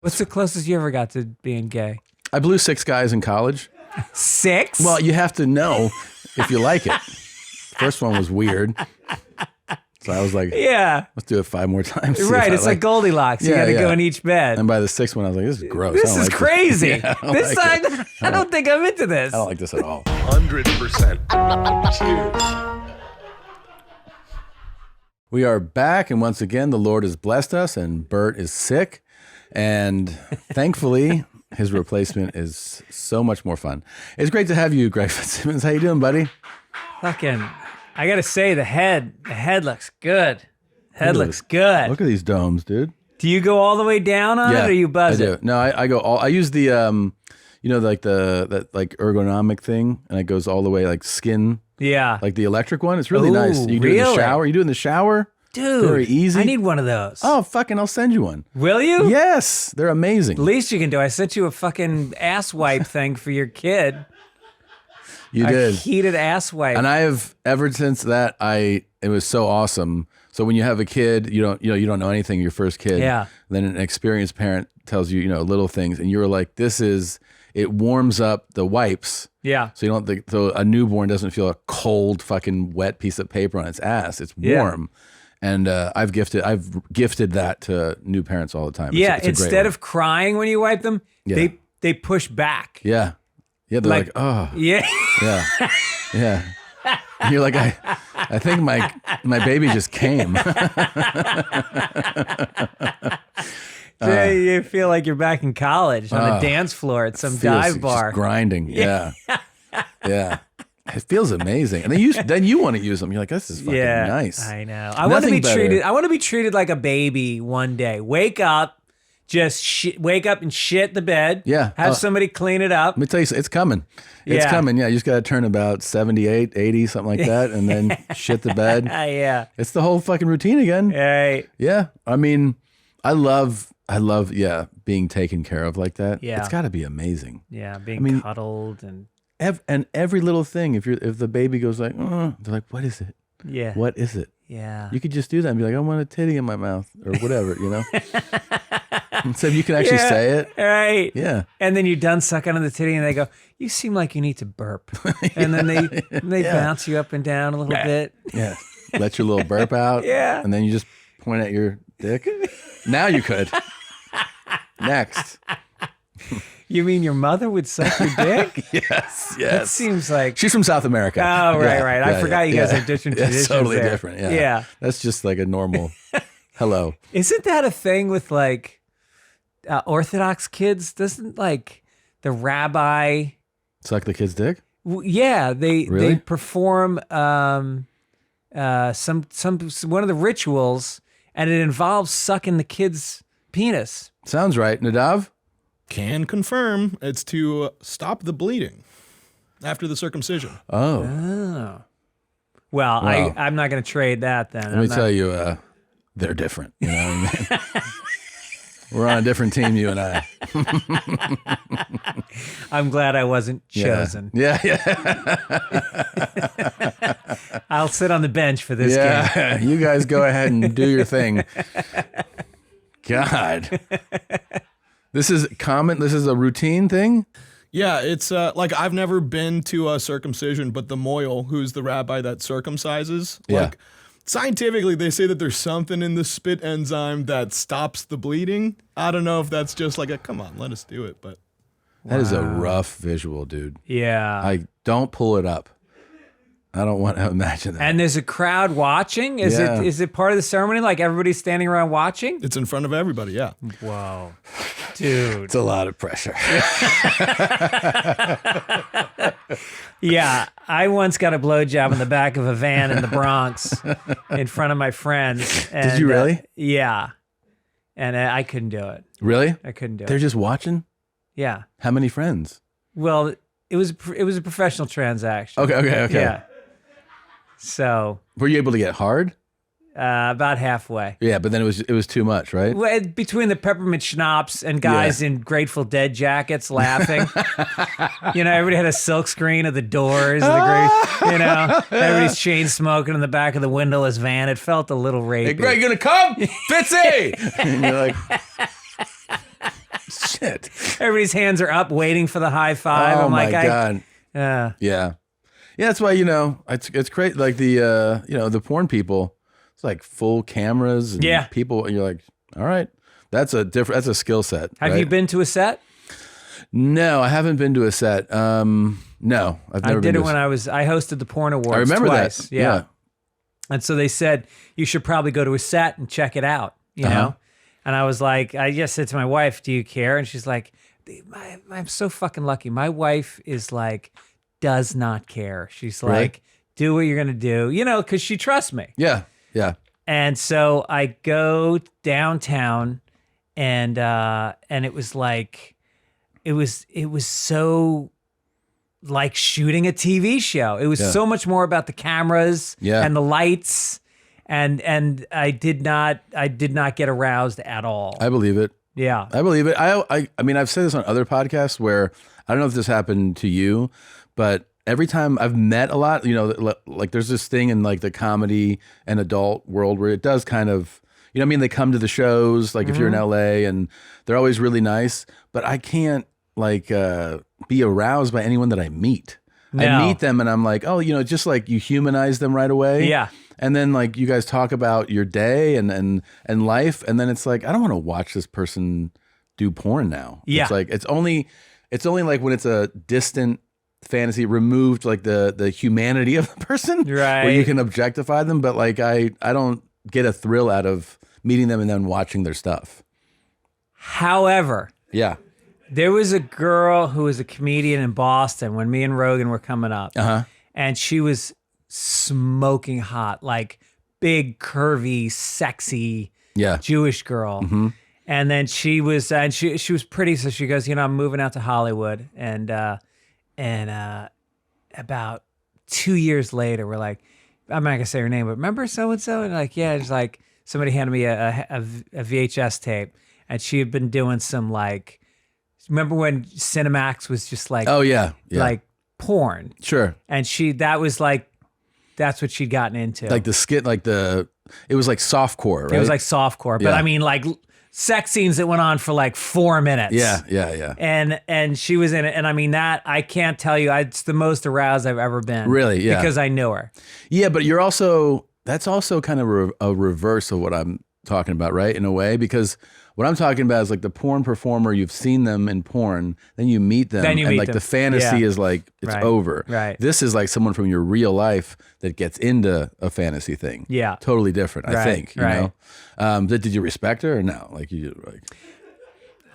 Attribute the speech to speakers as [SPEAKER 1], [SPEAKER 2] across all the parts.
[SPEAKER 1] What's the closest you ever got to being gay?
[SPEAKER 2] I blew 6 guys in college.
[SPEAKER 1] 6?
[SPEAKER 2] Well, you have to know if you like it. First one was weird. So I was like,
[SPEAKER 1] yeah,
[SPEAKER 2] let's do it 5 more times.
[SPEAKER 1] Right, it's like Goldilocks. You got to go in each bed.
[SPEAKER 2] And by the 6th one, I was like, this is gross.
[SPEAKER 1] This is crazy.
[SPEAKER 2] Yeah,
[SPEAKER 1] I don't think I'm into this.
[SPEAKER 2] I don't like this at all.
[SPEAKER 3] 100%. Cheers.
[SPEAKER 2] We are back, and once again, the Lord has blessed us, and Bert is sick. And thankfully, his replacement is so much more fun. It's great to have you, Greg Fitzsimmons. How you doing, buddy?
[SPEAKER 1] Fucking, I got to say, the head looks good. Head looks good.
[SPEAKER 2] Look at these domes, dude.
[SPEAKER 1] Do you go all the way down on it, or you buzz
[SPEAKER 2] I
[SPEAKER 1] it?
[SPEAKER 2] do. No, I go all. I use the like that ergonomic thing, and it goes all the way like skin. Yeah, like the electric one. It's really nice. You do it in the shower. You do it in the shower.
[SPEAKER 1] Dude,
[SPEAKER 2] very easy.
[SPEAKER 1] I need one of those.
[SPEAKER 2] Oh, fucking, I'll send you one.
[SPEAKER 1] Will you?
[SPEAKER 2] Yes, they're amazing.
[SPEAKER 1] The least you can do, I sent you a fucking ass wipe thing for your kid.
[SPEAKER 2] You did.
[SPEAKER 1] A heated ass wipe.
[SPEAKER 2] And I have, ever since that, it was so awesome. So when you have a kid, you don't know anything, your first kid.
[SPEAKER 1] Yeah.
[SPEAKER 2] Then an experienced parent tells you, little things, and you're like, it warms up the wipes.
[SPEAKER 1] Yeah.
[SPEAKER 2] So you don't so a newborn doesn't feel a cold fucking wet piece of paper on its ass. It's warm. Yeah. And I've gifted that to new parents all the time.
[SPEAKER 1] Yeah,
[SPEAKER 2] it's a
[SPEAKER 1] instead of crying when you wipe them, they push back.
[SPEAKER 2] Yeah. Yeah, they're like, oh.
[SPEAKER 1] Yeah.
[SPEAKER 2] Yeah. Yeah. And you're like, I think my baby just came.
[SPEAKER 1] You feel like you're back in college on a dance floor at some dive bar.
[SPEAKER 2] Just grinding. Yeah. Yeah. It feels amazing, and then you want to use them. You're like, this is fucking nice.
[SPEAKER 1] I know. I want to be treated like a baby one day. Wake up, wake up and shit the bed.
[SPEAKER 2] Yeah.
[SPEAKER 1] Have somebody clean it up.
[SPEAKER 2] Let me tell you, it's coming. It's coming. Yeah, you just got to turn about 78, 80, something like that, and then shit the bed.
[SPEAKER 1] Yeah.
[SPEAKER 2] It's the whole fucking routine again.
[SPEAKER 1] Right.
[SPEAKER 2] Yeah. I mean, I love being taken care of like that.
[SPEAKER 1] Yeah.
[SPEAKER 2] It's got to be amazing.
[SPEAKER 1] Yeah, being cuddled and
[SPEAKER 2] every little thing. If the baby goes like, they're like, what is it?
[SPEAKER 1] Yeah.
[SPEAKER 2] What is it?
[SPEAKER 1] Yeah.
[SPEAKER 2] You could just do that and be like, I want a titty in my mouth or whatever, Instead you can actually say it.
[SPEAKER 1] Right.
[SPEAKER 2] Yeah.
[SPEAKER 1] And then you're done sucking on the titty and they go, you seem like you need to burp. And then they bounce you up and down a little bit.
[SPEAKER 2] Yeah. Let your little burp out.
[SPEAKER 1] Yeah.
[SPEAKER 2] And then you just point at your dick. Now you could. Next.
[SPEAKER 1] You mean your mother would suck your dick?
[SPEAKER 2] Yes.
[SPEAKER 1] That seems like...
[SPEAKER 2] She's from South America.
[SPEAKER 1] Oh, right. I forgot you guys have different traditions.
[SPEAKER 2] It's totally
[SPEAKER 1] there.
[SPEAKER 2] different. Yeah. That's just like a normal hello.
[SPEAKER 1] Isn't that a thing with like Orthodox kids? Doesn't like the rabbi...
[SPEAKER 2] Suck the kid's dick?
[SPEAKER 1] Yeah. They perform some one of the rituals and it involves sucking the kid's penis.
[SPEAKER 2] Sounds right. Nadav?
[SPEAKER 3] Can confirm it's to stop the bleeding after the circumcision.
[SPEAKER 1] Oh. Well, I'm not going to trade that then.
[SPEAKER 2] Let me tell you, they're different. You know what I mean? We're on a different team, you and I.
[SPEAKER 1] I'm glad I wasn't chosen.
[SPEAKER 2] Yeah.
[SPEAKER 1] I'll sit on the bench for this game.
[SPEAKER 2] Yeah, you guys go ahead and do your thing. God. This is common. This is a routine thing.
[SPEAKER 3] Yeah, it's like I've never been to a circumcision, but the moil, who's the rabbi that circumcises, like scientifically, they say that there's something in the spit enzyme that stops the bleeding. I don't know if that's just like come on, let us do it, but
[SPEAKER 2] that is a rough visual, dude.
[SPEAKER 1] Yeah,
[SPEAKER 2] I don't pull it up. I don't want to imagine that.
[SPEAKER 1] And there's a crowd watching? Is it part of the ceremony? Like everybody's standing around watching?
[SPEAKER 3] It's in front of everybody, yeah.
[SPEAKER 1] Whoa. Dude.
[SPEAKER 2] It's a lot of pressure.
[SPEAKER 1] Yeah. I once got a blowjob in the back of a van in the Bronx in front of my friends. And,
[SPEAKER 2] did you really?
[SPEAKER 1] Yeah. And I couldn't do it.
[SPEAKER 2] Really?
[SPEAKER 1] I couldn't do it.
[SPEAKER 2] They're just watching?
[SPEAKER 1] Yeah.
[SPEAKER 2] How many friends?
[SPEAKER 1] Well, it was a professional transaction.
[SPEAKER 2] Okay.
[SPEAKER 1] Yeah. So,
[SPEAKER 2] were you able to get hard?
[SPEAKER 1] About halfway.
[SPEAKER 2] Yeah, but then it was too much, right?
[SPEAKER 1] Well, between the peppermint schnapps and guys in Grateful Dead jackets laughing, everybody had a silk screen of the Doors, everybody's chain smoking in the back of the windowless van. It felt a little rapey.
[SPEAKER 2] Hey, Greg, you gonna come? Fitzy! And you're like, shit.
[SPEAKER 1] Everybody's hands are up waiting for the high five.
[SPEAKER 2] Oh
[SPEAKER 1] I'm
[SPEAKER 2] my
[SPEAKER 1] like,
[SPEAKER 2] God.
[SPEAKER 1] Yeah.
[SPEAKER 2] Yeah. That's why, it's great. Like the porn people, it's like full cameras and people, and you're like, all right, that's a skill set.
[SPEAKER 1] Have you been to a set?
[SPEAKER 2] No, I haven't been to a set. No, I've never been to a set.
[SPEAKER 1] I hosted the Porn Awards.
[SPEAKER 2] I remember
[SPEAKER 1] twice.
[SPEAKER 2] that.
[SPEAKER 1] Yeah. And so they said, you should probably go to a set and check it out, you know? And I was like, I just said to my wife, do you care? And she's like, I'm so fucking lucky. My wife is like, does not care. She's like, do what you're going to do, because she trusts me.
[SPEAKER 2] Yeah. Yeah.
[SPEAKER 1] And so I go downtown and it was like, it was so like shooting a TV show. It was so much more about the cameras and the lights. And I did not get aroused at all.
[SPEAKER 2] I believe it.
[SPEAKER 1] Yeah.
[SPEAKER 2] I believe it. I mean, I've said this on other podcasts where I don't know if this happened to you, but every time I've met a lot, like there's this thing in like the comedy and adult world where it does kind of, they come to the shows, like if you're in LA, and they're always really nice, but I can't like be aroused by anyone that I meet. No. I meet them and I'm like, oh, just like you humanize them right away.
[SPEAKER 1] Yeah.
[SPEAKER 2] And then like you guys talk about your day and life. And then it's like, I don't want to watch this person do porn now.
[SPEAKER 1] Yeah.
[SPEAKER 2] It's like, it's only like when it's a distant fantasy removed, like the humanity of the person,
[SPEAKER 1] right?
[SPEAKER 2] Where you can objectify them. But like, I don't get a thrill out of meeting them and then watching their stuff.
[SPEAKER 1] However.
[SPEAKER 2] Yeah.
[SPEAKER 1] There was a girl who was a comedian in Boston when me and Rogan were coming up. And she was smoking hot, like big, curvy, sexy Jewish girl. And then she was pretty, so she goes, I'm moving out to Hollywood. And about 2 years later, we're like, I'm not gonna say her name, but remember so-and-so? And like, yeah, it's like somebody handed me a VHS tape, and she had been doing some like, remember when Cinemax was just like, like porn? Sure. And that's what she'd gotten into.
[SPEAKER 2] Like the skit, like it was like softcore, right?
[SPEAKER 1] It was like softcore, but I mean like sex scenes that went on for like 4 minutes.
[SPEAKER 2] Yeah.
[SPEAKER 1] And she was in it. And I mean I can't tell you, it's the most aroused I've ever been.
[SPEAKER 2] Really? Yeah.
[SPEAKER 1] Because I knew her.
[SPEAKER 2] Yeah, but that's also kind of a reverse of what I'm talking about, right? In a way, because what I'm talking about is like the porn performer, you've seen them in porn, then you meet them, and like the fantasy is like, it's over.
[SPEAKER 1] Right.
[SPEAKER 2] This is like someone from your real life that gets into a fantasy thing. Yeah. Totally different, I think, you know? Did you respect her or no? Like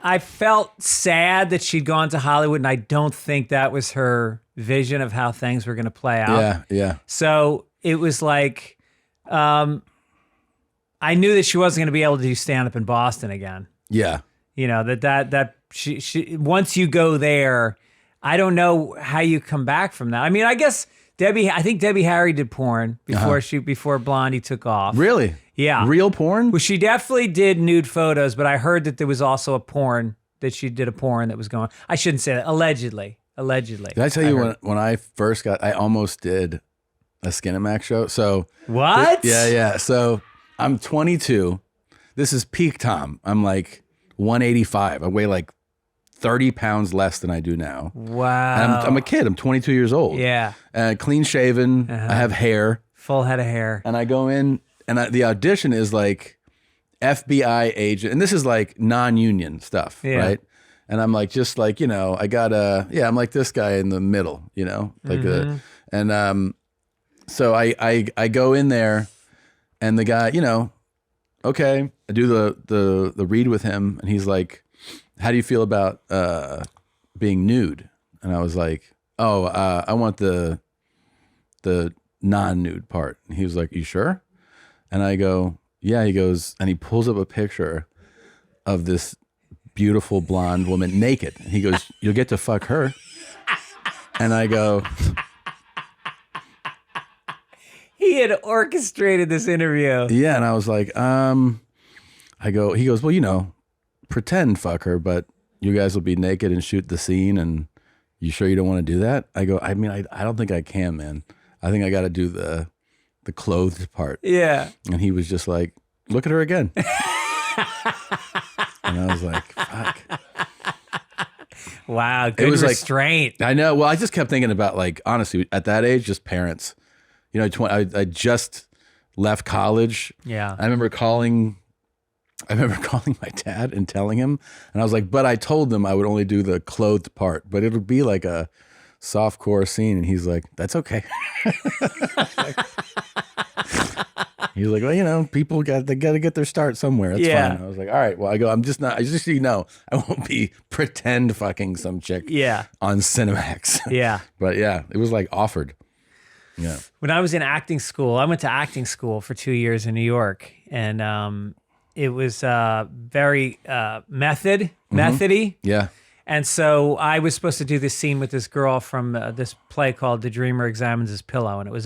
[SPEAKER 1] I felt sad that she'd gone to Hollywood, and I don't think that was her vision of how things were going to play out.
[SPEAKER 2] Yeah.
[SPEAKER 1] So it was like, I knew that she wasn't going to be able to do stand-up in Boston again.
[SPEAKER 2] Yeah.
[SPEAKER 1] That she once you go there, I don't know how you come back from that. I mean, I guess I think Debbie Harry did porn before Blondie took off.
[SPEAKER 2] Really?
[SPEAKER 1] Yeah.
[SPEAKER 2] Real porn?
[SPEAKER 1] Well, she definitely did nude photos, but I heard that there was also a porn that was going. I shouldn't say that. Allegedly.
[SPEAKER 2] Did I tell you when I first I almost did a Skinamax show? So
[SPEAKER 1] what?
[SPEAKER 2] Yeah. So I'm 22. This is peak Tom. I'm like 185. I weigh like 30 pounds less than I do now.
[SPEAKER 1] Wow.
[SPEAKER 2] And I'm a kid. I'm 22 years old.
[SPEAKER 1] Yeah.
[SPEAKER 2] Clean shaven. I have hair.
[SPEAKER 1] Full head of hair.
[SPEAKER 2] And I go in, and the audition is like FBI agent. And this is like non-union stuff, right? And I'm like, just like, I'm like this guy in the middle, like so I go in there. And the guy, okay, I do the read with him, and he's like, "How do you feel about being nude?" And I was like, "Oh, I want the non-nude part." And he was like, "You sure?" And I go, "Yeah." He goes, and he pulls up a picture of this beautiful blonde woman naked. And he goes, "You'll get to fuck her." And I go,
[SPEAKER 1] he had orchestrated this interview.
[SPEAKER 2] Yeah, and I was like, he goes, well, pretend fuck her, but you guys will be naked and shoot the scene, and you sure you don't want to do that? I go, I mean, I don't think I can, man. I think I got to do the clothed part.
[SPEAKER 1] Yeah.
[SPEAKER 2] And he was just like, look at her again. And I was like, fuck.
[SPEAKER 1] Wow, good restraint.
[SPEAKER 2] I know. Well, I just kept thinking about, like, honestly, at that age, just parents. You know, I just left college.
[SPEAKER 1] Yeah.
[SPEAKER 2] I remember calling my dad and telling him, and I was like, but I told them I would only do the clothed part, but it'll be like a softcore scene. And he's like, that's okay. He's like, well, you know, people got to get their start somewhere. It's fine. I was like, all right, well, I just so you know, I won't be pretend fucking some chick on Cinemax.
[SPEAKER 1] Yeah.
[SPEAKER 2] But yeah, it was like offered. Yeah.
[SPEAKER 1] When I was in acting school, I went to acting school for 2 years in New York, and it was very methody. Yeah. And so I was supposed to do this scene with this girl from this play called The Dreamer Examines His Pillow, and it was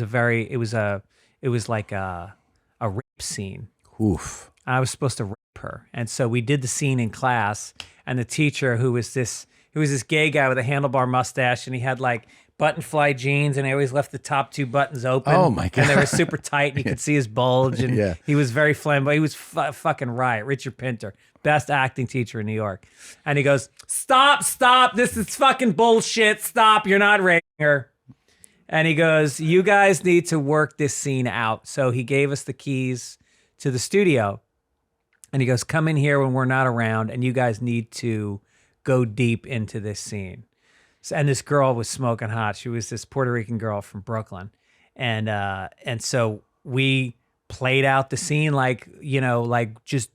[SPEAKER 1] like a rape scene.
[SPEAKER 2] Oof.
[SPEAKER 1] I was supposed to rape her, and so we did the scene in class, and the teacher, who was this gay guy with a handlebar mustache, and he had like button-fly jeans, and he always left the top 2 buttons open.
[SPEAKER 2] Oh my God.
[SPEAKER 1] And they were super tight, and you could see his bulge, and he was very flamboyant. He was fucking riot. Richard Pinter, best acting teacher in New York. And he goes, stop, this is fucking bullshit, stop, you're not raping her. And he goes, you guys need to work this scene out. So he gave us the keys to the studio, and he goes, come in here when we're not around, and you guys need to go deep into this scene. And this girl was smoking hot. She was this Puerto Rican girl from Brooklyn. And so we played out the scene like, you know, like just,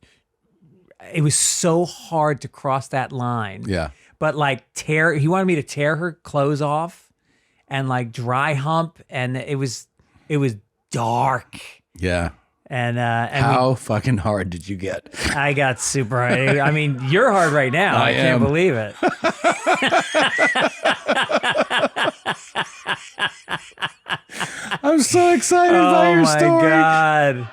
[SPEAKER 1] it was so hard to cross that line.
[SPEAKER 2] Yeah.
[SPEAKER 1] But like he wanted me to tear her clothes off and like dry hump. And it was dark.
[SPEAKER 2] Yeah.
[SPEAKER 1] And
[SPEAKER 2] how fucking hard did you get?
[SPEAKER 1] I got super hard. I mean, you're hard right now. I can't believe it.
[SPEAKER 2] I'm so excited by your story.
[SPEAKER 1] Oh my God.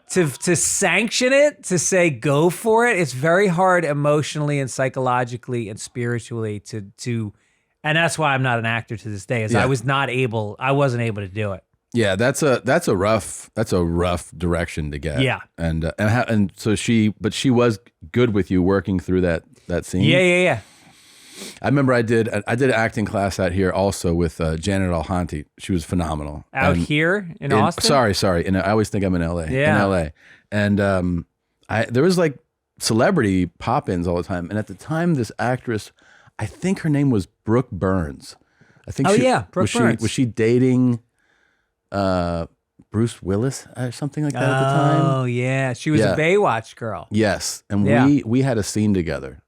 [SPEAKER 1] To sanction it, to say go for it, it's very hard emotionally and psychologically and spiritually to and that's why I'm not an actor to this day, is I wasn't able to do it.
[SPEAKER 2] Yeah, that's a rough direction to get.
[SPEAKER 1] Yeah,
[SPEAKER 2] and so she was good with you working through that scene.
[SPEAKER 1] Yeah.
[SPEAKER 2] I remember I did an acting class out here also with Janet Alhanti. She was phenomenal.
[SPEAKER 1] Here in Austin.
[SPEAKER 2] Sorry, and I always think I'm in LA.
[SPEAKER 1] Yeah.
[SPEAKER 2] In LA, and there was like celebrity pop-ins all the time, and at the time, this actress, I think her name was Brooke Burns. I think.
[SPEAKER 1] Brooke Burns.
[SPEAKER 2] Was she dating Bruce Willis or something like that at the time?
[SPEAKER 1] Oh yeah, she was a Baywatch girl.
[SPEAKER 2] Yes, and we had a scene together.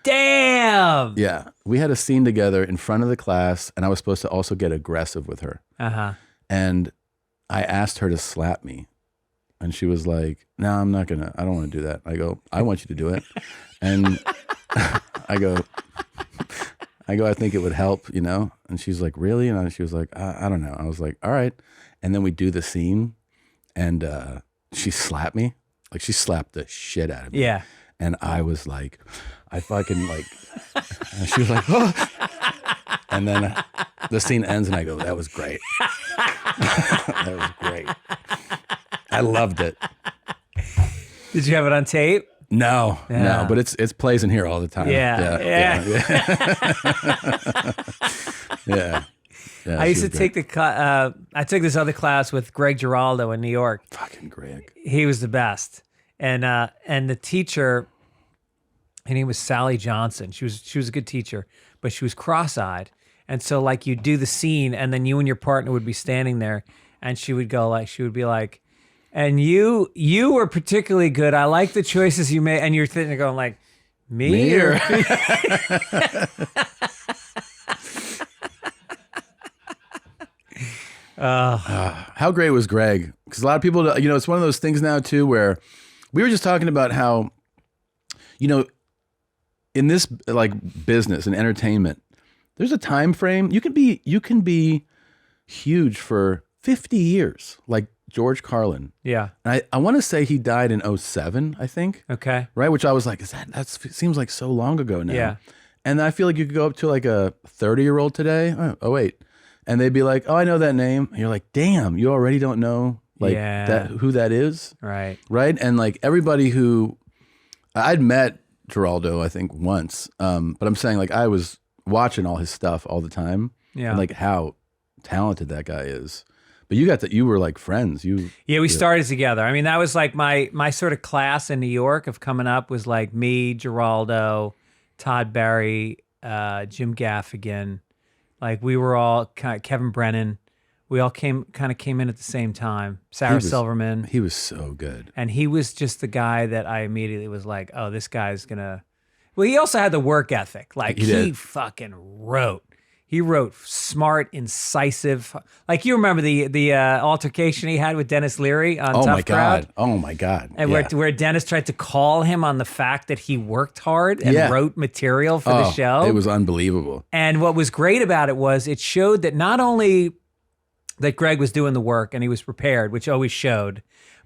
[SPEAKER 1] Damn.
[SPEAKER 2] Yeah, we had a scene together in front of the class, and I was supposed to also get aggressive with her. And I asked her to slap me, and she was like, "No, I'm not gonna. I don't want to do that." I go, "I want you to do it," and I go, I think it would help, you know? And she's like, really? And she was like, I don't know. I was like, all right. And then we do the scene, and she slapped me. Like, she slapped the shit out of me.
[SPEAKER 1] Yeah.
[SPEAKER 2] And I was like, I fucking like, and she was like, oh. And then the scene ends, and I go, that was great. That was great. I loved it.
[SPEAKER 1] Did you have it on tape?
[SPEAKER 2] No, but it's plays in here all the time. Yeah.
[SPEAKER 1] I used to take I took this other class with Greg Giraldo in New York.
[SPEAKER 2] Fucking Greg.
[SPEAKER 1] He was the best. And the teacher, her name was Sally Johnson. She was a good teacher, but she was cross-eyed. And so like you do the scene, and then you and your partner would be standing there, and she would be like, and you were particularly good. I like the choices you made. And you're sitting there going like, me? Or
[SPEAKER 2] how great was Greg? Because a lot of people, you know, it's one of those things now too, where we were just talking about how, you know, in this like business and entertainment, there's a time frame. You can be huge for 50 years, like George Carlin.
[SPEAKER 1] Yeah.
[SPEAKER 2] And I want to say he died in 2007, I think.
[SPEAKER 1] Okay.
[SPEAKER 2] Right? Which I was like, that seems like so long ago now.
[SPEAKER 1] Yeah.
[SPEAKER 2] And I feel like you could go up to like a 30-year-old today. Oh, wait. And they'd be like, oh, I know that name. And you're like, damn, you already don't know who that is.
[SPEAKER 1] Right.
[SPEAKER 2] Right. And like everybody who I'd met Giraldo, I think once. But I'm saying like I was watching all his stuff all the time.
[SPEAKER 1] Yeah.
[SPEAKER 2] And like how talented that guy is. But you were like friends.
[SPEAKER 1] We started together. I mean, that was like my sort of class in New York of coming up was like me, Geraldo, Todd Barry, Jim Gaffigan. Like we were all Kevin Brennan. We all came in at the same time. Sarah Silverman.
[SPEAKER 2] He was so good.
[SPEAKER 1] And he was just the guy that I immediately was like, oh, this guy's gonna. Well, he also had the work ethic. Like he fucking wrote. He wrote smart, incisive. Like you remember the altercation he had with Dennis Leary on Tough Crowd?
[SPEAKER 2] Oh my God!
[SPEAKER 1] And where Dennis tried to call him on the fact that he worked hard and wrote material for the show.
[SPEAKER 2] It was unbelievable.
[SPEAKER 1] And what was great about it was it showed that not only that Greg was doing the work and he was prepared, which always showed,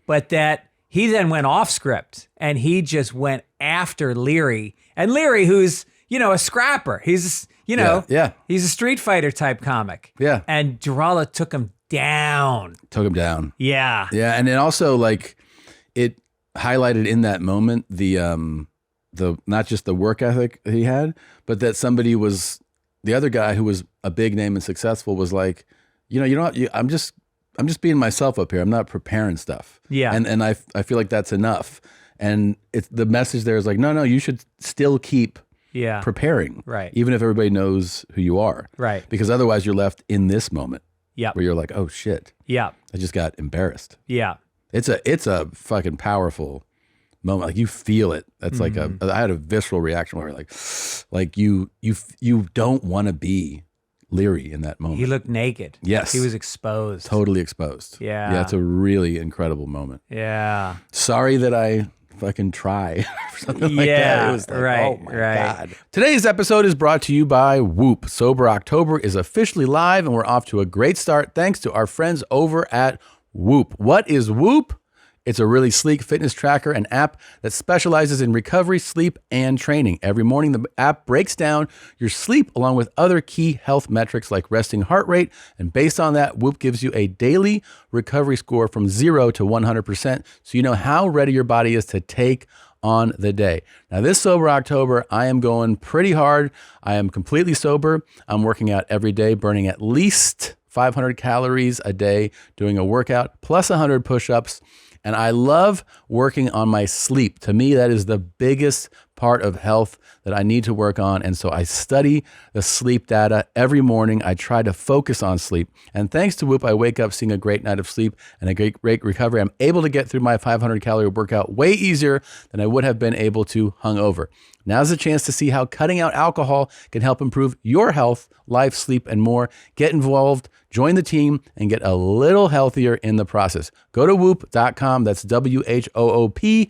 [SPEAKER 1] but that he then went off script and he just went after Leary. And Leary, who's a scrapper. He's he's a Street Fighter type comic.
[SPEAKER 2] Yeah.
[SPEAKER 1] And Geraldo took him down. Yeah.
[SPEAKER 2] Yeah. And then also like it highlighted in that moment the not just the work ethic he had, but that somebody was the other guy who was a big name and successful was like, I'm just being myself up here. I'm not preparing stuff.
[SPEAKER 1] Yeah.
[SPEAKER 2] And I feel like that's enough. And it's the message there is like, no, you should still keep preparing.
[SPEAKER 1] Right.
[SPEAKER 2] Even if everybody knows who you are.
[SPEAKER 1] Right.
[SPEAKER 2] Because otherwise you're left in this moment.
[SPEAKER 1] Yeah.
[SPEAKER 2] Where you're like, oh shit.
[SPEAKER 1] Yeah.
[SPEAKER 2] I just got embarrassed.
[SPEAKER 1] Yeah.
[SPEAKER 2] It's a fucking powerful moment. Like you feel it. That's like I had a visceral reaction where like you don't want to be Leary in that moment.
[SPEAKER 1] He looked naked.
[SPEAKER 2] Yes.
[SPEAKER 1] He was exposed.
[SPEAKER 2] Totally exposed.
[SPEAKER 1] Yeah.
[SPEAKER 2] Yeah. It's a really incredible moment.
[SPEAKER 1] Yeah.
[SPEAKER 2] Sorry that I fucking try or something like that. It was like, oh my God. Today's episode is brought to you by Whoop. Sober October is officially live and we're off to a great start thanks to our friends over at Whoop. What is Whoop? It's a really sleek fitness tracker and app that specializes in recovery, sleep, and training. Every morning, the app breaks down your sleep along with other key health metrics like resting heart rate. And based on that, Whoop gives you a daily recovery score from 0 to 100%. So you know how ready your body is to take on the day. Now, this Sober October, I am going pretty hard. I am completely sober. I'm working out every day, burning at least 500 calories a day, doing a workout plus 100 push-ups. And I love working on my sleep. To me, that is the biggest part of health that I need to work on. And so I study the sleep data every morning. I try to focus on sleep. And thanks to Whoop, I wake up seeing a great night of sleep and a great recovery. I'm able to get through my 500 calorie workout way easier than I would have been able to hungover. Now's the chance to see how cutting out alcohol can help improve your health, life, sleep, and more. Get involved, join the team, and get a little healthier in the process. Go to whoop.com. That's WHOOP.com.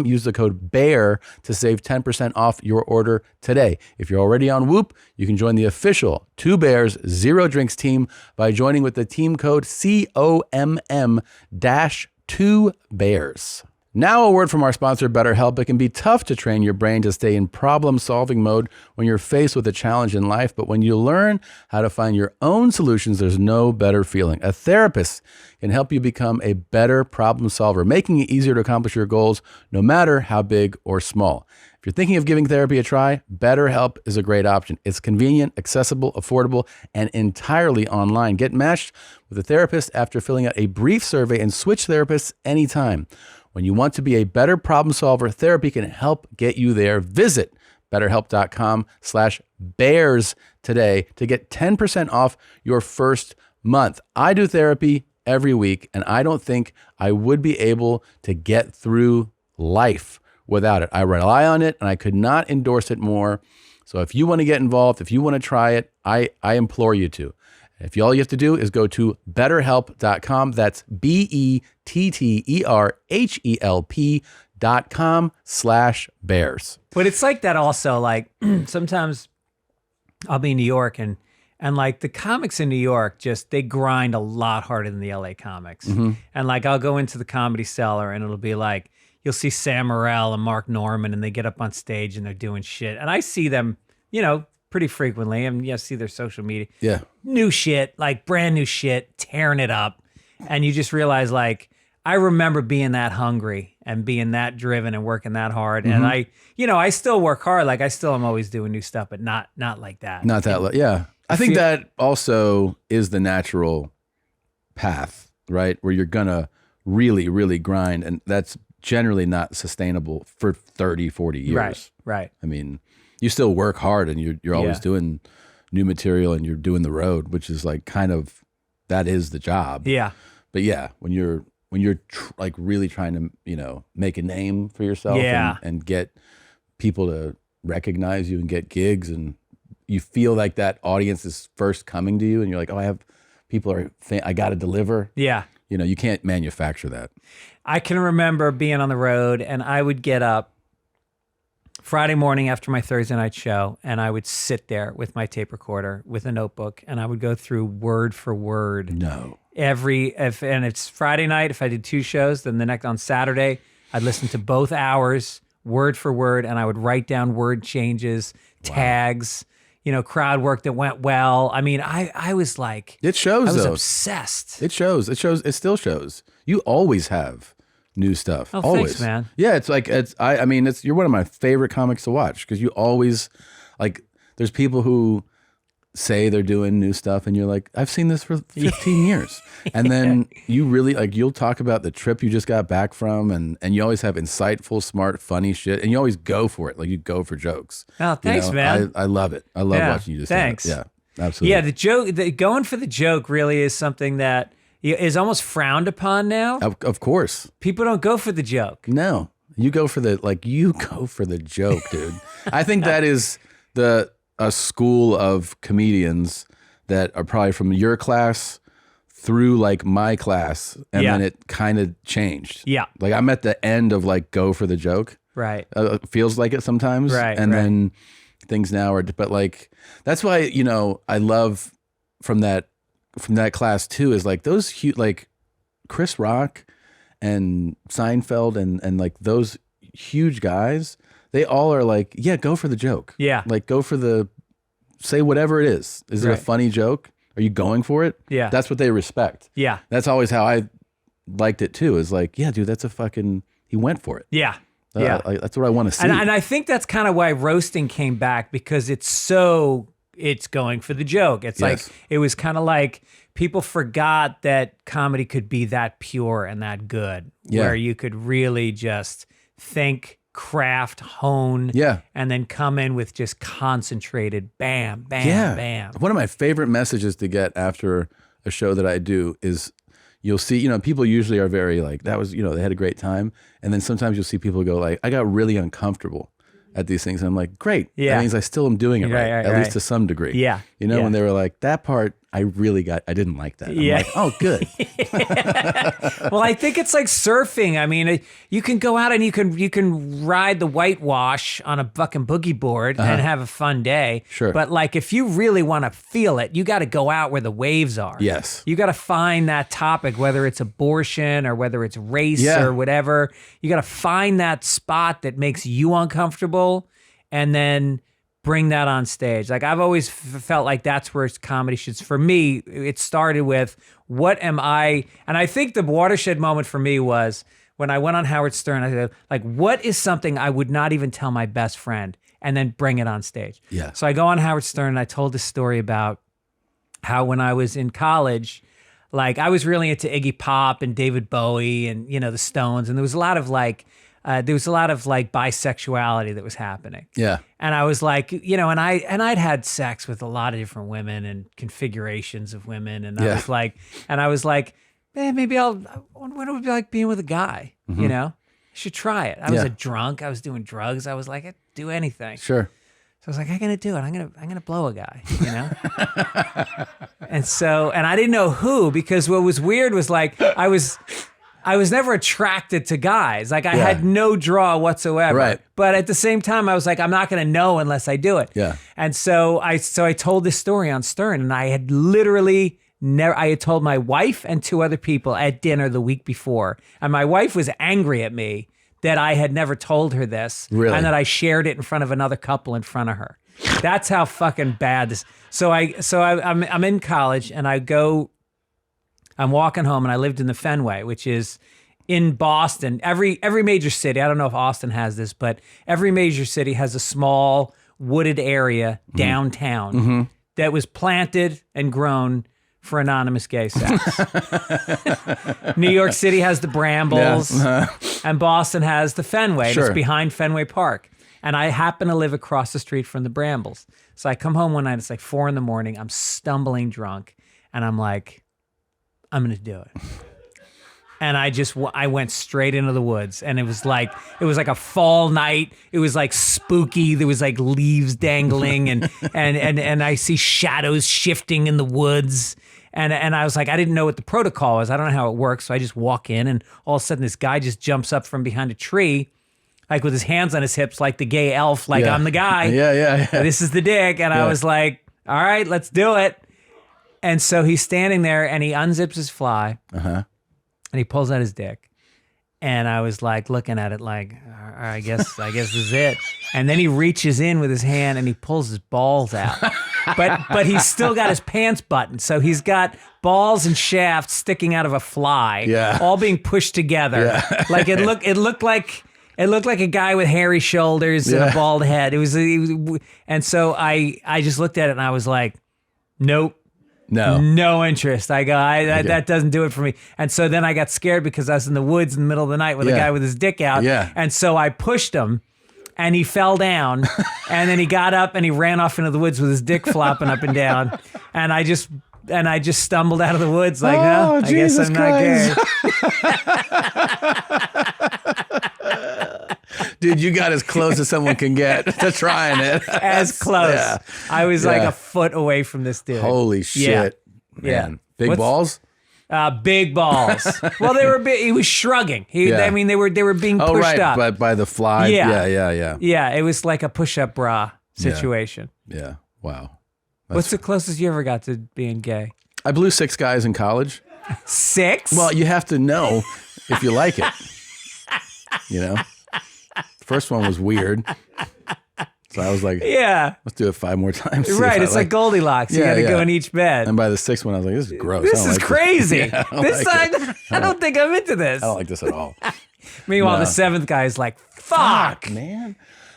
[SPEAKER 2] Use the code BEAR to save 10% off your order today. If you're already on Whoop, you can join the official 2 Bears, 0 Drinks team by joining with the team code COMM-2Bears. Now a word from our sponsor, BetterHelp. It can be tough to train your brain to stay in problem-solving mode when you're faced with a challenge in life, but when you learn how to find your own solutions, there's no better feeling. A therapist can help you become a better problem solver, making it easier to accomplish your goals, no matter how big or small. If you're thinking of giving therapy a try, BetterHelp is a great option. It's convenient, accessible, affordable, and entirely online. Get matched with a therapist after filling out a brief survey and switch therapists anytime. When you want to be a better problem solver, therapy can help get you there. Visit BetterHelp.com/bears today to get 10% off your first month. I do therapy every week, and I don't think I would be able to get through life without it. I rely on it, and I could not endorse it more. So if you want to get involved, if you want to try it, I implore you to. If all you have to do is go to betterhelp.com. That's BETTERHELP.com/bears.
[SPEAKER 1] But it's like that also, like sometimes I'll be in New York and like the comics in New York, they grind a lot harder than the LA comics.
[SPEAKER 2] Mm-hmm.
[SPEAKER 1] And like I'll go into the Comedy Cellar and it'll be like, you'll see Sam Morril and Mark Norman and they get up on stage and they're doing shit. And I see them, pretty frequently, and see their social media.
[SPEAKER 2] Yeah.
[SPEAKER 1] New shit, like brand new shit, tearing it up. And you just realize like, I remember being that hungry and being that driven and working that hard. And I still work hard. Like I still am always doing new stuff, but not like that.
[SPEAKER 2] Not that, yeah. I think that also is the natural path, right? Where you're gonna really, really grind, and that's generally not sustainable for 30, 40 years.
[SPEAKER 1] Right.
[SPEAKER 2] I mean, you still work hard, and you're always doing new material, and you're doing the road, which is like kind of, that is the job.
[SPEAKER 1] Yeah.
[SPEAKER 2] But yeah, when you're like really trying to, make a name for yourself and get people to recognize you and get gigs, and you feel like that audience is first coming to you, and you're like, oh, I got to deliver.
[SPEAKER 1] Yeah.
[SPEAKER 2] You can't manufacture that.
[SPEAKER 1] I can remember being on the road, and I would get up Friday morning after my Thursday night show, and I would sit there with my tape recorder with a notebook, and I would go through word for word.
[SPEAKER 2] No.
[SPEAKER 1] And it's Friday night. If I did 2 shows, then the next on Saturday, I'd listen to both hours word for word, and I would write down word changes, tags, crowd work that went well. I mean, I was like,
[SPEAKER 2] it shows.
[SPEAKER 1] I was
[SPEAKER 2] though.
[SPEAKER 1] obsessed.
[SPEAKER 2] It shows. It still shows. You always have new stuff.
[SPEAKER 1] Oh,
[SPEAKER 2] always,
[SPEAKER 1] thanks, man.
[SPEAKER 2] Yeah, it's like I mean, you're one of my favorite comics to watch, because you always, like, there's people who say they're doing new stuff, and you're like, I've seen this for 15 years, and then you really, like, you'll talk about the trip you just got back from, and you always have insightful, smart, funny shit, and you always go for it, like you go for jokes.
[SPEAKER 1] Oh, thanks, man.
[SPEAKER 2] I love it. I love watching you do
[SPEAKER 1] thanks.
[SPEAKER 2] stand-up. Yeah, absolutely.
[SPEAKER 1] Yeah, going for the joke really is something that is almost frowned upon now.
[SPEAKER 2] Of course.
[SPEAKER 1] People don't go for the joke.
[SPEAKER 2] No, you go for the joke, dude. I think that is a school of comedians that are probably from your class through like my class, and then it kind of changed. Yeah. Like I'm at the end of like go for the joke. Right. Feels like it sometimes. Right. And then things now are, but like, that's why, I love from that class too, is like those huge, like Chris Rock and Seinfeld and like those huge guys, they all are like, yeah, go for the joke. Yeah. Like go for say whatever it is. Is it a funny joke? Are you going for it? Yeah. That's what they respect. Yeah. That's always how I liked it too, is like, yeah, dude, he went for it. Yeah. Yeah. That's what I want to see.
[SPEAKER 1] And I think that's kind of why roasting came back, because it's going for the joke. It's like, it was kind of like people forgot that comedy could be that pure and that good, where you could really just think, craft, hone, and then come in with just concentrated bam, bam, bam.
[SPEAKER 2] One of my favorite messages to get after a show that I do is, you'll see, people usually are very like, that was, they had a great time. And then sometimes you'll see people go like, I got really uncomfortable at these things. And I'm like, great. That means I still am doing it right, at least to some degree. Yeah. When they were like, that part, I didn't like that. I'm like, oh, good.
[SPEAKER 1] Well, I think it's like surfing. I mean, you can go out and you can ride the whitewash on a fucking boogie board and have a fun day. Sure. But like, if you really want to feel it, you got to go out where the waves are. Yes. You got to find that topic, whether it's abortion or whether it's race or whatever. You got to find that spot that makes you uncomfortable, and then bring that on stage. Like I've always felt like that's where comedy should. For me, it started with, what am I? And I think the watershed moment for me was when I went on Howard Stern. I said, like, what is something I would not even tell my best friend, and then bring it on stage? Yeah. So I go on Howard Stern and I told this story about how when I was in college, like I was really into Iggy Pop and David Bowie and, the Stones. And there was a lot of bisexuality that was happening. Yeah. And I was like, and I'd had sex with a lot of different women and configurations of women. And I was like, maybe what would it be like being with a guy? Mm-hmm. I should try it. I was a drunk. I was doing drugs. I was like, I'd do anything. Sure. So I was like, I'm gonna do it. I'm gonna blow a guy, and I didn't know who, because what was weird was like I was never attracted to guys. Like I had no draw whatsoever. Right. But at the same time, I was like, I'm not gonna know unless I do it. Yeah. And so I told this story on Stern, and I had literally I had told my wife and 2 other people at dinner the week before, and my wife was angry at me that I had never told her this, and that I shared it in front of another couple in front of her. That's how fucking bad this. So I'm in college, and I'm walking home, and I lived in the Fenway, which is in Boston, every major city, I don't know if Austin has this, but every major city has a small wooded area downtown that was planted and grown for anonymous gay sex. New York City has the Brambles, and Boston has the Fenway.
[SPEAKER 2] Sure.
[SPEAKER 1] It's behind Fenway Park. And I happen to live across the street from the Brambles. So I come home one night, it's like 4 a.m. I'm stumbling drunk, and I'm like, I'm going to do it. And I went straight into the woods, and it was like a fall night. It was like spooky. There was like leaves dangling, and I see shadows shifting in the woods. And I was like, I didn't know what the protocol was. I don't know how it works. So I just walk in, and all of a sudden this guy just jumps up from behind a tree, like with his hands on his hips, like the gay elf, like I'm the guy.
[SPEAKER 2] Yeah.
[SPEAKER 1] This is the dick. And I was like, all right, let's do it. And so he's standing there, and he unzips his fly. And he pulls out his dick, and I was like looking at it like, I guess this is it. And then he reaches in with his hand and he pulls his balls out, but he's still got his pants buttoned, so he's got balls and shafts sticking out of a fly, all being pushed together. Like it looked like a guy with hairy shoulders and a bald head. It was, and so I just looked at it and I was like, nope. No interest. I go, that doesn't do it for me. And so then I got scared because I was in the woods in the middle of the night with a guy with his dick out. And so I pushed him, and he fell down, and then he got up and he ran off into the woods with his dick flopping up and down. And I just stumbled out of the woods like, no, I guess I'm not gay.
[SPEAKER 2] Dude, you got as close as someone can get to trying it.
[SPEAKER 1] As close. Yeah. I was like a foot away from this dude.
[SPEAKER 2] Holy shit. Man. Big balls?
[SPEAKER 1] Big balls. Well, they were big. He was shrugging. I mean, they were being pushed up.
[SPEAKER 2] But by the fly. Yeah.
[SPEAKER 1] Yeah, it was like a push-up bra situation.
[SPEAKER 2] Yeah. Wow.
[SPEAKER 1] What's the closest you ever got to being gay?
[SPEAKER 2] I blew 6 guys in college.
[SPEAKER 1] 6?
[SPEAKER 2] Well, you have to know if you like it. You know? First one was weird. So I was like, let's do it 5 more times.
[SPEAKER 1] Right, it's like Goldilocks. You got to go in each bed.
[SPEAKER 2] And by the 6th one, I was like, this is gross.
[SPEAKER 1] This is crazy. I don't think I'm into this.
[SPEAKER 2] I don't like this at all.
[SPEAKER 1] Meanwhile, the 7th guy is like, fuck.
[SPEAKER 2] Man.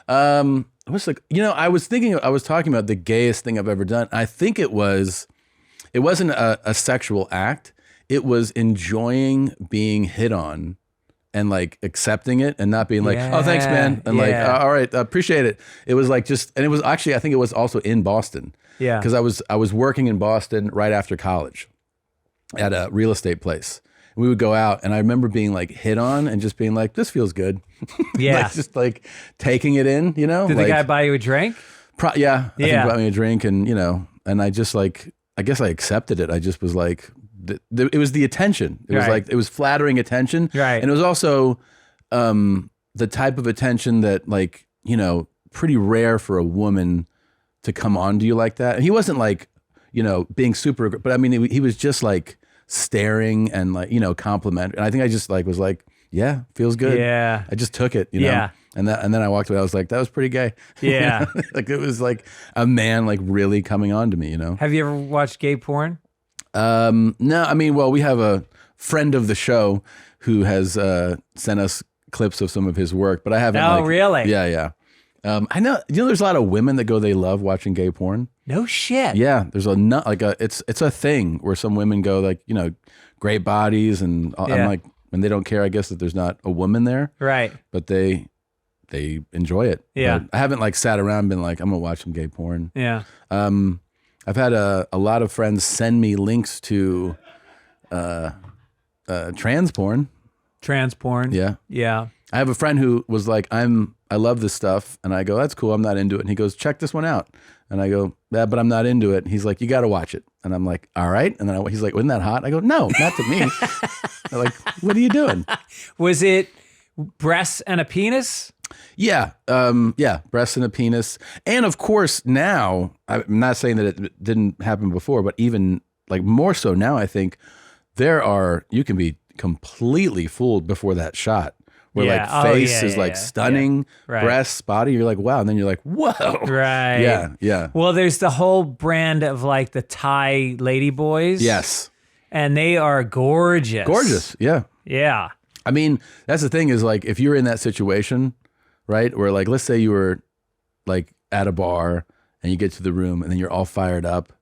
[SPEAKER 2] I was like, I was talking about the gayest thing I've ever done. I think it wasn't a sexual act. It was enjoying being hit on and like accepting it and not being like, oh, thanks, man. And like, all right, appreciate it. It was like and it was actually, I think it was also in Boston. Yeah. Because I was working in Boston right after college at a real estate place. And we would go out, and I remember being like hit on and just being like, this feels good.
[SPEAKER 1] Yeah.
[SPEAKER 2] Like, just like taking it in, Did
[SPEAKER 1] the guy buy you a drink?
[SPEAKER 2] I think he bought me a drink, and and I just like, I guess I accepted it. I just was like, it was the attention. It was like, it was flattering attention.
[SPEAKER 1] Right.
[SPEAKER 2] And it was also the type of attention that like, pretty rare for a woman to come on to you like that. And he wasn't like, being super, but I mean, he was just like staring and like, complimentary. And I think I just like, was like, yeah, feels good. Yeah. I just took it, know? And then I walked away. I was like, that was pretty gay.
[SPEAKER 1] Yeah.
[SPEAKER 2] Like it was like a man like really coming on to me,
[SPEAKER 1] Have you ever watched gay porn?
[SPEAKER 2] No, I mean, well, we have a friend of the show who has sent us clips of some of his work, but I haven't.
[SPEAKER 1] Oh, really?
[SPEAKER 2] Yeah. I know. There's a lot of women that go, they love watching gay porn.
[SPEAKER 1] No shit.
[SPEAKER 2] Yeah, there's it's a thing where some women go like, great bodies, and I'm like, and they don't care, I guess, that there's not a woman there.
[SPEAKER 1] Right.
[SPEAKER 2] But they enjoy it.
[SPEAKER 1] Yeah.
[SPEAKER 2] But I haven't like sat around and been like, I'm gonna watch some gay porn.
[SPEAKER 1] Yeah.
[SPEAKER 2] I've had a lot of friends send me links to trans porn.
[SPEAKER 1] Trans porn.
[SPEAKER 2] Yeah.
[SPEAKER 1] Yeah.
[SPEAKER 2] I have a friend who was like, I love this stuff. And I go, that's cool. I'm not into it. And he goes, check this one out. And I go, yeah, but I'm not into it. And he's like, you got to watch it. And I'm like, all right. And then he's like, wasn't that hot? I go, no, not to me. I'm like, what are you doing?
[SPEAKER 1] Was it breasts and a penis?
[SPEAKER 2] Yeah. Breasts and a penis. And of course now, I'm not saying that it didn't happen before, but even like more so now, I think you can be completely fooled before that shot. Where like face is like stunning, right. Breasts, body, you're like, wow. And then you're like, whoa.
[SPEAKER 1] Right.
[SPEAKER 2] Yeah.
[SPEAKER 1] Well, there's the whole brand of like the Thai lady boys.
[SPEAKER 2] Yes.
[SPEAKER 1] And they are gorgeous.
[SPEAKER 2] Gorgeous, yeah.
[SPEAKER 1] Yeah.
[SPEAKER 2] I mean, that's the thing is like, if you're in that situation, right? Where like, let's say you were like at a bar and you get to the room and then you're all fired up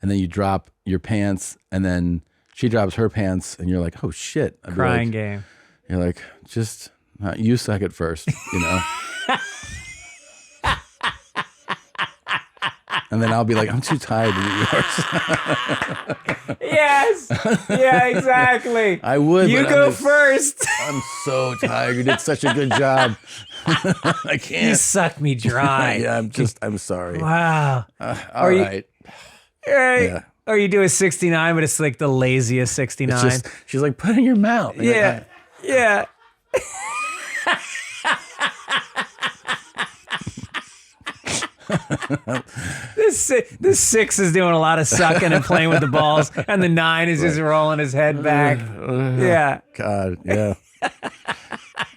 [SPEAKER 2] and then you drop your pants and then she drops her pants and you're like, oh shit. I'd be
[SPEAKER 1] Crying
[SPEAKER 2] like,
[SPEAKER 1] game.
[SPEAKER 2] You're like, just you suck it first, you know? And then I'll be like, I'm too tired to do yours.
[SPEAKER 1] Yes. Yeah, exactly.
[SPEAKER 2] I would.
[SPEAKER 1] You
[SPEAKER 2] but
[SPEAKER 1] go first.
[SPEAKER 2] I'm so tired. You did such a good job. I can't.
[SPEAKER 1] You sucked me dry.
[SPEAKER 2] Yeah, I'm sorry.
[SPEAKER 1] Wow.
[SPEAKER 2] All right.
[SPEAKER 1] Right.
[SPEAKER 2] Yeah.
[SPEAKER 1] Or you do a 69, but it's like the laziest 69.
[SPEAKER 2] It's just, she's like, put it in your mouth. And
[SPEAKER 1] yeah. Yeah. This 6 is doing a lot of sucking and playing with the balls, and the 9 is just rolling his head back. Yeah.
[SPEAKER 2] God, yeah. All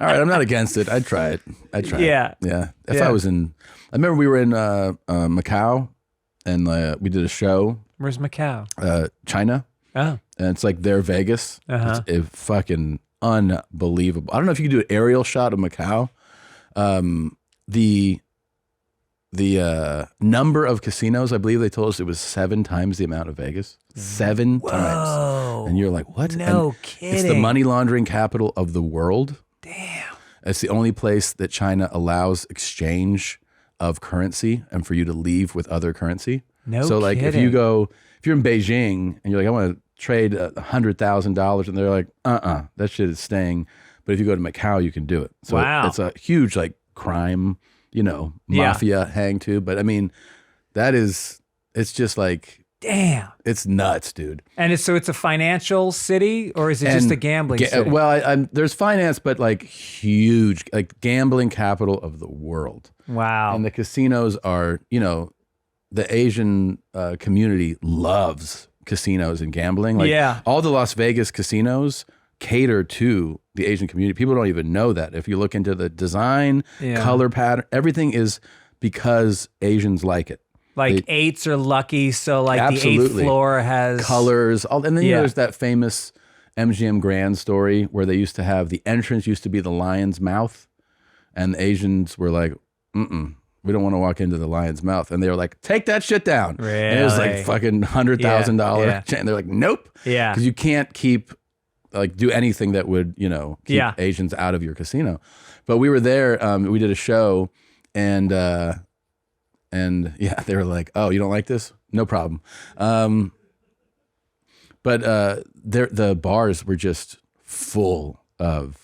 [SPEAKER 2] right, I'm not against it. I'd try it.
[SPEAKER 1] Yeah.
[SPEAKER 2] Yeah. If I was in, I remember we were in Macau, and we did a show.
[SPEAKER 1] Where's Macau?
[SPEAKER 2] China.
[SPEAKER 1] Oh.
[SPEAKER 2] And it's like their Vegas.
[SPEAKER 1] Uh-huh.
[SPEAKER 2] It's fucking unbelievable. I don't know if you can do an aerial shot of Macau. The number of casinos, I believe they told us it was 7 times the amount of Vegas. 7 times. And you're like, what?
[SPEAKER 1] No kidding.
[SPEAKER 2] It's the money laundering capital of the world.
[SPEAKER 1] Damn.
[SPEAKER 2] It's the only place that China allows exchange of currency and for you to leave with other currency. So like if you're in Beijing and you're like, I want to trade $100,000 and they're like, that shit is staying. But if you go to Macau, you can do it. So it's a huge like crime, mafia hang too. But I mean, it's just like,
[SPEAKER 1] damn,
[SPEAKER 2] it's nuts, dude.
[SPEAKER 1] And it's a financial city, or is it just a gambling city?
[SPEAKER 2] Well, there's finance, but like huge, like gambling capital of the world.
[SPEAKER 1] Wow.
[SPEAKER 2] And the casinos are, the Asian community loves casinos and gambling. Like all the Las Vegas casinos cater to the Asian community. People don't even know that. If you look into the design, color pattern, everything is because Asians like it.
[SPEAKER 1] Like 8s are lucky, so like
[SPEAKER 2] absolutely.
[SPEAKER 1] The 8th floor has
[SPEAKER 2] colors. And then there's that famous MGM Grand story where they used to have the entrance used to be the lion's mouth, and the Asians were like, we don't want to walk into the lion's mouth. And they were like, take that shit down.
[SPEAKER 1] Really?
[SPEAKER 2] And it was like fucking $100,000.
[SPEAKER 1] Yeah.
[SPEAKER 2] And they're like, nope.
[SPEAKER 1] Yeah.
[SPEAKER 2] Because you can't do anything that would, keep Asians out of your casino. But we were there, we did a show, and they were like, oh, you don't like this? No problem. But the bars were just full of,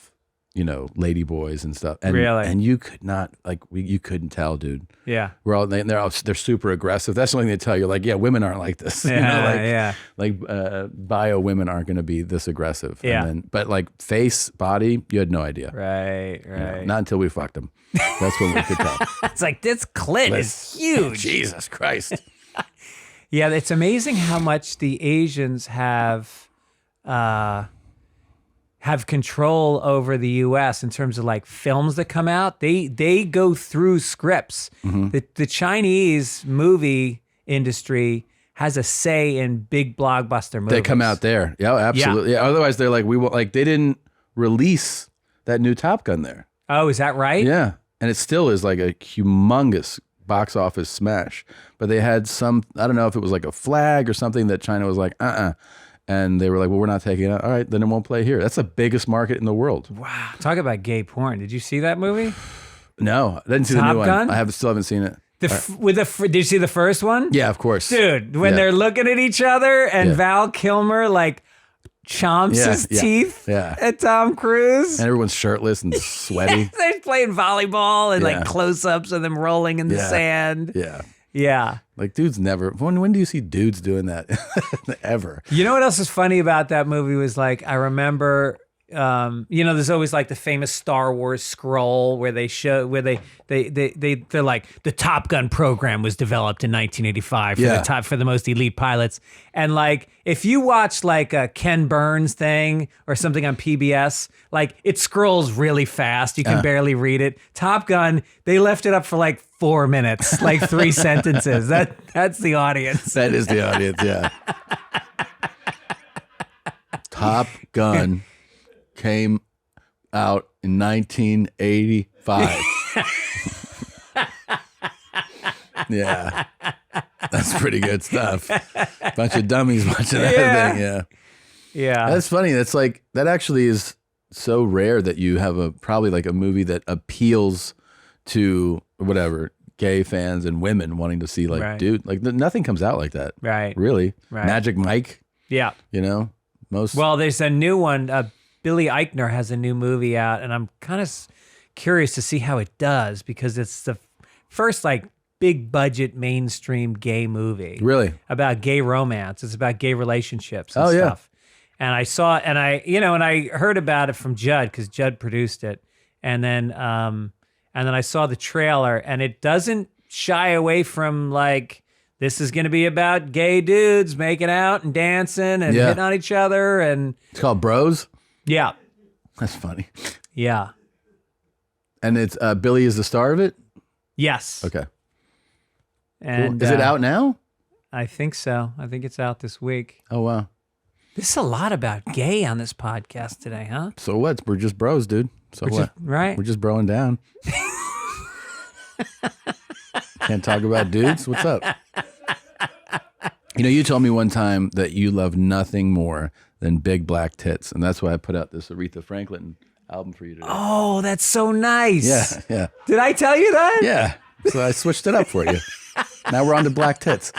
[SPEAKER 2] lady boys and stuff. And,
[SPEAKER 1] really?
[SPEAKER 2] And you could not, you couldn't tell, dude.
[SPEAKER 1] Yeah.
[SPEAKER 2] They're super aggressive. That's the only thing they tell you. Like, yeah, women aren't like this.
[SPEAKER 1] Yeah,
[SPEAKER 2] Bio women aren't going to be this aggressive.
[SPEAKER 1] Yeah.
[SPEAKER 2] But like face, body, you had no idea.
[SPEAKER 1] Right.
[SPEAKER 2] Not until we fucked them. That's when we could tell.
[SPEAKER 1] It's like, this clit is huge.
[SPEAKER 2] Jesus Christ.
[SPEAKER 1] Yeah, it's amazing how much the Asians have control over the U.S. in terms of like films that come out. They go through scripts. Mm-hmm. The Chinese movie industry has a say in big blockbuster movies.
[SPEAKER 2] They come out there. Yeah, absolutely. Yeah. Otherwise, they're like, they didn't release that new Top Gun there.
[SPEAKER 1] Oh, is that right?
[SPEAKER 2] Yeah. And it still is like a humongous box office smash. But they had I don't know if it was like a flag or something that China was like, And they were like, well, we're not taking it out. All right, then it won't play here. That's the biggest market in the world.
[SPEAKER 1] Wow. Talk about gay porn. Did you see that movie?
[SPEAKER 2] No, I didn't see the new one. I still haven't seen it.
[SPEAKER 1] Did you see the first one?
[SPEAKER 2] Yeah, of course.
[SPEAKER 1] Dude, when they're looking at each other and Val Kilmer like chomps his teeth at Tom Cruise.
[SPEAKER 2] And everyone's shirtless and sweaty.
[SPEAKER 1] They're playing volleyball and like close-ups of them rolling in the sand.
[SPEAKER 2] Yeah.
[SPEAKER 1] Yeah.
[SPEAKER 2] Like dudes never, when do you see dudes doing that ever?
[SPEAKER 1] You know what else is funny about that movie was like, I remember, there's always like the famous Star Wars scroll where they show, where they're like, the Top Gun program was developed in 1985 for the most elite pilots. And like, if you watch like a Ken Burns thing or something on PBS, like it scrolls really fast. You can barely read it. Top Gun, they left it up for like 4 minutes, like 3 sentences. That's the audience.
[SPEAKER 2] That is the audience, yeah. Top Gun came out in 1985. Yeah. That's pretty good stuff. Bunch of dummies watching that thing. Yeah.
[SPEAKER 1] Yeah.
[SPEAKER 2] That's funny. That's like, that actually is so rare that you have probably like a movie that appeals to whatever, gay fans and women wanting to see like, dude, like nothing comes out like that.
[SPEAKER 1] Right.
[SPEAKER 2] Really.
[SPEAKER 1] Right.
[SPEAKER 2] Magic Mike.
[SPEAKER 1] Yeah.
[SPEAKER 2] You know,
[SPEAKER 1] Well, there's a new one. Billy Eichner has a new movie out, and I'm kind of curious to see how it does because it's the first like big budget mainstream gay movie.
[SPEAKER 2] Really?
[SPEAKER 1] About gay romance. It's about gay relationships and
[SPEAKER 2] yeah.
[SPEAKER 1] stuff. And I saw it, and I heard about it from Judd because Judd produced it. And then I saw the trailer, and it doesn't shy away from like, this is going to be about gay dudes making out and dancing and hitting on each other. And
[SPEAKER 2] it's called Bros.
[SPEAKER 1] Yeah.
[SPEAKER 2] That's funny.
[SPEAKER 1] Yeah.
[SPEAKER 2] And it's Billy is the star of it?
[SPEAKER 1] Yes.
[SPEAKER 2] Okay.
[SPEAKER 1] And
[SPEAKER 2] cool. Is it out now?
[SPEAKER 1] I think so. I think it's out this week.
[SPEAKER 2] Oh, wow.
[SPEAKER 1] This is a lot about gay on this podcast today, huh?
[SPEAKER 2] So what? We're just bros, dude. So what?
[SPEAKER 1] Right.
[SPEAKER 2] We're just broing down. Can't talk about dudes? What's up? You know, you told me one time that you love nothing more than big black tits, and that's why I put out this Aretha Franklin album for you today.
[SPEAKER 1] Oh, that's so nice.
[SPEAKER 2] Yeah, yeah.
[SPEAKER 1] Did I tell you that?
[SPEAKER 2] Yeah. So I switched it up for you. Now we're on to black tits.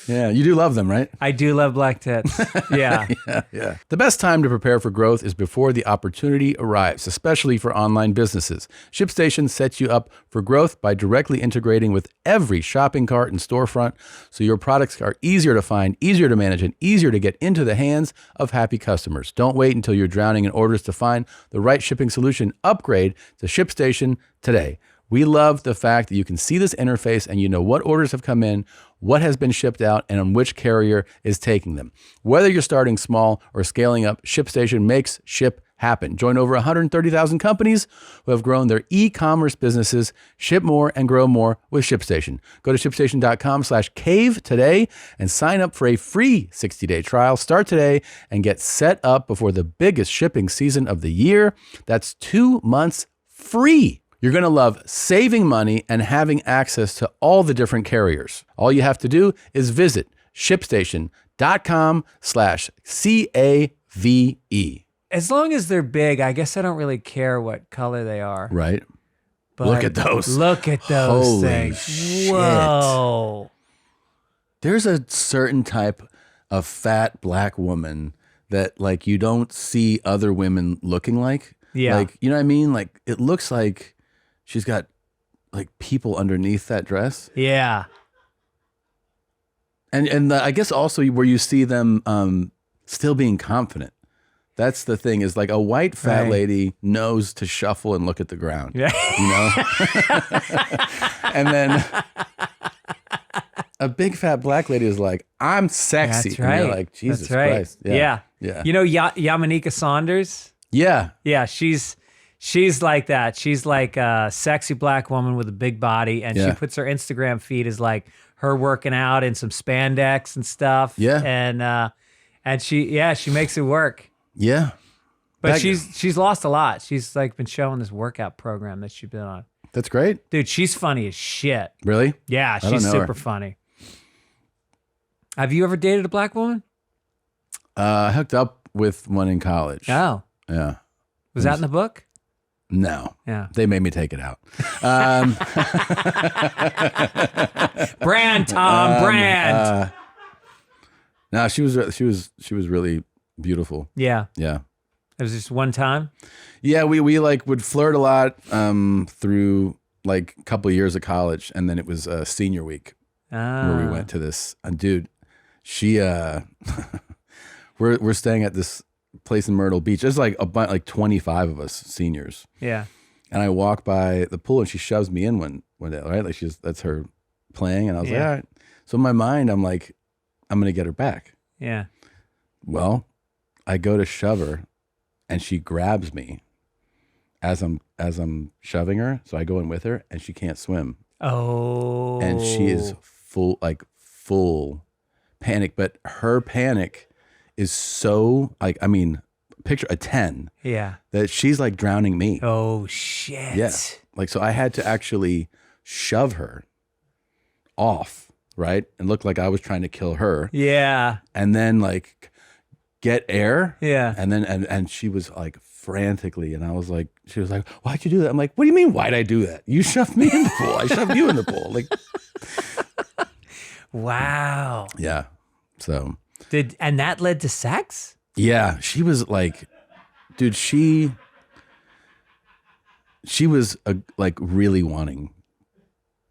[SPEAKER 2] Yeah, you do love them, right?
[SPEAKER 1] I do love black tits. Yeah.
[SPEAKER 2] Yeah. The best time to prepare for growth is before the opportunity arrives, especially for online businesses. ShipStation sets you up for growth by directly integrating with every shopping cart and storefront, so your products are easier to find, easier to manage, and easier to get into the hands of happy customers. Don't wait until you're drowning in orders to find the right shipping solution. Upgrade to ShipStation today. We love the fact that you can see this interface and you know what orders have come in, what has been shipped out, and on which carrier is taking them. Whether you're starting small or scaling up, ShipStation makes ship happen. Join over 130,000 companies who have grown their e-commerce businesses. Ship more and grow more with ShipStation. Go to ShipStation.com/cave today and sign up for a free 60-day trial. Start today and get set up before the biggest shipping season of the year. That's 2 months free. You're going to love saving money and having access to all the different carriers. All you have to do is visit ShipStation.com/CAVE.
[SPEAKER 1] As long as they're big, I guess I don't really care what color they are.
[SPEAKER 2] Right.
[SPEAKER 1] But
[SPEAKER 2] look at those.
[SPEAKER 1] Look at those
[SPEAKER 2] Holy
[SPEAKER 1] things.
[SPEAKER 2] shit.
[SPEAKER 1] Whoa.
[SPEAKER 2] There's a certain type of fat black woman that like you don't see other women looking like.
[SPEAKER 1] Yeah.
[SPEAKER 2] Like, you know what I mean? Like it looks like she's got like people underneath that dress.
[SPEAKER 1] Yeah.
[SPEAKER 2] And I guess also where you see them still being confident. That's the thing is like a white fat lady knows to shuffle and look at the ground.
[SPEAKER 1] Yeah.
[SPEAKER 2] You know? And then a big fat black lady is like, I'm sexy.
[SPEAKER 1] That's right.
[SPEAKER 2] And you're like, Jesus
[SPEAKER 1] That's right.
[SPEAKER 2] Christ.
[SPEAKER 1] Yeah. You know Yamanika Saunders?
[SPEAKER 2] Yeah.
[SPEAKER 1] Yeah, she's like that. She's like a sexy black woman with a big body, and she puts her Instagram feed as like her working out in some spandex and stuff.
[SPEAKER 2] Yeah.
[SPEAKER 1] And she makes it work.
[SPEAKER 2] Yeah.
[SPEAKER 1] But she's lost a lot. She's like been showing this workout program that she's been on.
[SPEAKER 2] That's great.
[SPEAKER 1] Dude, she's funny as shit.
[SPEAKER 2] Really?
[SPEAKER 1] Yeah, she's super funny. Have you ever dated a black woman?
[SPEAKER 2] I hooked up with one in college.
[SPEAKER 1] Oh.
[SPEAKER 2] Yeah.
[SPEAKER 1] Was that in the book?
[SPEAKER 2] No.
[SPEAKER 1] Yeah.
[SPEAKER 2] They made me take it out.
[SPEAKER 1] Brand, Tom, brand.
[SPEAKER 2] No, she was really beautiful.
[SPEAKER 1] Yeah.
[SPEAKER 2] Yeah.
[SPEAKER 1] It was just one time?
[SPEAKER 2] Yeah, we like would flirt a lot through like a couple of years of college, and then it was senior week where we went to this. And dude, she we're staying at this place in Myrtle Beach. There's like like 25 of us seniors.
[SPEAKER 1] Yeah.
[SPEAKER 2] And I walk by the pool and she shoves me in one day, right? Like that's her playing. And I was like, all right. So in my mind, I'm like, I'm going to get her back.
[SPEAKER 1] Yeah.
[SPEAKER 2] Well, I go to shove her and she grabs me as I'm shoving her. So I go in with her and she can't swim.
[SPEAKER 1] Oh.
[SPEAKER 2] And she is full panic, but her panic is so like, I mean, picture a 10
[SPEAKER 1] Yeah.
[SPEAKER 2] that she's like drowning me.
[SPEAKER 1] Oh shit.
[SPEAKER 2] Yeah. Like, so I had to actually shove her off, right? And look like I was trying to kill her.
[SPEAKER 1] Yeah.
[SPEAKER 2] And then like get air.
[SPEAKER 1] Yeah.
[SPEAKER 2] And then, and she was like frantically, and I was like, she was like, why'd you do that? I'm like, what do you mean, why'd I do that? You shoved me in the pool. I shoved you in the pool. Like,
[SPEAKER 1] wow.
[SPEAKER 2] yeah. So.
[SPEAKER 1] And that led to sex?
[SPEAKER 2] Yeah. She was like, dude, she was like really wanting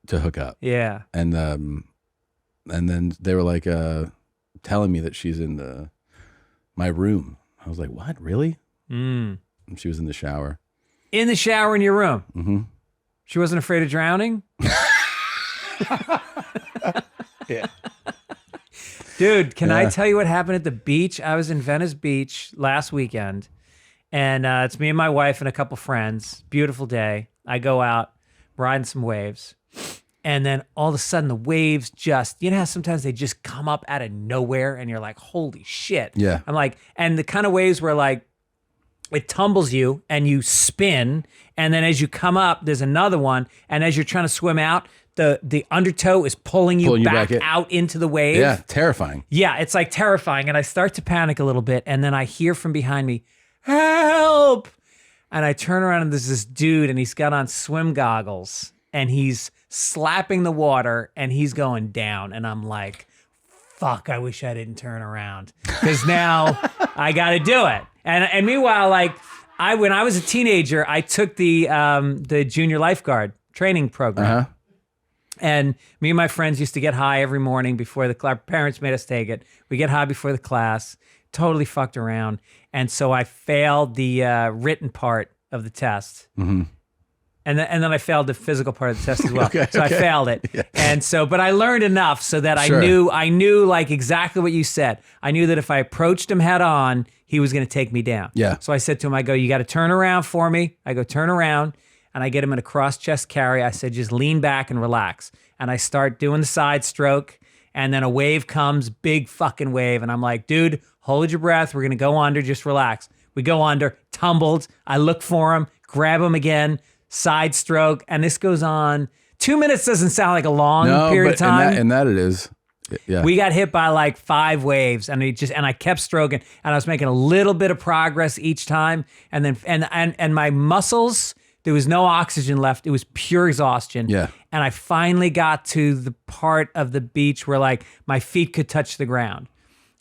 [SPEAKER 2] to hook up.
[SPEAKER 1] Yeah.
[SPEAKER 2] And then they were like telling me that she's in my room. I was like, what? Really? And she was in the shower.
[SPEAKER 1] In the shower in your room?
[SPEAKER 2] Mm-hmm.
[SPEAKER 1] She wasn't afraid of drowning?
[SPEAKER 2] Yeah.
[SPEAKER 1] Dude, can I tell you what happened at the beach? I was in Venice Beach last weekend, and it's me and my wife and a couple friends. Beautiful day. I go out, riding some waves, and then all of a sudden the waves just, you know how sometimes they just come up out of nowhere and you're like, holy shit.
[SPEAKER 2] Yeah.
[SPEAKER 1] I'm like, and the kind of waves where like, it tumbles you and you spin, and then as you come up, there's another one, and as you're trying to swim out, the undertow is pulling you back out into the wave.
[SPEAKER 2] Yeah, terrifying.
[SPEAKER 1] Yeah, it's like terrifying, and I start to panic a little bit, and then I hear from behind me, help! And I turn around, and there's this dude, and he's got on swim goggles, and he's slapping the water, and he's going down, and I'm like, fuck, I wish I didn't turn around, because now I got to do it. And meanwhile, like when I was a teenager, I took the junior lifeguard training program.
[SPEAKER 2] Uh-huh.
[SPEAKER 1] And me and my friends used to get high every morning before the class. Our parents made us take it. We get high before the class, totally fucked around. And so I failed the written part of the test. Mm-hmm. And then I failed the physical part of the test as well. I failed it. Yeah. And so, but I learned enough so that I knew like exactly what you said. I knew that if I approached him head on, he was going to take me down.
[SPEAKER 2] Yeah.
[SPEAKER 1] So I said to him, I go, you got to turn around for me. I go, turn around. And I get him in a cross chest carry. I said, just lean back and relax. And I start doing the side stroke. And then a wave comes, big fucking wave. And I'm like, dude, hold your breath. We're going to go under. Just relax. We go under, tumbled. I look for him, grab him again, side stroke. And this goes on. 2 minutes doesn't sound like a long period of time.
[SPEAKER 2] And that it is. Yeah.
[SPEAKER 1] We got hit by like 5 waves, and I kept stroking, and I was making a little bit of progress each time. And then, and my muscles, there was no oxygen left. It was pure exhaustion.
[SPEAKER 2] Yeah.
[SPEAKER 1] And I finally got to the part of the beach where like my feet could touch the ground.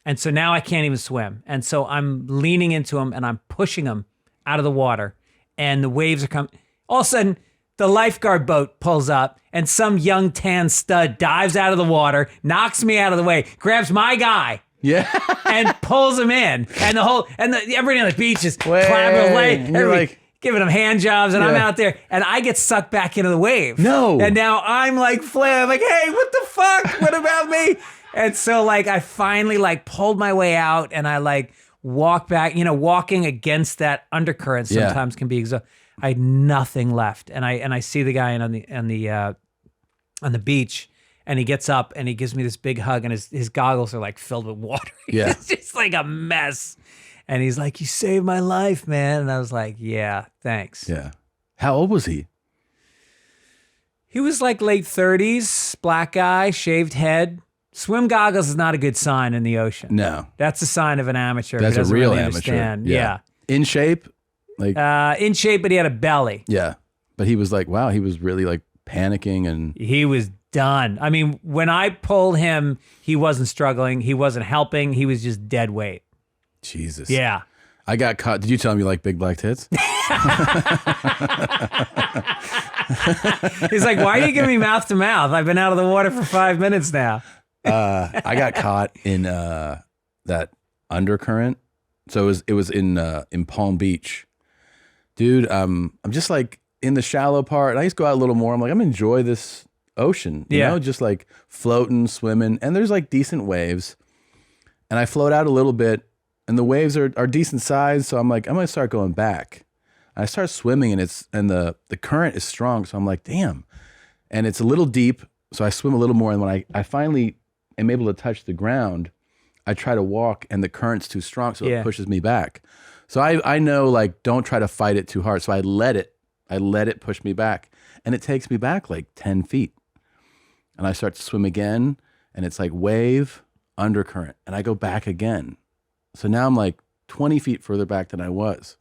[SPEAKER 1] And so now I can't even swim. And so I'm leaning into him and I'm pushing him out of the water, and the waves are coming. All of a sudden, the lifeguard boat pulls up, and some young tan stud dives out of the water, knocks me out of the way, grabs my guy.
[SPEAKER 2] Yeah.
[SPEAKER 1] And pulls him in. And everybody on the beach is clapping away. Everybody giving him hand jobs, and I'm out there, and I get sucked back into the wave.
[SPEAKER 2] No.
[SPEAKER 1] And now I'm like flaring, like, hey, what the fuck? What about me? And so like I finally like pulled my way out, and I like walk back, walking against that undercurrent sometimes can be exhausting. I had nothing left, and I see the guy on the beach, and he gets up and he gives me this big hug, and his goggles are like filled with water.
[SPEAKER 2] Yeah.
[SPEAKER 1] It's just like a mess. And he's like, you saved my life, man. And I was like, yeah, thanks.
[SPEAKER 2] Yeah. How old was he?
[SPEAKER 1] He was like late 30s, black guy, shaved head. Swim goggles is not a good sign in the ocean.
[SPEAKER 2] No.
[SPEAKER 1] That's a sign of an amateur.
[SPEAKER 2] That's
[SPEAKER 1] who
[SPEAKER 2] a
[SPEAKER 1] doesn't
[SPEAKER 2] real
[SPEAKER 1] really
[SPEAKER 2] amateur.
[SPEAKER 1] Understand.
[SPEAKER 2] Yeah. In shape? Like
[SPEAKER 1] in shape, but he had a belly.
[SPEAKER 2] Yeah. But he was like, wow, he was really like panicking, and
[SPEAKER 1] he was done. I mean, when I pulled him, he wasn't struggling. He wasn't helping. He was just dead weight.
[SPEAKER 2] Jesus.
[SPEAKER 1] Yeah.
[SPEAKER 2] I got caught. Did you tell him you like big black tits?
[SPEAKER 1] He's like, why are you giving me mouth to mouth? I've been out of the water for 5 minutes now.
[SPEAKER 2] I got caught in that undercurrent. So it was in Palm Beach. Dude, I'm just like in the shallow part, and I used to go out a little more. I'm like, I'm gonna enjoy this ocean, you know, just like floating, swimming, and there's like decent waves. And I float out a little bit, and the waves are decent size, so I'm like, I'm gonna start going back. And I start swimming, and the current is strong, so I'm like, damn. And it's a little deep, so I swim a little more, and when I finally am able to touch the ground, I try to walk and the current's too strong, so
[SPEAKER 1] Yeah.
[SPEAKER 2] it pushes me back. So I know, like, don't try to fight it too hard. So I let it push me back, and it takes me back like 10 feet. And I start to swim again, and it's like wave, undercurrent, and I go back again. So now I'm like 20 feet further back than I was.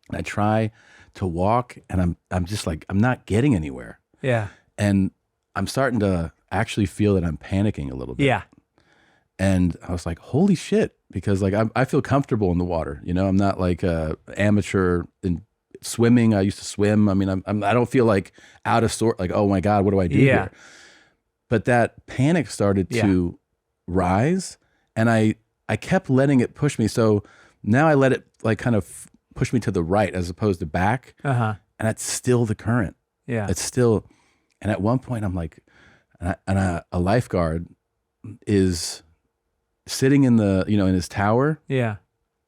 [SPEAKER 2] And I try to walk, and I'm just like, I'm not getting anywhere.
[SPEAKER 1] Yeah.
[SPEAKER 2] And I'm starting to actually feel that I'm panicking a little bit.
[SPEAKER 1] Yeah.
[SPEAKER 2] And I was like, holy shit, because like I feel comfortable in the water. You know, I'm not like a amateur in swimming. I used to swim. I mean, I don't feel like out of sort, like, oh my God, what do I do here? But that panic started to rise, and I kept letting it push me. So now I let it like kind of push me to the right as opposed to back. And it's still the current.
[SPEAKER 1] Yeah.
[SPEAKER 2] It's still, and at one point I'm like, a lifeguard is sitting in the, you know, in his tower.
[SPEAKER 1] Yeah.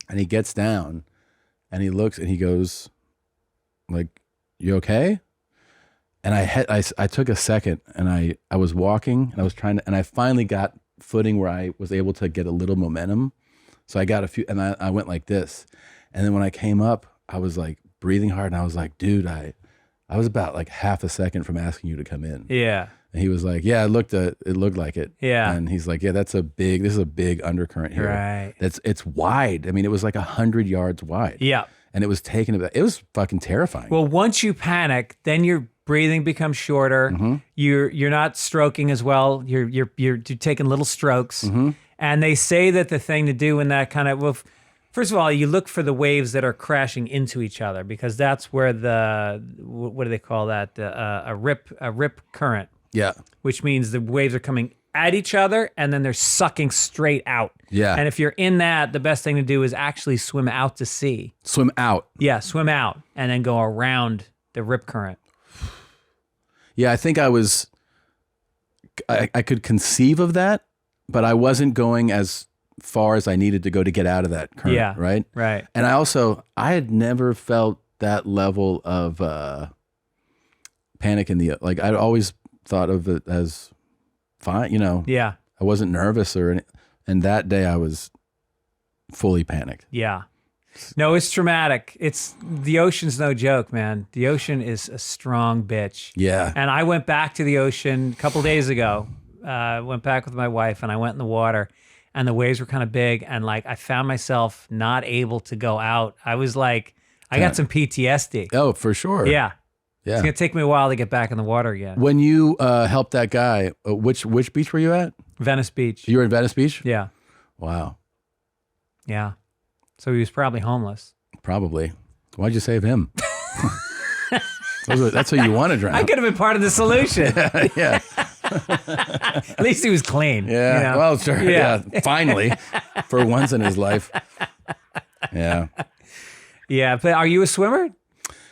[SPEAKER 2] And he gets down and he looks and he goes like, you okay? And I took a second, and I was walking, and I was trying to, and I finally got footing where I was able to get a little momentum. So I got a few, and I went like this. And then when I came up, I was like breathing hard, and I was like, dude, I was about like half a second from asking you to come in.
[SPEAKER 1] Yeah.
[SPEAKER 2] And he was like, yeah, it looked like it.
[SPEAKER 1] Yeah.
[SPEAKER 2] And he's like, yeah, this is a big undercurrent here.
[SPEAKER 1] Right.
[SPEAKER 2] It's wide. I mean, it was like 100 yards wide.
[SPEAKER 1] Yeah.
[SPEAKER 2] And it was it was fucking terrifying.
[SPEAKER 1] Well, once you panic, then your breathing becomes shorter. You're not stroking as well. You're taking little strokes. And they say that the thing to do in that kind of, well, first of all, you look for the waves that are crashing into each other, because that's where what do they call that? A rip current.
[SPEAKER 2] Yeah.
[SPEAKER 1] Which means the waves are coming at each other and then they're sucking straight out.
[SPEAKER 2] Yeah.
[SPEAKER 1] And if you're in that, the best thing to do is actually swim out to sea.
[SPEAKER 2] Swim out.
[SPEAKER 1] Yeah, swim out and then go around the rip current.
[SPEAKER 2] Yeah, I think I could conceive of that, but I wasn't going as far as I needed to go to get out of that current.
[SPEAKER 1] Yeah.
[SPEAKER 2] Right.
[SPEAKER 1] Right.
[SPEAKER 2] And I had never felt that level of panic in the, like, I'd always thought of it as fine, you know.
[SPEAKER 1] Yeah.
[SPEAKER 2] I wasn't nervous or anything. And that day I was fully panicked.
[SPEAKER 1] Yeah. No, it's traumatic. The ocean's no joke, man. The ocean is a strong bitch.
[SPEAKER 2] Yeah.
[SPEAKER 1] And I went back to the ocean a couple days ago. Went back with my wife, and I went in the water, and the waves were kind of big, and like I found myself not able to go out. I was like, I got some PTSD.
[SPEAKER 2] Oh, for sure.
[SPEAKER 1] Yeah.
[SPEAKER 2] Yeah.
[SPEAKER 1] It's gonna take me a while to get back in the water again.
[SPEAKER 2] When you helped that guy, which beach were you at?
[SPEAKER 1] Venice Beach.
[SPEAKER 2] You were in Venice Beach?
[SPEAKER 1] Yeah.
[SPEAKER 2] Wow.
[SPEAKER 1] Yeah. So he was probably homeless.
[SPEAKER 2] Probably. Why'd you save him? That's who you want to drown.
[SPEAKER 1] I could have been part of the solution.
[SPEAKER 2] Yeah.
[SPEAKER 1] At least he was clean.
[SPEAKER 2] Yeah.
[SPEAKER 1] You know?
[SPEAKER 2] Well, sure. Yeah. Finally, for once in his life. Yeah.
[SPEAKER 1] Yeah. But are you a swimmer?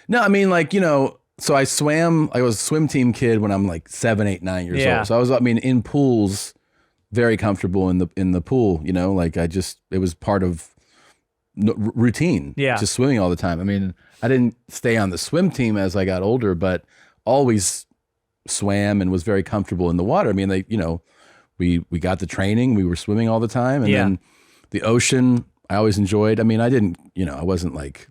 [SPEAKER 2] No, I mean, like, you know, so I swam. I was a swim team kid when I'm like 7, 8, 9 years old. So I was, I mean, in pools, very comfortable in the pool. You know, like it was part of routine.
[SPEAKER 1] Yeah.
[SPEAKER 2] Just swimming all the time. I mean, I didn't stay on the swim team as I got older, but always swam and was very comfortable in the water. I mean, we got the training. We were swimming all the time, and then the ocean I always enjoyed. I mean, I didn't, you know, I wasn't like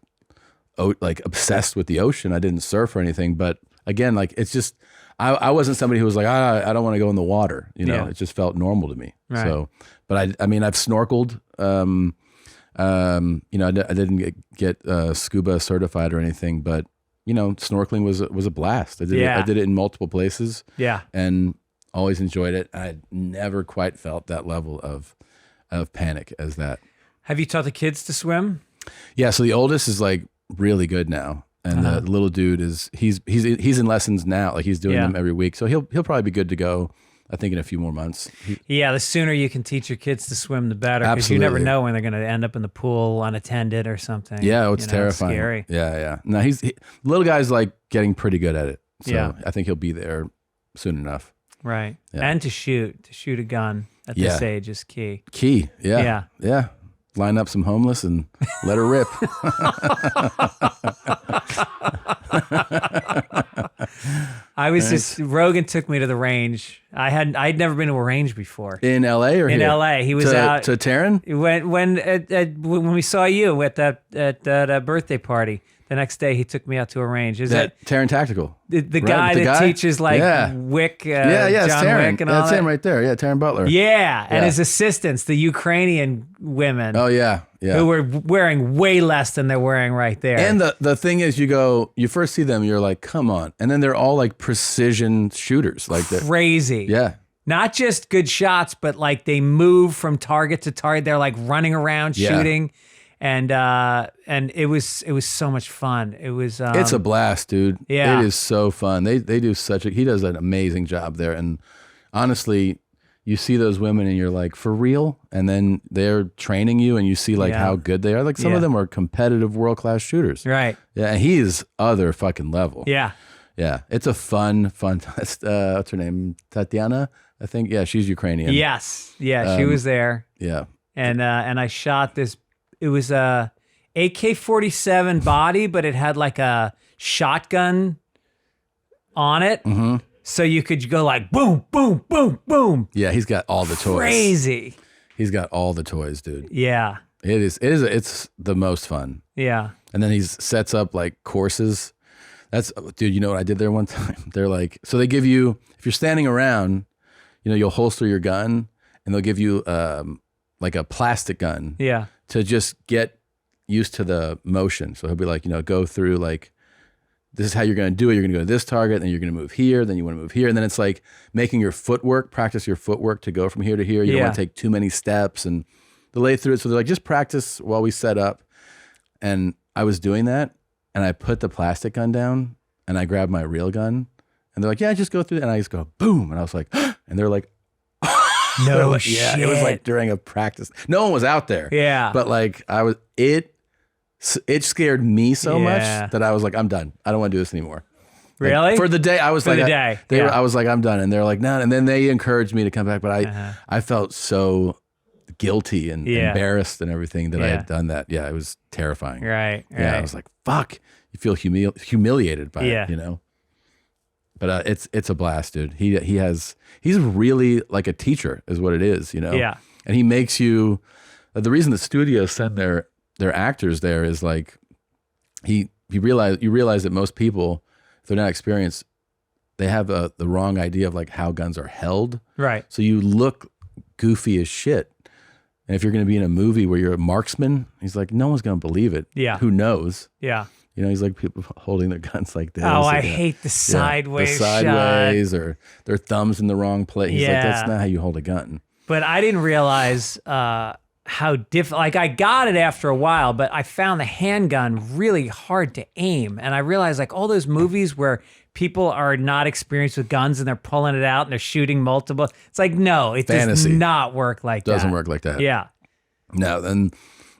[SPEAKER 2] obsessed with the ocean. I didn't surf or anything, but again, like it's just I wasn't somebody who was like, I don't want to go in the water. You know, it just felt normal to me.
[SPEAKER 1] Right.
[SPEAKER 2] So, but I mean, I've snorkeled. You know, I didn't get scuba certified or anything, but you know, snorkeling was a blast. I did it in multiple places.
[SPEAKER 1] Yeah.
[SPEAKER 2] And always enjoyed it. I never quite felt that level of panic as that.
[SPEAKER 1] Have you taught the kids to swim?
[SPEAKER 2] Yeah. So the oldest is like really good now. And the little dude he's in lessons now. Like he's doing them every week. So he'll probably be good to go, I think, in a few more months.
[SPEAKER 1] The sooner you can teach your kids to swim, the better. Because you never know when they're going to end up in the pool unattended or something.
[SPEAKER 2] Yeah, it's terrifying.
[SPEAKER 1] It's scary.
[SPEAKER 2] Yeah. No, little guy's like getting pretty good at it. So I think he'll be there soon enough.
[SPEAKER 1] Right.
[SPEAKER 2] Yeah.
[SPEAKER 1] And to shoot a gun at this age is key.
[SPEAKER 2] Yeah. line up some homeless and let her rip.
[SPEAKER 1] I was just Rogan took me to the range. I'd never been to a range before.
[SPEAKER 2] In L.A. or
[SPEAKER 1] in
[SPEAKER 2] here?
[SPEAKER 1] L.A. He was out
[SPEAKER 2] to Taryn.
[SPEAKER 1] When we saw you at that birthday party. The next day, he took me out to a range. Is that
[SPEAKER 2] Taryn Tactical?
[SPEAKER 1] The guy that teaches like Wick,
[SPEAKER 2] it's
[SPEAKER 1] John
[SPEAKER 2] Taryn.
[SPEAKER 1] Wick and all
[SPEAKER 2] That's
[SPEAKER 1] that?
[SPEAKER 2] him right there. Yeah, Taryn Butler.
[SPEAKER 1] Yeah, and his assistants, the Ukrainian women.
[SPEAKER 2] Oh yeah.
[SPEAKER 1] Who were wearing way less than they're wearing right there.
[SPEAKER 2] And the thing is, you first see them, you're like, come on, and then they're all like precision shooters, like that.
[SPEAKER 1] Crazy.
[SPEAKER 2] Yeah.
[SPEAKER 1] Not just good shots, but like they move from target to target. They're like running around shooting. And it was so much fun. It was
[SPEAKER 2] it's a blast, dude.
[SPEAKER 1] Yeah.
[SPEAKER 2] It is so fun. They do he does an amazing job there. And honestly, you see those women and you're like, for real? And then they're training you and you see like how good they are. Like some of them are competitive world-class shooters.
[SPEAKER 1] Right.
[SPEAKER 2] Yeah, and he's other fucking level.
[SPEAKER 1] Yeah.
[SPEAKER 2] Yeah. It's a fun what's her name? Tatiana, I think. Yeah, she's Ukrainian.
[SPEAKER 1] Yes. Yeah, she was there.
[SPEAKER 2] Yeah.
[SPEAKER 1] And I shot this. It was a AK-47 body, but it had like a shotgun on it.
[SPEAKER 2] Mm-hmm.
[SPEAKER 1] So you could go like boom, boom, boom, boom.
[SPEAKER 2] Yeah, he's got all the toys.
[SPEAKER 1] Crazy.
[SPEAKER 2] He's got all the toys, dude.
[SPEAKER 1] Yeah.
[SPEAKER 2] It's the most fun.
[SPEAKER 1] Yeah.
[SPEAKER 2] And then he sets up like courses. Dude, you know what I did there one time? They're like, so they give you, if you're standing around, you'll holster your gun and they'll give you like a plastic gun.
[SPEAKER 1] Yeah.
[SPEAKER 2] To just get used to the motion. So he'll be like, go through like, this is how you're going to do it. You're going to go to this target, then you're going to move here, then you want to move here. And then it's like making your footwork, practice your footwork to go from here to here. You don't want to take too many steps and delay through it. So they're like, just practice while we set up. And I was doing that and I put the plastic gun down and I grabbed my real gun and they're like, yeah, just go through it. And I just go, boom. And I was like, and they're like,
[SPEAKER 1] no
[SPEAKER 2] like,
[SPEAKER 1] shit.
[SPEAKER 2] Yeah, it was like during a practice. No one was out there.
[SPEAKER 1] Yeah.
[SPEAKER 2] But like it scared me so much that I was like, I'm done. I don't want to do this anymore. Like,
[SPEAKER 1] Really?
[SPEAKER 2] for the day, I was
[SPEAKER 1] For
[SPEAKER 2] like,
[SPEAKER 1] the day.
[SPEAKER 2] I was like, I'm done. And they're like, no. And then they encouraged me to come back. But I felt so guilty and embarrassed and everything that I had done that. Yeah, it was terrifying.
[SPEAKER 1] Right.
[SPEAKER 2] Yeah, I was like, fuck. You feel humiliated by it, But it's a blast, dude. He's really like a teacher is what it is,
[SPEAKER 1] Yeah.
[SPEAKER 2] And he makes you, the reason the studios send their actors there is like, you realize that most people, if they're not experienced, they have the wrong idea of like how guns are held.
[SPEAKER 1] Right.
[SPEAKER 2] So you look goofy as shit. And if you're going to be in a movie where you're a marksman, he's like, no one's going to believe it.
[SPEAKER 1] Yeah.
[SPEAKER 2] Who knows?
[SPEAKER 1] Yeah.
[SPEAKER 2] He's like people holding their guns like this.
[SPEAKER 1] Oh, I hate the sideways
[SPEAKER 2] sideways
[SPEAKER 1] shot.
[SPEAKER 2] or their thumbs in the wrong place. He's like, that's not how you hold a gun.
[SPEAKER 1] But I didn't realize how difficult. Like I got it after a while, but I found the handgun really hard to aim. And I realized like all those movies where people are not experienced with guns and they're pulling it out and they're shooting multiple. It's like, no, it does not work like that.
[SPEAKER 2] Doesn't work like that.
[SPEAKER 1] Yeah.
[SPEAKER 2] No, then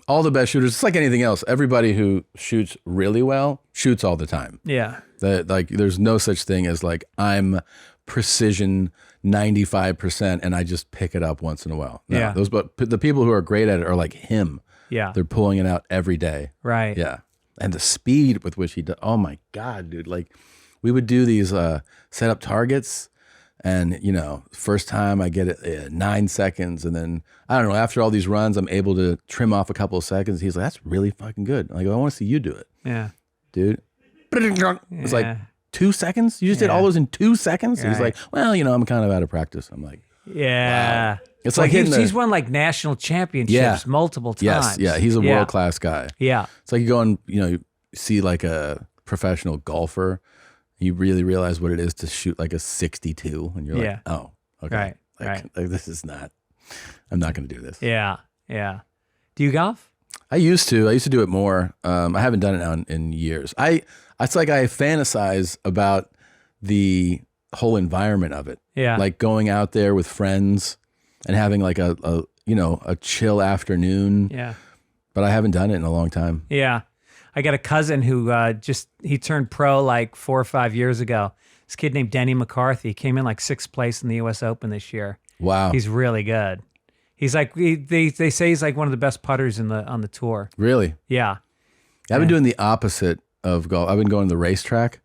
[SPEAKER 2] all the best shooters, it's like anything else. Everybody who shoots really well shoots all the time.
[SPEAKER 1] Yeah.
[SPEAKER 2] Like there's no such thing as like I'm precision 95% and I just pick it up once in a while. No, but the people who are great at it are like him.
[SPEAKER 1] Yeah.
[SPEAKER 2] They're pulling it out every day.
[SPEAKER 1] Right.
[SPEAKER 2] Yeah. And the speed with which he does. Oh my God, dude. Like we would do these set up targets and first time I get it 9 seconds. And then I don't know, after all these runs, I'm able to trim off a couple of seconds. He's like, that's really fucking good. I go, I want to see you do it.
[SPEAKER 1] Yeah.
[SPEAKER 2] Dude. It's like 2 seconds? You just did all those in 2 seconds? He's like, well, I'm kind of out of practice. I'm like,
[SPEAKER 1] yeah.
[SPEAKER 2] Wow. It's like
[SPEAKER 1] he's won like national championships multiple times.
[SPEAKER 2] Yes, yeah, he's a world-class guy.
[SPEAKER 1] Yeah.
[SPEAKER 2] It's like you go and, you see like a professional golfer, you really realize what it is to shoot like a 62 and you're like, oh, okay.
[SPEAKER 1] Right.
[SPEAKER 2] Like this is not, I'm not going to do this.
[SPEAKER 1] Yeah. Yeah. Do you golf?
[SPEAKER 2] I used to do it more. I haven't done it now in years. It's like I fantasize about the whole environment of it.
[SPEAKER 1] Yeah.
[SPEAKER 2] Like going out there with friends and having like a chill afternoon.
[SPEAKER 1] Yeah.
[SPEAKER 2] But I haven't done it in a long time.
[SPEAKER 1] Yeah. I got a cousin who he turned pro like 4 or 5 years ago. This kid named Denny McCarthy came in like 6th place in the U.S. Open this year.
[SPEAKER 2] Wow.
[SPEAKER 1] He's really good. He's like they say he's like one of the best putters on the tour.
[SPEAKER 2] Really?
[SPEAKER 1] Yeah.
[SPEAKER 2] I've been doing the opposite of golf. I've been going to the racetrack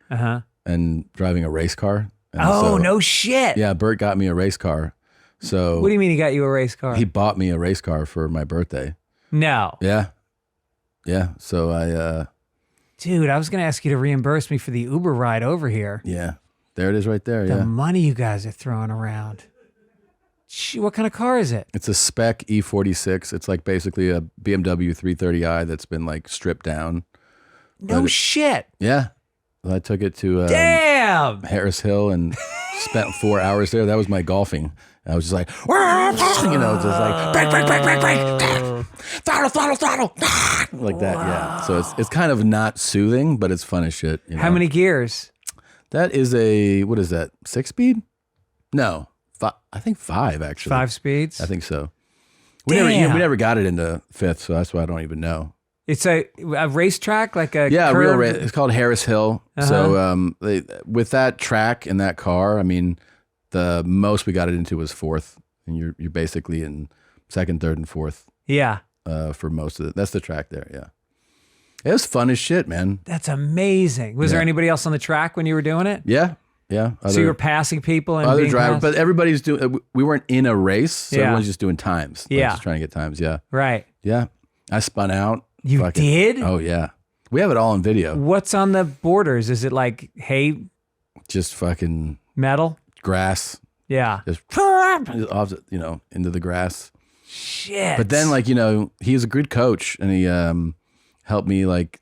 [SPEAKER 2] and driving a race car. And
[SPEAKER 1] oh, no shit.
[SPEAKER 2] Yeah, Bert got me a race car. So
[SPEAKER 1] what do you mean he got you a race car?
[SPEAKER 2] He bought me a race car for my birthday.
[SPEAKER 1] No.
[SPEAKER 2] Yeah. Yeah. So I
[SPEAKER 1] dude, I was gonna ask you to reimburse me for the Uber ride over here.
[SPEAKER 2] Yeah. There it is right there.
[SPEAKER 1] The money you guys are throwing around. What kind of car is it?
[SPEAKER 2] It's a spec E46. It's like basically a BMW 330i that's been like stripped down.
[SPEAKER 1] No shit.
[SPEAKER 2] Yeah. I took it to
[SPEAKER 1] damn
[SPEAKER 2] Harris Hill and spent 4 hours there. That was my golfing. I was just like, you know, just like break, throttle, like that. Yeah. So it's kind of not soothing, but it's fun as shit. You know?
[SPEAKER 1] How many gears?
[SPEAKER 2] That is what is that? 6-speed? No, I think 5 actually.
[SPEAKER 1] 5 speeds?
[SPEAKER 2] I think so. We never got it into 5th, so that's why I don't even know.
[SPEAKER 1] It's a racetrack, like a
[SPEAKER 2] curved...
[SPEAKER 1] real
[SPEAKER 2] race. It's called Harris Hill. So with that track and that car, I mean, the most we got it into was 4th, and you're basically in 2nd, 3rd, and 4th.
[SPEAKER 1] Yeah.
[SPEAKER 2] For most of it, that's the track there. Yeah. It was fun as shit, man.
[SPEAKER 1] That's amazing. Was there anybody else on the track when you were doing it?
[SPEAKER 2] Yeah.
[SPEAKER 1] So you were passing people and
[SPEAKER 2] other drivers, but everybody's doing. We weren't in a race, so everyone's just doing times.
[SPEAKER 1] Yeah,
[SPEAKER 2] just trying to get times. Yeah,
[SPEAKER 1] right.
[SPEAKER 2] Yeah, I spun out.
[SPEAKER 1] You did?
[SPEAKER 2] Oh yeah, we have it all on video.
[SPEAKER 1] What's on the borders? Is it like hay?
[SPEAKER 2] Just fucking
[SPEAKER 1] metal,
[SPEAKER 2] grass.
[SPEAKER 1] Yeah,
[SPEAKER 2] just off, into the grass.
[SPEAKER 1] Shit.
[SPEAKER 2] But then, like, he's a good coach, and he helped me, like,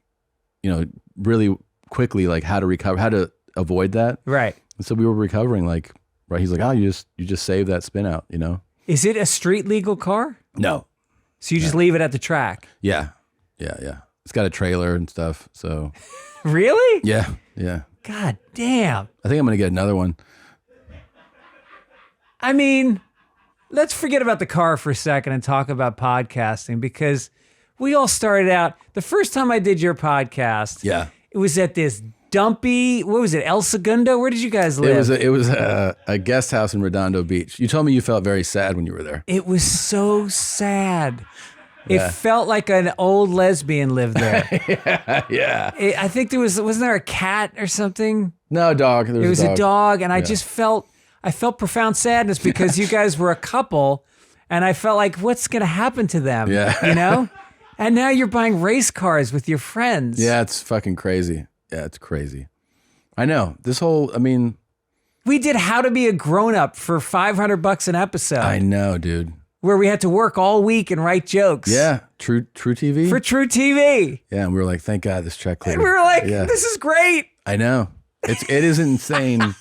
[SPEAKER 2] really quickly, like, how to recover, how to avoid that.
[SPEAKER 1] Right.
[SPEAKER 2] And so we were recovering, like, right. He's like, oh, you just save that spin out,
[SPEAKER 1] Is it a street legal car?
[SPEAKER 2] No.
[SPEAKER 1] So you just leave it at the track?
[SPEAKER 2] Yeah. Yeah. It's got a trailer and stuff. So.
[SPEAKER 1] Really?
[SPEAKER 2] Yeah.
[SPEAKER 1] God damn.
[SPEAKER 2] I think I'm going to get another one.
[SPEAKER 1] I mean, let's forget about the car for a second and talk about podcasting, because we all started out, the first time I did your podcast, it was at this dumpy, what was it, El Segundo? Where did you guys live?
[SPEAKER 2] It was a guest house in Redondo Beach. You told me you felt very sad when you were there.
[SPEAKER 1] It was so sad. It felt like an old lesbian lived there.
[SPEAKER 2] Yeah.
[SPEAKER 1] I think wasn't there a cat or something?
[SPEAKER 2] No, a dog.
[SPEAKER 1] It was a dog, and I just felt profound sadness because you guys were a couple, and I felt like, what's going to happen to them?
[SPEAKER 2] Yeah.
[SPEAKER 1] And now you're buying race cars with your friends.
[SPEAKER 2] Yeah, it's fucking crazy. Yeah, it's crazy. I know.
[SPEAKER 1] We did How to Be a Grown-Up for $500 an episode.
[SPEAKER 2] I know, dude.
[SPEAKER 1] Where we had to work all week and write jokes.
[SPEAKER 2] Yeah, True TV.
[SPEAKER 1] For True TV.
[SPEAKER 2] Yeah, and we were like, thank God this check cleared.
[SPEAKER 1] And we were like, this is great.
[SPEAKER 2] I know. It is insane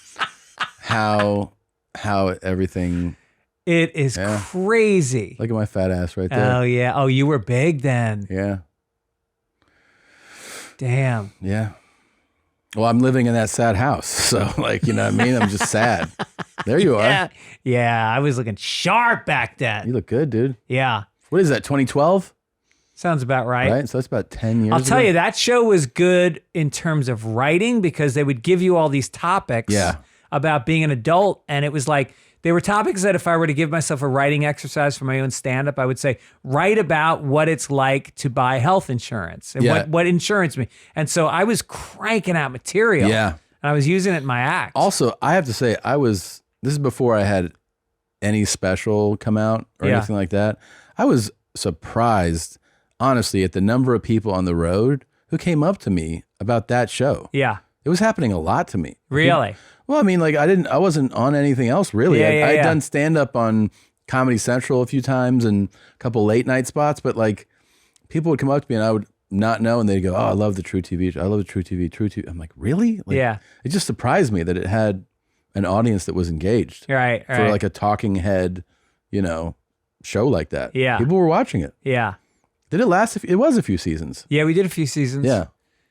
[SPEAKER 2] how everything.
[SPEAKER 1] It is crazy.
[SPEAKER 2] Look at my fat ass right there.
[SPEAKER 1] Oh yeah. Oh, you were big then.
[SPEAKER 2] Yeah.
[SPEAKER 1] Damn.
[SPEAKER 2] Yeah. Well, I'm living in that sad house, so like, you know what I mean? I'm just sad. There you are.
[SPEAKER 1] Yeah, I was looking sharp back then.
[SPEAKER 2] You look good, dude.
[SPEAKER 1] Yeah.
[SPEAKER 2] What is that, 2012?
[SPEAKER 1] Sounds about right.
[SPEAKER 2] Right, so that's about 10 years
[SPEAKER 1] I'll tell you, that show was good in terms of writing because they would give you all these topics about being an adult, and it was like, they were topics that if I were to give myself a writing exercise for my own stand-up, I would say, write about what it's like to buy health insurance and what insurance means. And so I was cranking out material.
[SPEAKER 2] Yeah.
[SPEAKER 1] And I was using it in my act.
[SPEAKER 2] Also, I have to say, this is before I had any special come out or anything like that. I was surprised, honestly, at the number of people on the road who came up to me about that show.
[SPEAKER 1] Yeah.
[SPEAKER 2] It was happening a lot to me.
[SPEAKER 1] Really?
[SPEAKER 2] Well, I mean, like I wasn't on anything else really. I'd done stand up on Comedy Central a few times and a couple late night spots, but like people would come up to me and I would not know, and they'd go, "Oh, I love the True TV. I love the True TV. I'm like, really? Like, it just surprised me that it had an audience that was engaged.
[SPEAKER 1] Right.
[SPEAKER 2] For like a talking head, show like that.
[SPEAKER 1] Yeah.
[SPEAKER 2] People were watching it.
[SPEAKER 1] Yeah.
[SPEAKER 2] Did it last? It was a few seasons.
[SPEAKER 1] Yeah, we did a few seasons.
[SPEAKER 2] Yeah.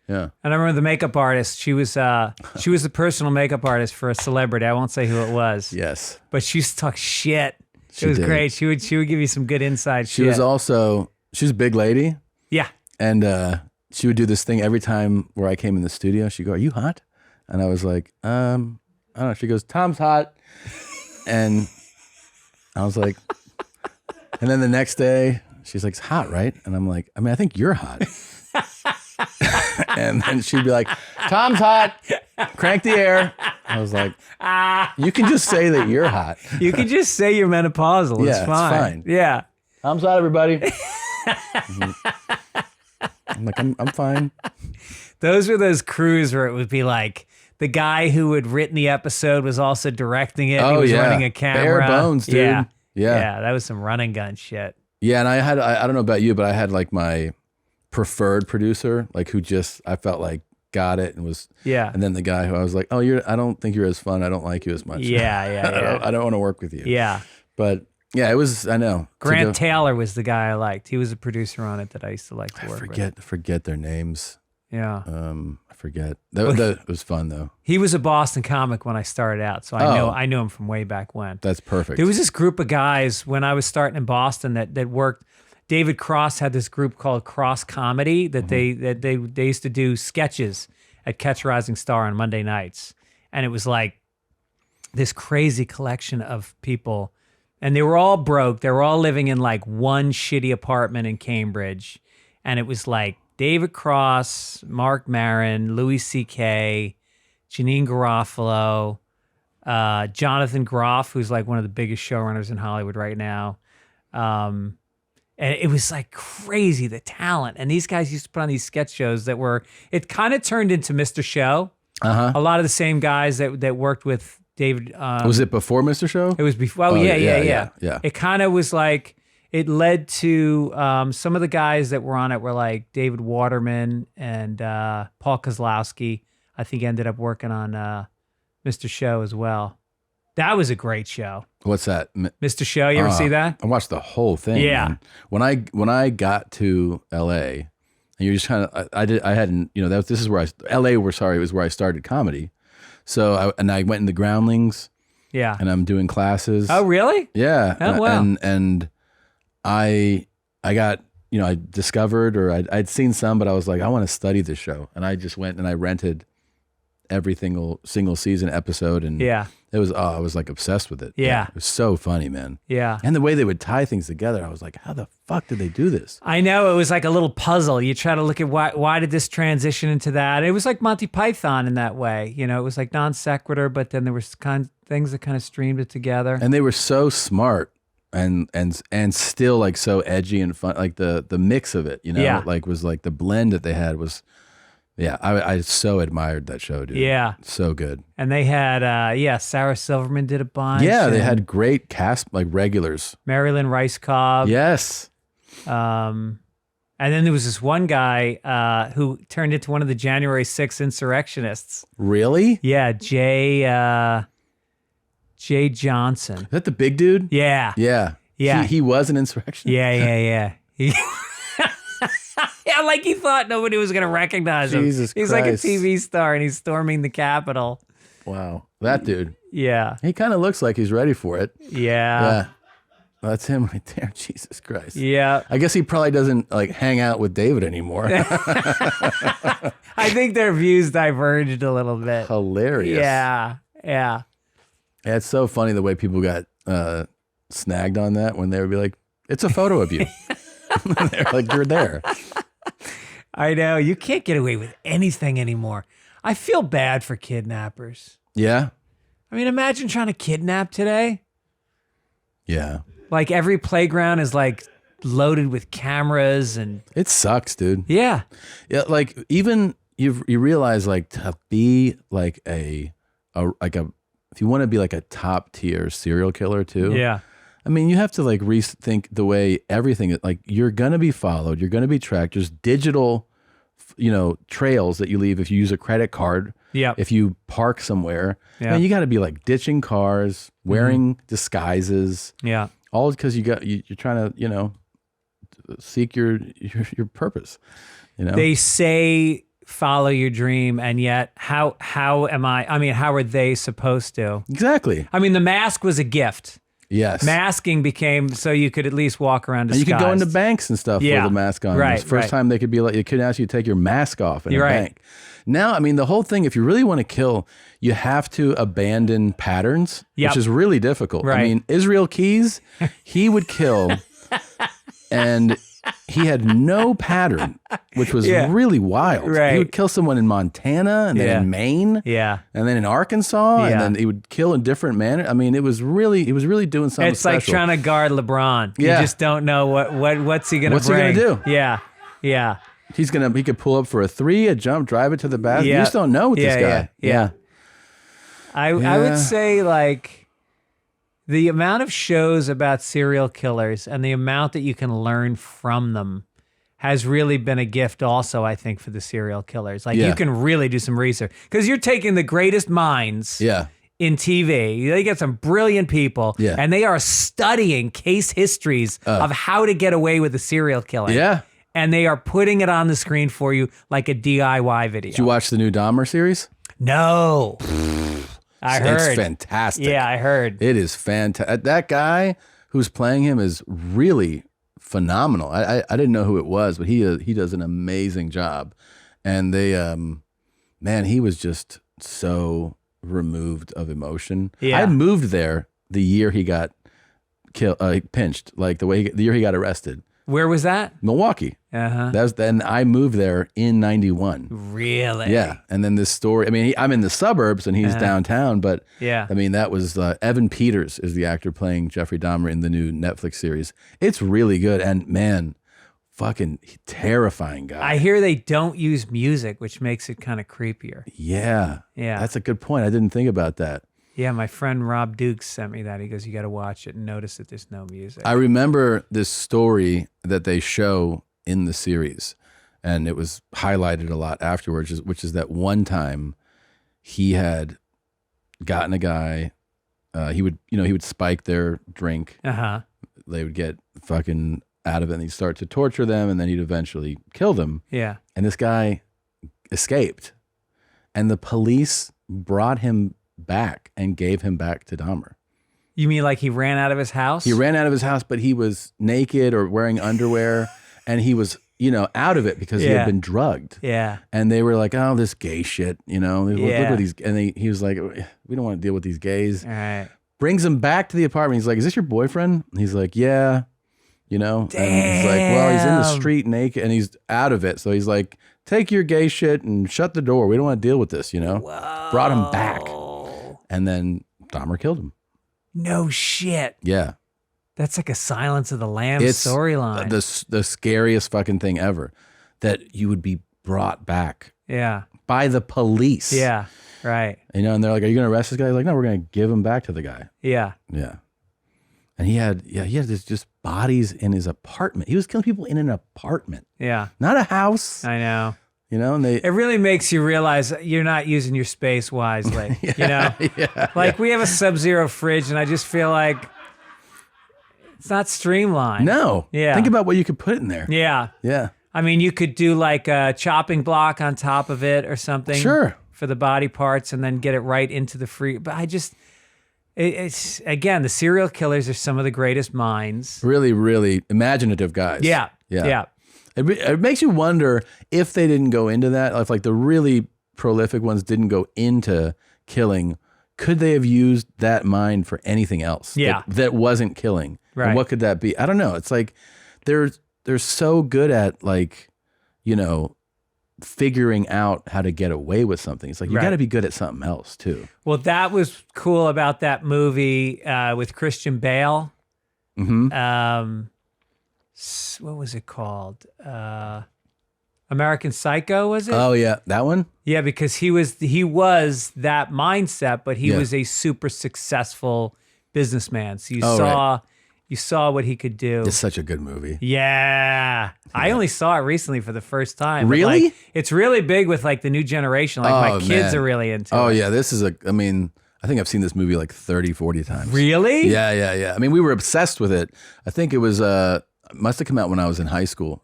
[SPEAKER 2] Yeah.
[SPEAKER 1] And I remember the makeup artist. She was the personal makeup artist for a celebrity. I won't say who it was.
[SPEAKER 2] Yes.
[SPEAKER 1] But she used to talk shit. It was great. She would give you some good inside shit.
[SPEAKER 2] She was a big lady.
[SPEAKER 1] Yeah.
[SPEAKER 2] And she would do this thing every time where I came in the studio. She'd go, "Are you hot?" And I was like, I don't know. She goes, "Tom's hot." And I was like, And then the next day, she's like, it's hot, right? And I'm like, I mean, I think you're hot. And then she'd be like, Tom's hot. Crank the air. I was like, you can just say that you're hot.
[SPEAKER 1] You can just say you're menopausal.
[SPEAKER 2] Yeah,
[SPEAKER 1] It's fine. Yeah.
[SPEAKER 2] Tom's hot, everybody. I'm like, I'm fine.
[SPEAKER 1] Those were those crews where it would be like the guy who had written the episode was also directing it.
[SPEAKER 2] Oh,
[SPEAKER 1] he was
[SPEAKER 2] yeah.
[SPEAKER 1] running a camera.
[SPEAKER 2] Bare bones, dude.
[SPEAKER 1] Yeah.
[SPEAKER 2] Yeah.
[SPEAKER 1] That was some run and gun shit.
[SPEAKER 2] Yeah, and I don't know about you, but I had like my preferred producer, like who just, I felt like got it and was,
[SPEAKER 1] Yeah.
[SPEAKER 2] and then the guy who I was like, oh, I don't think you're as fun. I don't like you as much.
[SPEAKER 1] Yeah.
[SPEAKER 2] I don't want to work with you.
[SPEAKER 1] Yeah.
[SPEAKER 2] But yeah, it was, I know.
[SPEAKER 1] Grant Taylor was the guy I liked. He was a producer on it that I used to like to work with.
[SPEAKER 2] Forget their names.
[SPEAKER 1] Yeah.
[SPEAKER 2] I forget. That was fun though.
[SPEAKER 1] He was a Boston comic when I started out, so I knew him from way back when.
[SPEAKER 2] That's perfect.
[SPEAKER 1] There was this group of guys when I was starting in Boston that worked. David Cross had this group called Cross Comedy that they used to do sketches at Catch a Rising Star on Monday nights, and it was like this crazy collection of people, and they were all broke. They were all living in like one shitty apartment in Cambridge, and it was like David Cross, Mark Maron, Louis C.K., Janine Garofalo, Jonathan Groff, who's like one of the biggest showrunners in Hollywood right now. And it was like crazy, the talent. And these guys used to put on these sketch shows that were, it kind of turned into Mr. Show. A lot of the same guys that worked with David.
[SPEAKER 2] Was it before Mr. Show?
[SPEAKER 1] It was before. Oh, yeah.
[SPEAKER 2] Yeah.
[SPEAKER 1] It kind of was like, it led to some of the guys that were on it were like David Waterman and Paul Kozlowski. I think ended up working on Mr. Show as well. That was a great show.
[SPEAKER 2] What's that?
[SPEAKER 1] Mr. Show, you ever see that?
[SPEAKER 2] I watched the whole thing.
[SPEAKER 1] Yeah.
[SPEAKER 2] Man. When I got to LA, and you're just kind of, I hadn't, this is where was where I started comedy. So I went into Groundlings.
[SPEAKER 1] Yeah.
[SPEAKER 2] And I'm doing classes.
[SPEAKER 1] Oh, really?
[SPEAKER 2] Yeah.
[SPEAKER 1] Oh, wow.
[SPEAKER 2] And I got, I discovered, or I'd seen some, but I was like, I want to study this show. And I just went and I rented every single season episode. And
[SPEAKER 1] yeah,
[SPEAKER 2] it was, I was like obsessed with it.
[SPEAKER 1] Yeah.
[SPEAKER 2] It was so funny, man.
[SPEAKER 1] Yeah.
[SPEAKER 2] And the way they would tie things together, I was like, how the fuck did they do this?
[SPEAKER 1] I know, it was like a little puzzle. You try to look at why did this transition into that? It was like Monty Python in that way. It was like non sequitur, but then there was things that kind of streamed it together.
[SPEAKER 2] And they were so smart and still like so edgy and fun. Like the mix of it,
[SPEAKER 1] Yeah.
[SPEAKER 2] like was like the blend that they had was, yeah, I so admired that show, dude.
[SPEAKER 1] Yeah.
[SPEAKER 2] So good.
[SPEAKER 1] And they had, Sarah Silverman did a bunch.
[SPEAKER 2] Yeah, they had great cast, like regulars.
[SPEAKER 1] Marilyn Rice Cobb.
[SPEAKER 2] Yes.
[SPEAKER 1] And then there was this one guy who turned into one of the January 6th insurrectionists.
[SPEAKER 2] Really?
[SPEAKER 1] Yeah, Jay Johnson.
[SPEAKER 2] Is that the big dude?
[SPEAKER 1] Yeah.
[SPEAKER 2] Yeah.
[SPEAKER 1] Yeah.
[SPEAKER 2] He was an insurrectionist?
[SPEAKER 1] Yeah. Yeah, like he thought nobody was going to recognize him.
[SPEAKER 2] Jesus
[SPEAKER 1] He's
[SPEAKER 2] Christ.
[SPEAKER 1] like a TV star and he's storming the Capitol.
[SPEAKER 2] Wow. That dude.
[SPEAKER 1] Yeah.
[SPEAKER 2] He kind of looks like he's ready for it.
[SPEAKER 1] Yeah.
[SPEAKER 2] Yeah. That's him right there. Jesus Christ.
[SPEAKER 1] Yeah.
[SPEAKER 2] I guess he probably doesn't like hang out with David anymore.
[SPEAKER 1] I think their views diverged a little bit.
[SPEAKER 2] Hilarious.
[SPEAKER 1] Yeah.
[SPEAKER 2] Yeah, it's so funny the way people got snagged on that when they would be like, it's a photo of you. They're like, you're there.
[SPEAKER 1] I know. You can't get away with anything anymore. I feel bad for kidnappers.
[SPEAKER 2] Yeah?
[SPEAKER 1] I mean, imagine trying to kidnap today.
[SPEAKER 2] Yeah.
[SPEAKER 1] Like every playground is like loaded with cameras and...
[SPEAKER 2] It sucks, dude.
[SPEAKER 1] Yeah.
[SPEAKER 2] Yeah, like even you realize like to be like if you want to be like a top tier serial killer too.
[SPEAKER 1] Yeah.
[SPEAKER 2] I mean, you have to like rethink the way everything, like you're going to be followed, you're going to be tracked. There's digital, trails that you leave if you use a credit card.
[SPEAKER 1] Yeah.
[SPEAKER 2] If you park somewhere,
[SPEAKER 1] Yeah.
[SPEAKER 2] man, you got to be like ditching cars, wearing disguises.
[SPEAKER 1] Yeah.
[SPEAKER 2] All because you're trying to, seek your purpose,
[SPEAKER 1] They say follow your dream, and yet how are they supposed to?
[SPEAKER 2] Exactly.
[SPEAKER 1] I mean, the mask was a gift.
[SPEAKER 2] Yes.
[SPEAKER 1] Masking became so you could at least walk around disguised.
[SPEAKER 2] And you could go into banks and stuff
[SPEAKER 1] Yeah.
[SPEAKER 2] with a mask on.
[SPEAKER 1] Right,
[SPEAKER 2] It was the first
[SPEAKER 1] right.
[SPEAKER 2] time they could be like, they couldn't ask you to take your mask off in
[SPEAKER 1] You're
[SPEAKER 2] a
[SPEAKER 1] right.
[SPEAKER 2] bank. Now, I mean, the whole thing, if you really want to kill, you have to abandon patterns,
[SPEAKER 1] Yep.
[SPEAKER 2] which is really difficult. I
[SPEAKER 1] Right.
[SPEAKER 2] mean, Israel Keys, he would kill and he had no pattern, which was really wild.
[SPEAKER 1] Right.
[SPEAKER 2] He would kill someone in Montana and then in Maine, and then in Arkansas, and then he would kill in different manner. I mean, he was really doing something.
[SPEAKER 1] It's
[SPEAKER 2] special.
[SPEAKER 1] like trying to guard LeBron.
[SPEAKER 2] Yeah.
[SPEAKER 1] You just don't know what's he gonna
[SPEAKER 2] What's
[SPEAKER 1] bring.
[SPEAKER 2] he gonna do?
[SPEAKER 1] Yeah, yeah.
[SPEAKER 2] He could pull up for a 3, a jump, drive it to the basket. You just don't know with this guy.
[SPEAKER 1] Yeah. I would say like the amount of shows about serial killers and the amount that you can learn from them has really been a gift also, I think, for the serial killers. Like you can really do some research because you're taking the greatest minds in TV. They get some brilliant people and they are studying case histories of how to get away with a serial killer.
[SPEAKER 2] Yeah.
[SPEAKER 1] And they are putting it on the screen for you like a DIY video.
[SPEAKER 2] Did you watch the new Dahmer series?
[SPEAKER 1] No. I heard.
[SPEAKER 2] It's fantastic.
[SPEAKER 1] Yeah, I heard.
[SPEAKER 2] It is fantastic. That guy who's playing him is really phenomenal. I didn't know who it was, but he does an amazing job. And they, man, he was just so removed of emotion.
[SPEAKER 1] Yeah.
[SPEAKER 2] I moved there the year he got pinched, like the year he got arrested.
[SPEAKER 1] Where was that?
[SPEAKER 2] Milwaukee. Then I moved there in 91.
[SPEAKER 1] Really?
[SPEAKER 2] Yeah. And then this story, I mean, I'm in the suburbs and he's downtown, but I mean, that was Evan Peters is the actor playing Jeffrey Dahmer in the new Netflix series. It's really good. And man, fucking terrifying guy.
[SPEAKER 1] I hear they don't use music, which makes it kind of creepier.
[SPEAKER 2] Yeah.
[SPEAKER 1] Yeah.
[SPEAKER 2] That's a good point. I didn't think about that.
[SPEAKER 1] Yeah, my friend Rob Dukes sent me that. He goes, you got to watch it and notice that there's no music.
[SPEAKER 2] I remember this story that they show in the series, and it was highlighted a lot afterwards, which is that one time he had gotten a guy, he would spike their drink. They would get fucking out of it and he'd start to torture them and then he'd eventually kill them.
[SPEAKER 1] Yeah.
[SPEAKER 2] And this guy escaped and the police brought him back and gave him back to Dahmer.
[SPEAKER 1] You mean like he ran out of his house?
[SPEAKER 2] He ran out of his house, but he was naked or wearing underwear and he was, out of it because he had been drugged.
[SPEAKER 1] Yeah.
[SPEAKER 2] And they were like, oh, this gay shit, look at these. And he was like, we don't want to deal with these gays.
[SPEAKER 1] All right.
[SPEAKER 2] Brings him back to the apartment. He's like, is this your boyfriend? He's like, yeah,
[SPEAKER 1] Damn.
[SPEAKER 2] and he's like, well, he's in the street naked and he's out of it. So he's like, take your gay shit and shut the door. We don't want to deal with this,
[SPEAKER 1] Whoa.
[SPEAKER 2] Brought him back. And then Dahmer killed him.
[SPEAKER 1] No shit.
[SPEAKER 2] Yeah.
[SPEAKER 1] That's like a Silence of the Lambs storyline.
[SPEAKER 2] The scariest fucking thing ever, that you would be brought back by the police.
[SPEAKER 1] Yeah, right.
[SPEAKER 2] And they're like, are you going to arrest this guy? He's like, no, we're going to give him back to the guy.
[SPEAKER 1] Yeah.
[SPEAKER 2] Yeah. And he had this just bodies in his apartment. He was killing people in an apartment.
[SPEAKER 1] Yeah.
[SPEAKER 2] Not a house.
[SPEAKER 1] I know.
[SPEAKER 2] And
[SPEAKER 1] it really makes you realize you're not using your space wisely. Like we have a Sub-Zero fridge, and I just feel like it's not streamlined.
[SPEAKER 2] No.
[SPEAKER 1] Yeah.
[SPEAKER 2] Think about what you could put in there.
[SPEAKER 1] Yeah.
[SPEAKER 2] Yeah.
[SPEAKER 1] I mean, you could do like a chopping block on top of it or something.
[SPEAKER 2] Sure.
[SPEAKER 1] For the body parts, and then get it right into the free. But it's again, the serial killers are some of the greatest minds.
[SPEAKER 2] Really, really imaginative guys.
[SPEAKER 1] Yeah.
[SPEAKER 2] It makes you wonder if they didn't go into that, if like the really prolific ones didn't go into killing, could they have used that mind for anything else?
[SPEAKER 1] Yeah.
[SPEAKER 2] That wasn't killing.
[SPEAKER 1] Right.
[SPEAKER 2] And what could that be? I don't know. It's like they're so good at like, figuring out how to get away with something. It's like you got to be good at something else too.
[SPEAKER 1] Well, that was cool about that movie with Christian Bale.
[SPEAKER 2] Mm-hmm.
[SPEAKER 1] What was it called? American Psycho, was it?
[SPEAKER 2] Oh yeah, that one?
[SPEAKER 1] Yeah, because he was that mindset, but he was a super successful businessman. So you saw what he could do.
[SPEAKER 2] It's such a good movie.
[SPEAKER 1] Yeah. I only saw it recently for the first time.
[SPEAKER 2] Really?
[SPEAKER 1] Like, it's really big with like the new generation. Like my kids are really into it.
[SPEAKER 2] Oh yeah, this is I think I've seen this movie like 30, 40 times.
[SPEAKER 1] Really?
[SPEAKER 2] Yeah. I mean, we were obsessed with it. I think it was must have come out when I was in high school.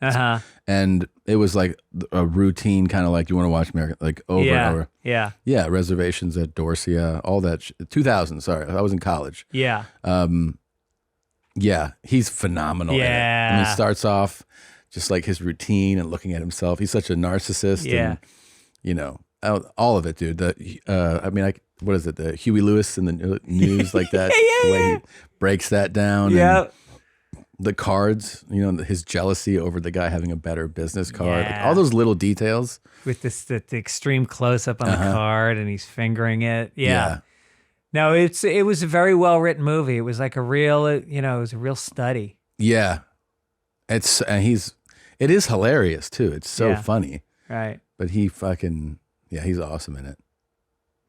[SPEAKER 2] And it was like a routine kind of like, you want to watch American, like over and over.
[SPEAKER 1] Yeah.
[SPEAKER 2] Yeah, Reservations at Dorsia, all that 2000, sorry. I was in college.
[SPEAKER 1] Yeah.
[SPEAKER 2] Yeah, he's phenomenal.
[SPEAKER 1] Yeah.
[SPEAKER 2] In it. I mean, he starts off just like his routine and looking at himself. He's such a narcissist.
[SPEAKER 1] Yeah.
[SPEAKER 2] And, all of it, dude. What is it? The Huey Lewis in the news like that.
[SPEAKER 1] Yeah.
[SPEAKER 2] The way he breaks that down.
[SPEAKER 1] Yeah.
[SPEAKER 2] the cards, his jealousy over the guy having a better business card, like
[SPEAKER 1] Yeah.
[SPEAKER 2] all those little details.
[SPEAKER 1] With the extreme close up on the card, and he's fingering it. Yeah.
[SPEAKER 2] Yeah.
[SPEAKER 1] No, it was a very well written movie. It was like a real, it was a real study.
[SPEAKER 2] Yeah. It is hilarious too. It's so
[SPEAKER 1] Yeah.
[SPEAKER 2] funny.
[SPEAKER 1] Right.
[SPEAKER 2] But he's awesome in it.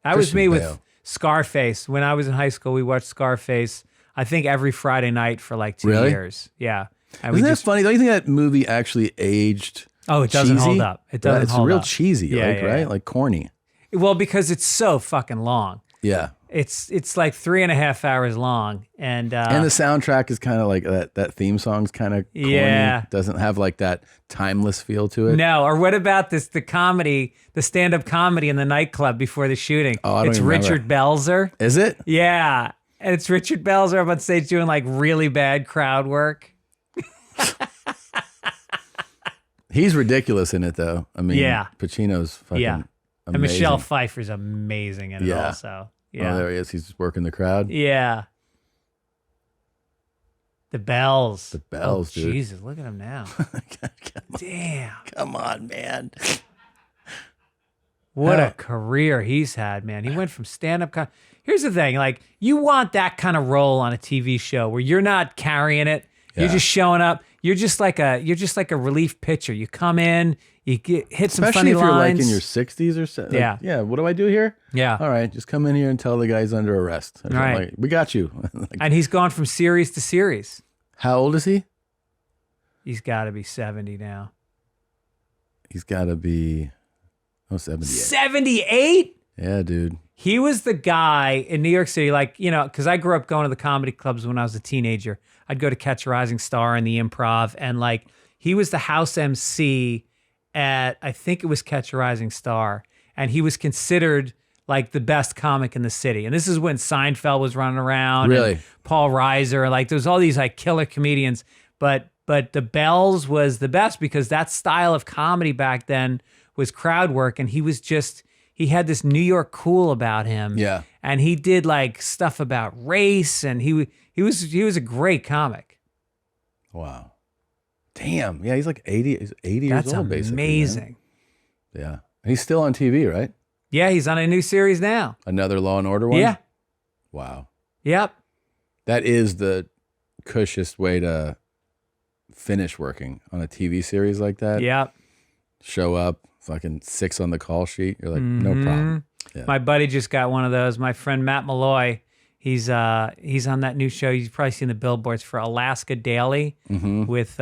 [SPEAKER 1] That was me
[SPEAKER 2] Christian
[SPEAKER 1] with
[SPEAKER 2] Bale.
[SPEAKER 1] Scarface. When I was in high school, we watched Scarface, I think every Friday night for like 2
[SPEAKER 2] Really?
[SPEAKER 1] years. Yeah. And
[SPEAKER 2] Isn't that funny? Don't you think that movie actually aged
[SPEAKER 1] it doesn't
[SPEAKER 2] cheesy?
[SPEAKER 1] hold up. It doesn't
[SPEAKER 2] It's
[SPEAKER 1] hold
[SPEAKER 2] real
[SPEAKER 1] up.
[SPEAKER 2] cheesy,
[SPEAKER 1] Yeah,
[SPEAKER 2] right?
[SPEAKER 1] yeah.
[SPEAKER 2] Like corny.
[SPEAKER 1] Well, because it's so fucking long.
[SPEAKER 2] Yeah.
[SPEAKER 1] It's like 3.5 hours long. And
[SPEAKER 2] And the soundtrack is kind of like that theme song's kind of corny.
[SPEAKER 1] Yeah.
[SPEAKER 2] Doesn't have like that timeless feel to it.
[SPEAKER 1] no, or what about the stand-up comedy in the nightclub before the shooting?
[SPEAKER 2] Oh, I don't
[SPEAKER 1] it's
[SPEAKER 2] even remember.
[SPEAKER 1] Richard Belzer.
[SPEAKER 2] Is it?
[SPEAKER 1] Yeah. And it's Richard Belzer up on stage doing like really bad crowd work.
[SPEAKER 2] He's ridiculous in it though. I mean,
[SPEAKER 1] Yeah.
[SPEAKER 2] Pacino's fucking
[SPEAKER 1] Yeah.
[SPEAKER 2] amazing.
[SPEAKER 1] And Michelle Pfeiffer's amazing in it
[SPEAKER 2] Yeah.
[SPEAKER 1] also.
[SPEAKER 2] Oh,
[SPEAKER 1] Yeah.
[SPEAKER 2] there he is. He's just working the crowd.
[SPEAKER 1] Yeah. The bells.
[SPEAKER 2] The bells,
[SPEAKER 1] oh,
[SPEAKER 2] dude.
[SPEAKER 1] Jesus, look at him now. Damn.
[SPEAKER 2] Come on, man.
[SPEAKER 1] What
[SPEAKER 2] How-
[SPEAKER 1] a career he's had, man. He went from stand-up. Here's the thing, like you want that kind of role on a TV show where you're not carrying it. You're
[SPEAKER 2] Yeah.
[SPEAKER 1] just showing up. You're just like a relief pitcher. You come in, you hit some
[SPEAKER 2] Especially
[SPEAKER 1] funny
[SPEAKER 2] if you're
[SPEAKER 1] lines.
[SPEAKER 2] like in your 60s or so. Like,
[SPEAKER 1] Yeah.
[SPEAKER 2] Yeah. What do I do here?
[SPEAKER 1] Yeah.
[SPEAKER 2] All right. Just come in here and tell the guy's under arrest. Or something
[SPEAKER 1] Right.
[SPEAKER 2] like, we got you. Like,
[SPEAKER 1] And he's gone from series to series.
[SPEAKER 2] how old is he?
[SPEAKER 1] He's got to be 70 now.
[SPEAKER 2] He's got to be 78.
[SPEAKER 1] 78?
[SPEAKER 2] Yeah, dude.
[SPEAKER 1] He was the guy in New York City, like, because I grew up going to the comedy clubs when I was a teenager. I'd go to Catch a Rising Star and the Improv, and like, he was the house MC at, I think it was Catch a Rising Star, and he was considered like the best comic in the city. And this is when Seinfeld was running around.
[SPEAKER 2] Really?
[SPEAKER 1] And Paul Reiser, like, there's all these like killer comedians, but the Bells was the best because that style of comedy back then was crowd work, and he had this New York cool about him.
[SPEAKER 2] Yeah.
[SPEAKER 1] And he did like stuff about race, and he was a great comic.
[SPEAKER 2] Wow. Damn. Yeah, he's like 80. He's 80
[SPEAKER 1] That's
[SPEAKER 2] years old, basically. man.
[SPEAKER 1] amazing.
[SPEAKER 2] Yeah. And he's still on TV, right?
[SPEAKER 1] Yeah, he's on a new series now.
[SPEAKER 2] Another Law and Order one?
[SPEAKER 1] Yeah.
[SPEAKER 2] Wow.
[SPEAKER 1] Yep.
[SPEAKER 2] That is the cushest way to finish working on a TV series like that.
[SPEAKER 1] Yep.
[SPEAKER 2] Show up, fucking 6 on the call sheet. You're like, no problem. Yeah.
[SPEAKER 1] My buddy just got one of those. My friend Matt Malloy, he's on that new show. You've probably seen the billboards for Alaska Daily with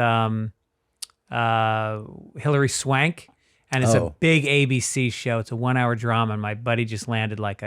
[SPEAKER 1] Hilary Swank. And it's a
[SPEAKER 2] Oh.
[SPEAKER 1] big ABC show. It's a 1-hour drama. And my buddy just landed like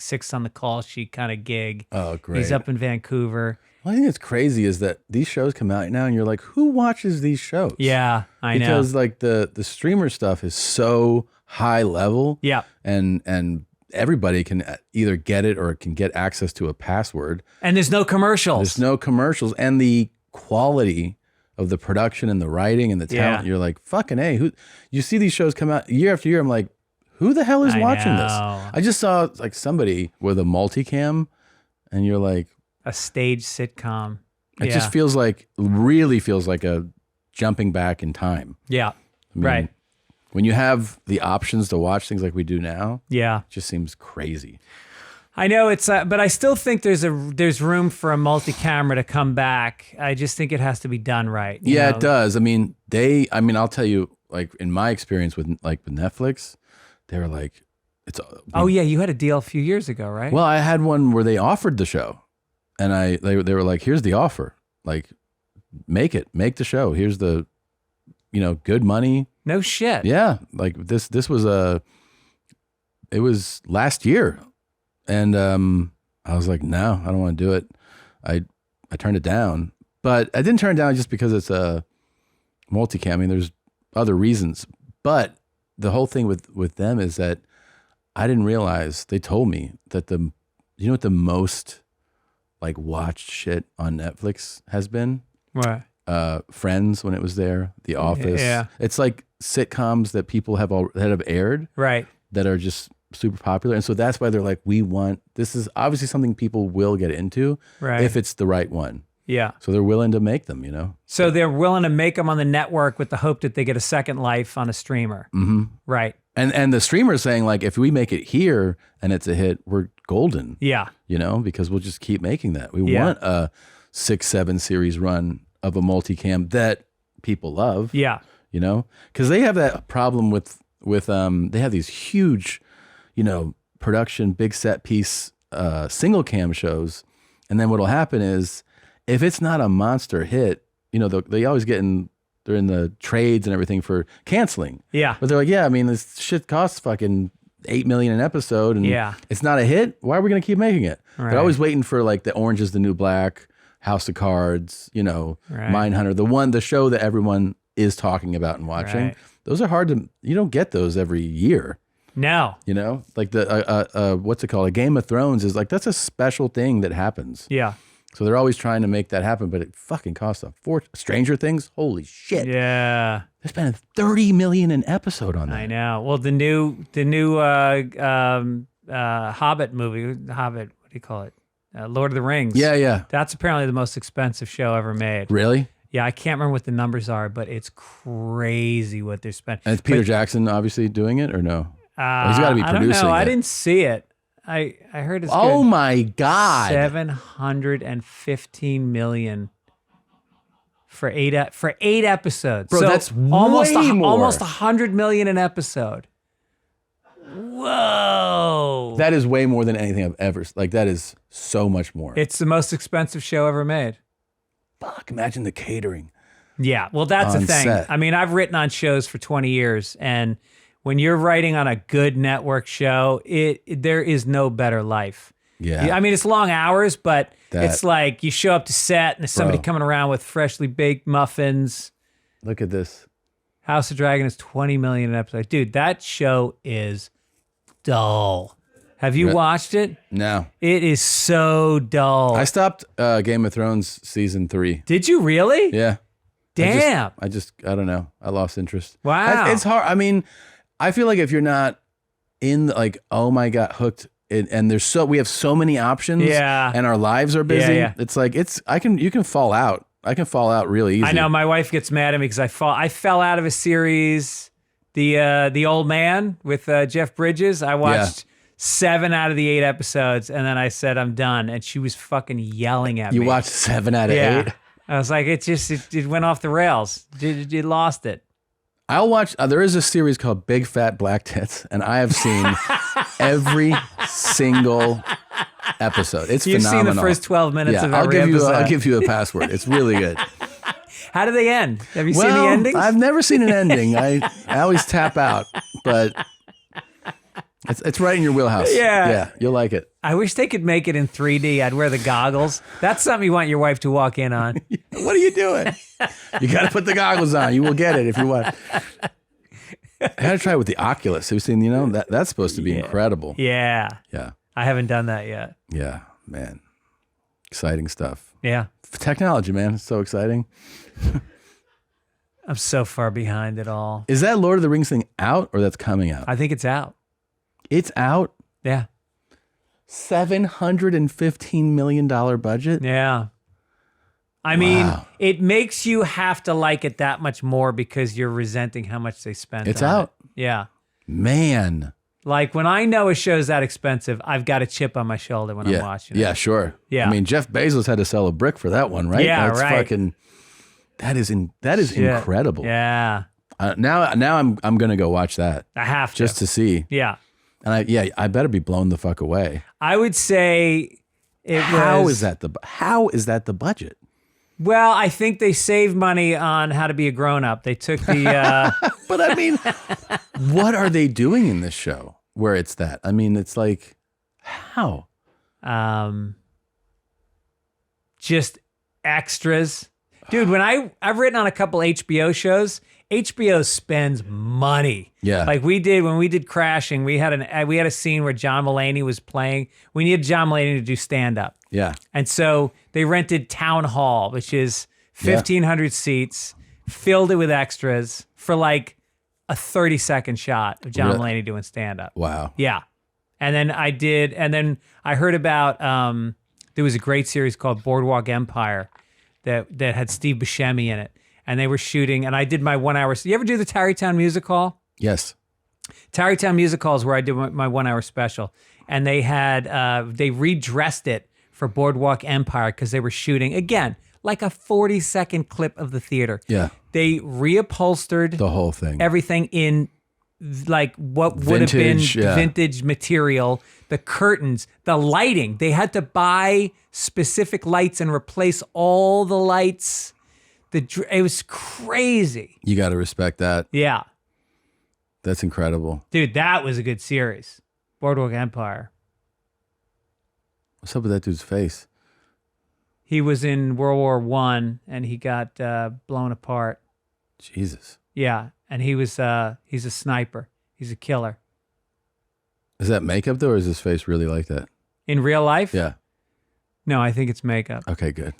[SPEAKER 1] 6 on the call sheet kind of gig.
[SPEAKER 2] Oh, great.
[SPEAKER 1] He's up in Vancouver.
[SPEAKER 2] Well, I think it's crazy is that these shows come out now and you're like, who watches these shows?
[SPEAKER 1] Yeah, I know.
[SPEAKER 2] Because like the streamer stuff is so high level.
[SPEAKER 1] Yeah.
[SPEAKER 2] And everybody can either get it or can get access to a password.
[SPEAKER 1] And there's no commercials.
[SPEAKER 2] There's no commercials, and the quality of the production and the writing and the talent.
[SPEAKER 1] Yeah.
[SPEAKER 2] You're like, fucking A, who you see these shows come out year after year. I'm like, who the hell is
[SPEAKER 1] I
[SPEAKER 2] watching this?
[SPEAKER 1] know.
[SPEAKER 2] I just saw like somebody with a multicam, and you're like,
[SPEAKER 1] A stage sitcom.
[SPEAKER 2] it just really feels like a jumping back in time.
[SPEAKER 1] Yeah.
[SPEAKER 2] I mean,
[SPEAKER 1] Right.
[SPEAKER 2] When you have the options to watch things like we do now,
[SPEAKER 1] Yeah.
[SPEAKER 2] it just seems crazy.
[SPEAKER 1] I know it's, but I still think there's room for a multi-camera to come back. I just think it has to be done right. you
[SPEAKER 2] Yeah,
[SPEAKER 1] know?
[SPEAKER 2] it does. I mean, I'll tell you, like in my experience with Netflix, they were like, it's.
[SPEAKER 1] Oh yeah, you had a deal a few years ago, right?
[SPEAKER 2] Well, I had one where they offered the show, and they were like, here's the offer, like, make the show. Here's the, good money.
[SPEAKER 1] No shit.
[SPEAKER 2] Yeah, like this was it was last year, and I was like, no, I don't want to do it. I turned it down, but I didn't turn it down just because it's a multicam. I mean, there's other reasons, but the whole thing with them is that I didn't realize, they told me that what the most like watched shit on Netflix has been?
[SPEAKER 1] Right.
[SPEAKER 2] Friends, when it was there, The Office.
[SPEAKER 1] Yeah.
[SPEAKER 2] It's like sitcoms that people that have aired
[SPEAKER 1] Right.
[SPEAKER 2] that are just super popular. And so that's why they're like, this is obviously something people will get into
[SPEAKER 1] Right.
[SPEAKER 2] if it's the right one.
[SPEAKER 1] Yeah.
[SPEAKER 2] So they're willing to make them, you know?
[SPEAKER 1] So they're willing to make them on the network with the hope that they get a second life on a streamer.
[SPEAKER 2] Mm-hmm.
[SPEAKER 1] Right.
[SPEAKER 2] And the streamer's saying, like, if we make it here and it's a hit, we're golden.
[SPEAKER 1] Yeah.
[SPEAKER 2] You know, because we'll just keep making that. We
[SPEAKER 1] Yeah.
[SPEAKER 2] want a 6-7 series run of a multicam that people love.
[SPEAKER 1] Yeah.
[SPEAKER 2] You know, because they have that problem with they have these huge, you know, production, big set piece single cam shows. And then what'll happen is if it's not a monster hit, you know, they always they're in the trades and everything for canceling.
[SPEAKER 1] Yeah.
[SPEAKER 2] But they're like, yeah, I mean, this shit costs fucking $8 million an episode, and it's not a hit. Why are we going to keep making it?
[SPEAKER 1] Right.
[SPEAKER 2] They're always waiting for like the Orange is the New Black, House of Cards, you know, Mindhunter, the show that everyone is talking about and watching.
[SPEAKER 1] Right.
[SPEAKER 2] Those are hard to, you don't get those every year.
[SPEAKER 1] No.
[SPEAKER 2] You know, like the what's it called? A Game of Thrones is like, that's a special thing that happens.
[SPEAKER 1] Yeah.
[SPEAKER 2] So they're always trying to make that happen, but it fucking costs a fortune. Stranger Things, holy shit!
[SPEAKER 1] Yeah,
[SPEAKER 2] they're spending $30 million an episode on that.
[SPEAKER 1] I know. Well, the new Hobbit movie, Hobbit. What do you call it? Lord of the Rings.
[SPEAKER 2] Yeah.
[SPEAKER 1] That's apparently the most expensive show ever made.
[SPEAKER 2] Really?
[SPEAKER 1] Yeah, I can't remember what the numbers are, but it's crazy what they're spending.
[SPEAKER 2] And it's Peter Jackson obviously doing it, or no? He's got to be producing.
[SPEAKER 1] I don't know.
[SPEAKER 2] it.
[SPEAKER 1] I didn't see it. I heard it's
[SPEAKER 2] Oh
[SPEAKER 1] good.
[SPEAKER 2] my God.
[SPEAKER 1] 715 million for eight episodes.
[SPEAKER 2] Bro,
[SPEAKER 1] so
[SPEAKER 2] that's
[SPEAKER 1] almost
[SPEAKER 2] way more.
[SPEAKER 1] almost 100 million an episode. Whoa.
[SPEAKER 2] That is way more than anything I've ever, like, that is so much more.
[SPEAKER 1] It's the most expensive show ever made.
[SPEAKER 2] Fuck, imagine the catering.
[SPEAKER 1] Yeah, well, that's the
[SPEAKER 2] On
[SPEAKER 1] thing.
[SPEAKER 2] set.
[SPEAKER 1] I mean, I've written on shows for 20 years, and when you're writing on a good network show, there is no better life.
[SPEAKER 2] Yeah.
[SPEAKER 1] I mean, it's long hours, but
[SPEAKER 2] That-
[SPEAKER 1] it's like you show up to set and there's somebody
[SPEAKER 2] Bro.
[SPEAKER 1] coming around with freshly baked muffins.
[SPEAKER 2] Look at this.
[SPEAKER 1] House of Dragon is 20 million an episode. Dude, that show is dull. Have you watched it?
[SPEAKER 2] No.
[SPEAKER 1] It is so dull.
[SPEAKER 2] I stopped Game of Thrones season 3.
[SPEAKER 1] Did you really?
[SPEAKER 2] Yeah.
[SPEAKER 1] Damn.
[SPEAKER 2] I don't know. I lost interest.
[SPEAKER 1] Wow.
[SPEAKER 2] It's hard. I mean, I feel like if you're not in like, oh my God, hooked, and we have so many options,
[SPEAKER 1] Yeah.
[SPEAKER 2] and our lives are busy.
[SPEAKER 1] Yeah.
[SPEAKER 2] It's like you can fall out. I can fall out really easy.
[SPEAKER 1] I know my wife gets mad at me because I fell out of a series, the Old Man with Jeff Bridges. I watched 7 out of the 8 episodes, and then I said I'm done, and she was fucking yelling at me.
[SPEAKER 2] You watched 7 out of 8.
[SPEAKER 1] I was like, it went off the rails. You lost it.
[SPEAKER 2] I'll watch. There is a series called Big Fat Black Tits, and I have seen every single episode. It's
[SPEAKER 1] You've
[SPEAKER 2] phenomenal.
[SPEAKER 1] seen the first 12 minutes of
[SPEAKER 2] I'll
[SPEAKER 1] every
[SPEAKER 2] give
[SPEAKER 1] episode.
[SPEAKER 2] I'll give you a password. It's really good.
[SPEAKER 1] How do they end? Have you seen the endings?
[SPEAKER 2] I've never seen an ending. I always tap out, but it's right in your wheelhouse.
[SPEAKER 1] Yeah.
[SPEAKER 2] You'll like it.
[SPEAKER 1] I wish they could make it in 3D. I'd wear the goggles. That's something you want your wife to walk in on.
[SPEAKER 2] What are you doing? You got to put the goggles on. You will get it if you want. I had to try it with the Oculus. Have you seen? That's supposed to be incredible.
[SPEAKER 1] Yeah.
[SPEAKER 2] Yeah.
[SPEAKER 1] I haven't done that yet.
[SPEAKER 2] Yeah, man. Exciting stuff.
[SPEAKER 1] Yeah.
[SPEAKER 2] Technology, man. It's so exciting.
[SPEAKER 1] I'm so far behind it all.
[SPEAKER 2] Is that Lord of the Rings thing out or that's coming out?
[SPEAKER 1] I think it's out.
[SPEAKER 2] It's out.
[SPEAKER 1] Yeah.
[SPEAKER 2] $715 million budget.
[SPEAKER 1] Yeah. I mean,
[SPEAKER 2] Wow.
[SPEAKER 1] it makes you have to like it that much more because you're resenting how much they spent.
[SPEAKER 2] It's
[SPEAKER 1] on
[SPEAKER 2] out.
[SPEAKER 1] it. Yeah.
[SPEAKER 2] Man.
[SPEAKER 1] Like when I know a show's that expensive, I've got a chip on my shoulder when I'm watching it.
[SPEAKER 2] Yeah, sure.
[SPEAKER 1] Yeah.
[SPEAKER 2] I mean, Jeff Bezos had to sell a brick for that one, right?
[SPEAKER 1] Yeah,
[SPEAKER 2] That's
[SPEAKER 1] right.
[SPEAKER 2] fucking. That is
[SPEAKER 1] Shit.
[SPEAKER 2] incredible.
[SPEAKER 1] Yeah.
[SPEAKER 2] Now I'm gonna go watch that
[SPEAKER 1] I have to.
[SPEAKER 2] just to see.
[SPEAKER 1] Yeah.
[SPEAKER 2] And I better be blown the fuck away.
[SPEAKER 1] I would say
[SPEAKER 2] How is that the budget?
[SPEAKER 1] Well, I think they saved money on How to Be a Grown Up. They took the
[SPEAKER 2] But I mean, what are they doing in this show where it's that? I mean, it's like, how?
[SPEAKER 1] just extras. Dude, when I've written on a couple HBO shows, HBO spends money.
[SPEAKER 2] Yeah.
[SPEAKER 1] Like when we did Crashing, we had a scene where John Mulaney was playing. We needed John Mulaney to do stand up.
[SPEAKER 2] Yeah.
[SPEAKER 1] And so they rented Town Hall, which is 1,500 seats, filled it with extras for like a 30-second shot of John Mulaney doing stand up.
[SPEAKER 2] Wow.
[SPEAKER 1] Yeah. And then I heard about, there was a great series called Boardwalk Empire, that had Steve Buscemi in it, and they were shooting. And I did my 1 hour. You ever do the Tarrytown Music Hall?
[SPEAKER 2] Yes.
[SPEAKER 1] Tarrytown Music Hall is where I did my 1 hour special, and they had they redressed it for Boardwalk Empire because they were shooting again like a 40-second clip of the theater.
[SPEAKER 2] Yeah.
[SPEAKER 1] They reupholstered
[SPEAKER 2] The whole thing.
[SPEAKER 1] everything in like what would have been
[SPEAKER 2] Vintage, yeah.
[SPEAKER 1] vintage material, the curtains, the lighting. They had to buy specific lights and replace all the lights. It was crazy.
[SPEAKER 2] You got to respect that.
[SPEAKER 1] Yeah.
[SPEAKER 2] That's incredible.
[SPEAKER 1] Dude, that was a good series. Boardwalk Empire.
[SPEAKER 2] What's up with that dude's face?
[SPEAKER 1] He was in World War I and he got blown apart.
[SPEAKER 2] Jesus.
[SPEAKER 1] Yeah, and he's a sniper. He's a killer.
[SPEAKER 2] Is that makeup though, or is his face really like that?
[SPEAKER 1] In real life?
[SPEAKER 2] Yeah.
[SPEAKER 1] No, I think it's makeup.
[SPEAKER 2] Okay, good.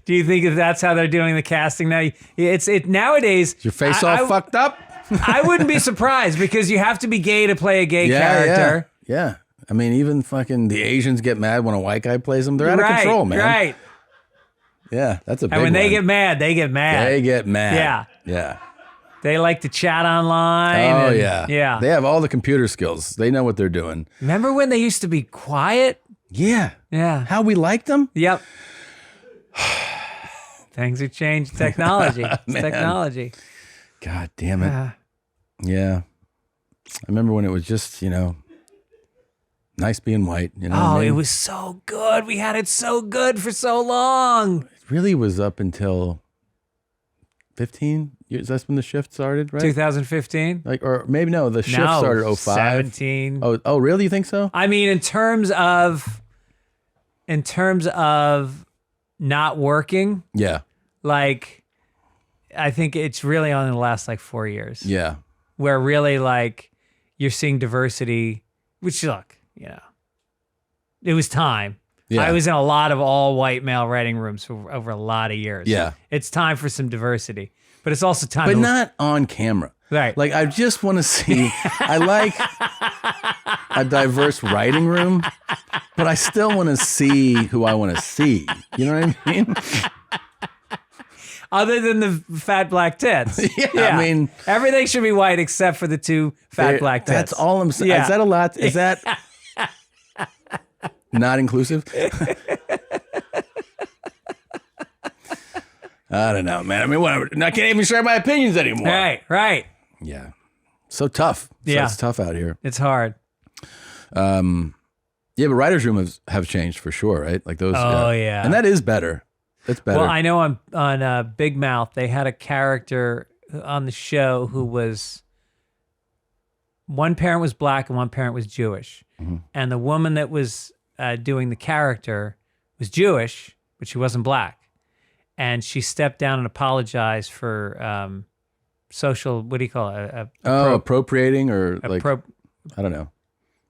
[SPEAKER 1] Do you think if that's how they're doing the casting now? It's nowadays.
[SPEAKER 2] Is your face all fucked up?
[SPEAKER 1] I wouldn't be surprised because you have to be gay to play a gay character.
[SPEAKER 2] Yeah. I mean, even fucking the Asians get mad when a white guy plays them. They're out of control, man.
[SPEAKER 1] Right.
[SPEAKER 2] Yeah, that's a big
[SPEAKER 1] And when
[SPEAKER 2] one.
[SPEAKER 1] they get mad, they get mad.
[SPEAKER 2] They get mad.
[SPEAKER 1] Yeah.
[SPEAKER 2] Yeah.
[SPEAKER 1] They like to chat online.
[SPEAKER 2] Oh,
[SPEAKER 1] and-
[SPEAKER 2] yeah.
[SPEAKER 1] Yeah.
[SPEAKER 2] They have all the computer skills. They know what they're doing.
[SPEAKER 1] Remember when they used to be quiet?
[SPEAKER 2] Yeah.
[SPEAKER 1] Yeah.
[SPEAKER 2] How we liked them?
[SPEAKER 1] Yep. Things have changed. Technology. It's
[SPEAKER 2] Man.
[SPEAKER 1] technology.
[SPEAKER 2] God damn it. Yeah. I remember when it was just, nice being white. You know what I mean?
[SPEAKER 1] It was so good. We had it so good for so long.
[SPEAKER 2] It really was up until 15 years. That's when the shift started, right?
[SPEAKER 1] 2015?
[SPEAKER 2] Or maybe no, the shift started 05.
[SPEAKER 1] 17.
[SPEAKER 2] Oh, really? You think so?
[SPEAKER 1] I mean, in terms of not working,
[SPEAKER 2] Yeah.
[SPEAKER 1] like, I think it's really only the last 4 years
[SPEAKER 2] Yeah.
[SPEAKER 1] where really you're seeing diversity, which look, it was time.
[SPEAKER 2] Yeah.
[SPEAKER 1] I was in a lot of all white male writing rooms for over a lot of years.
[SPEAKER 2] Yeah.
[SPEAKER 1] It's time for some diversity, but it's also time
[SPEAKER 2] But
[SPEAKER 1] to
[SPEAKER 2] not on camera.
[SPEAKER 1] Right.
[SPEAKER 2] Like, I just want to see, I like a diverse writing room, but I still want to see who I want to see. You know what I mean?
[SPEAKER 1] other than the fat black tits.
[SPEAKER 2] I mean,
[SPEAKER 1] everything should be white except for the two fat black tits.
[SPEAKER 2] That's all I'm saying.
[SPEAKER 1] Yeah.
[SPEAKER 2] Is that a lot? Is that not inclusive? I don't know, man. I mean, whatever. I can't even share my opinions anymore.
[SPEAKER 1] Right.
[SPEAKER 2] Yeah. So tough.
[SPEAKER 1] Yeah.
[SPEAKER 2] It's tough out here.
[SPEAKER 1] It's hard.
[SPEAKER 2] Yeah, but writers' rooms have changed for sure, right? Like those.
[SPEAKER 1] Oh, yeah.
[SPEAKER 2] And that is better. It's better.
[SPEAKER 1] Well, I know on Big Mouth, they had a character on the show who was, one parent was black and one parent was Jewish.
[SPEAKER 2] Mm-hmm.
[SPEAKER 1] And the woman that was doing the character was Jewish, but she wasn't black. And she stepped down and apologized for social, what do you call it?
[SPEAKER 2] Appropriating or I don't know.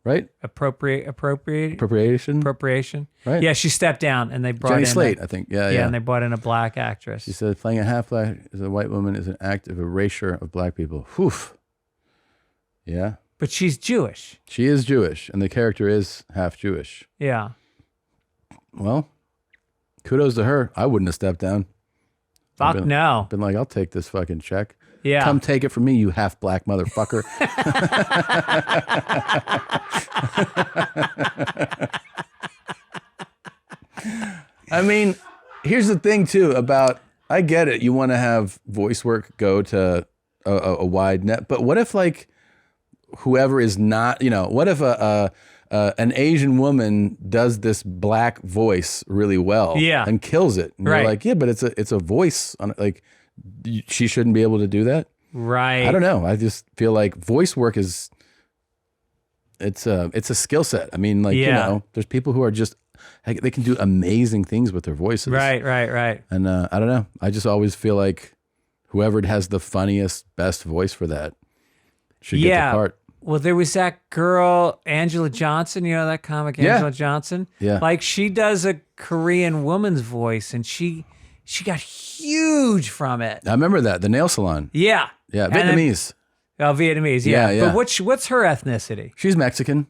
[SPEAKER 2] Right?
[SPEAKER 1] Appropriation.
[SPEAKER 2] Right.
[SPEAKER 1] Yeah, she stepped down and they brought
[SPEAKER 2] Jenny
[SPEAKER 1] in
[SPEAKER 2] Slate, I think. Yeah.
[SPEAKER 1] and they brought in a black actress.
[SPEAKER 2] She said playing a half black as a white woman is an act of erasure of black people. Whew. Yeah.
[SPEAKER 1] But she's Jewish.
[SPEAKER 2] She is Jewish, and the character is half Jewish.
[SPEAKER 1] Yeah.
[SPEAKER 2] Well, kudos to her. I wouldn't have stepped down.
[SPEAKER 1] Fuck no.
[SPEAKER 2] Been like, I'll take this fucking check.
[SPEAKER 1] Yeah.
[SPEAKER 2] Come take it from me, you half black motherfucker. I mean, here's the thing too about, I get it. You want to have voice work go to a wide net, but what if whoever is not, what if an Asian woman does this black voice really well and kills it? And you're like, yeah, but it's a voice on it. She shouldn't be able to do that.
[SPEAKER 1] Right.
[SPEAKER 2] I don't know. I just feel like voice work is, it's a skill set. I mean, there's people who are just, they can do amazing things with their voices.
[SPEAKER 1] Right.
[SPEAKER 2] And I don't know. I just always feel like whoever has the funniest, best voice for that should get the part.
[SPEAKER 1] Well, there was that girl, Angela Johnson, that comic, Angela Johnson?
[SPEAKER 2] Yeah.
[SPEAKER 1] She does a Korean woman's voice and she got huge from it.
[SPEAKER 2] I remember that, the nail salon.
[SPEAKER 1] Yeah.
[SPEAKER 2] Yeah, Vietnamese.
[SPEAKER 1] Vietnamese, yeah.
[SPEAKER 2] Yeah.
[SPEAKER 1] But what's her ethnicity?
[SPEAKER 2] She's Mexican.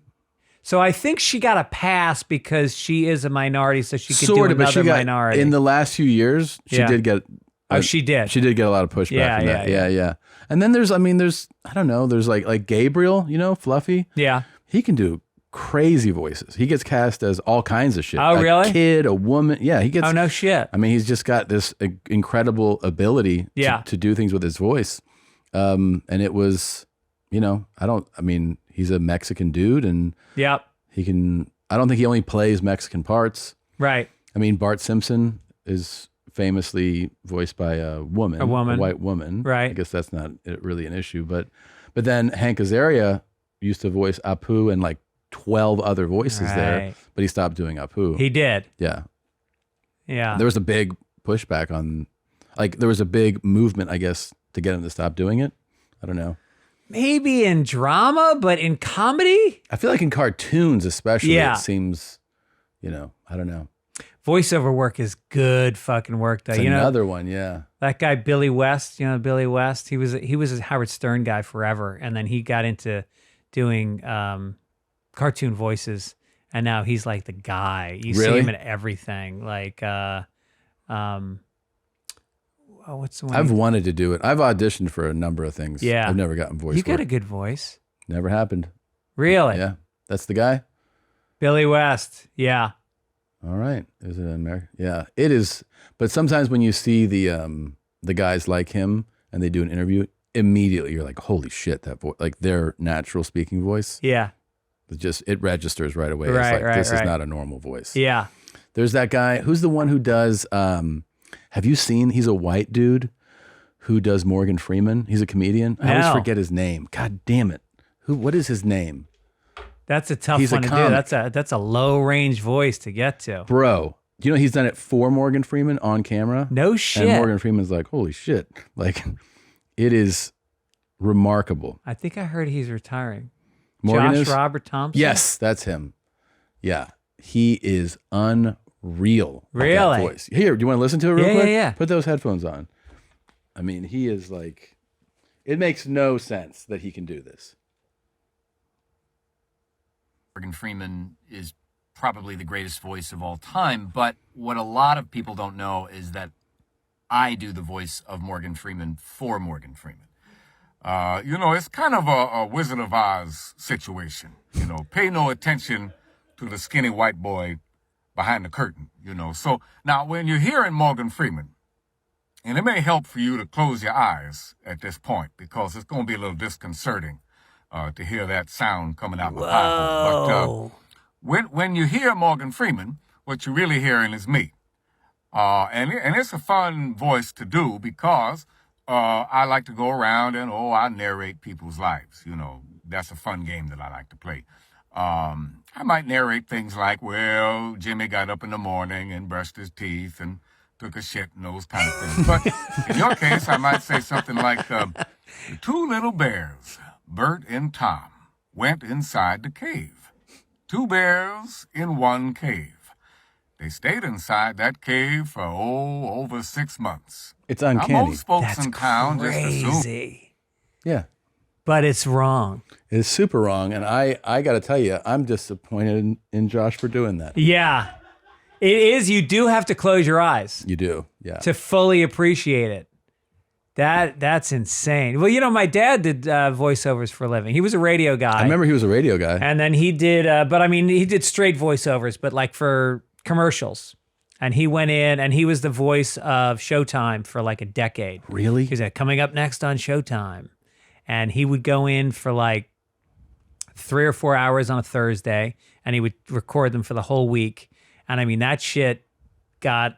[SPEAKER 1] So I think she got a pass because she is a minority, so she could
[SPEAKER 2] Sort
[SPEAKER 1] do
[SPEAKER 2] of, but
[SPEAKER 1] another
[SPEAKER 2] she got,
[SPEAKER 1] minority.
[SPEAKER 2] in the last few years, she
[SPEAKER 1] Yeah.
[SPEAKER 2] did get.
[SPEAKER 1] Oh, she did.
[SPEAKER 2] She did get a lot of pushback from that. Yeah. And then there's, I don't know, there's like Gabriel, Fluffy.
[SPEAKER 1] Yeah.
[SPEAKER 2] He can do crazy voices. He gets cast as all kinds of shit.
[SPEAKER 1] Oh, really?
[SPEAKER 2] A kid, a woman. Yeah, he gets.
[SPEAKER 1] Oh, no shit.
[SPEAKER 2] He's just got this incredible ability to do things with his voice. And it was, he's a Mexican dude, and
[SPEAKER 1] Yep.
[SPEAKER 2] he can. I don't think he only plays Mexican parts.
[SPEAKER 1] Right.
[SPEAKER 2] Bart Simpson is famously voiced by a woman, a white woman.
[SPEAKER 1] Right.
[SPEAKER 2] I guess that's not really an issue, but then Hank Azaria used to voice Apu and like 12 other voices there, but he stopped doing Apu.
[SPEAKER 1] He did.
[SPEAKER 2] Yeah.
[SPEAKER 1] Yeah.
[SPEAKER 2] There was a big pushback on, there was a big movement, I guess, to get him to stop doing it. I don't know.
[SPEAKER 1] Maybe in drama, but in comedy?
[SPEAKER 2] I feel like in cartoons especially,
[SPEAKER 1] Yeah.
[SPEAKER 2] it seems, I don't know.
[SPEAKER 1] Voiceover work is good fucking work, though.
[SPEAKER 2] It's another one, yeah.
[SPEAKER 1] That guy Billy West, Billy West. He was a Howard Stern guy forever, and then he got into doing cartoon voices, and now he's like the guy. You see him in everything. Like, what's the one?
[SPEAKER 2] I've wanted to do it. I've auditioned for a number of things.
[SPEAKER 1] Yeah,
[SPEAKER 2] I've never gotten voice.
[SPEAKER 1] You got a good voice.
[SPEAKER 2] Never happened.
[SPEAKER 1] Really?
[SPEAKER 2] Yeah, that's the guy.
[SPEAKER 1] Billy West. Yeah.
[SPEAKER 2] All right. Is it American? Yeah, it is. But sometimes when you see the guys like him and they do an interview, immediately you're like, holy shit, that voice, like their natural speaking voice.
[SPEAKER 1] Yeah.
[SPEAKER 2] It registers right away.
[SPEAKER 1] Right,
[SPEAKER 2] it's like, this is not a normal voice.
[SPEAKER 1] Yeah.
[SPEAKER 2] There's that guy. Who's the one who does, have you seen, he's a white dude who does Morgan Freeman. He's a comedian. I always forget his name. God damn it. What is his name?
[SPEAKER 1] That's a tough one to do. That's a low range voice to get to.
[SPEAKER 2] Bro, do you know he's done it for Morgan Freeman on camera?
[SPEAKER 1] No shit.
[SPEAKER 2] And Morgan Freeman's like, holy shit. Like, it is remarkable.
[SPEAKER 1] I think I heard he's retiring.
[SPEAKER 2] Morgan
[SPEAKER 1] Josh Robert Thompson?
[SPEAKER 2] Yes, that's him. Yeah. He is unreal.
[SPEAKER 1] Really?
[SPEAKER 2] That voice. Here, do you want to listen to it real quick?
[SPEAKER 1] Yeah.
[SPEAKER 2] Put those headphones on. He is like, it makes no sense that he can do this.
[SPEAKER 4] Morgan Freeman is probably the greatest voice of all time, but what a lot of people don't know is that I do the voice of Morgan Freeman for Morgan Freeman. It's kind of a Wizard of Oz situation. Pay no attention to the skinny white boy behind the curtain, So now when you're hearing Morgan Freeman, and it may help for you to close your eyes at this point because it's going to be a little disconcerting to hear that sound coming out my pipe. But when you hear Morgan Freeman, what you're really hearing is me. And it's a fun voice to do because I like to go around and, I narrate people's lives. That's a fun game that I like to play. I might narrate things like, well, Jimmy got up in the morning and brushed his teeth and took a shit and those kind of things. But in your case, I might say something like, the two little bears, Bert and Tom, went inside the cave. 2 bears in 1 cave. They stayed inside that cave for, over 6 months.
[SPEAKER 2] It's uncanny.
[SPEAKER 4] Now, most folks in town just assume.
[SPEAKER 2] Yeah.
[SPEAKER 1] But it's wrong.
[SPEAKER 2] It's super wrong. And I got to tell you, I'm disappointed in Josh for doing that.
[SPEAKER 1] Yeah. It is. You do have to close your eyes.
[SPEAKER 2] You do. Yeah.
[SPEAKER 1] To fully appreciate it. That's insane. Well, my dad did voiceovers for a living. He was a radio guy.
[SPEAKER 2] I remember he was a radio guy.
[SPEAKER 1] And then he did, he did straight voiceovers, but like for commercials. And he went in and he was the voice of Showtime for like a decade.
[SPEAKER 2] Really?
[SPEAKER 1] He said, coming up next on Showtime. And he would go in for like 3 or 4 hours on a Thursday and he would record them for the whole week. And that shit got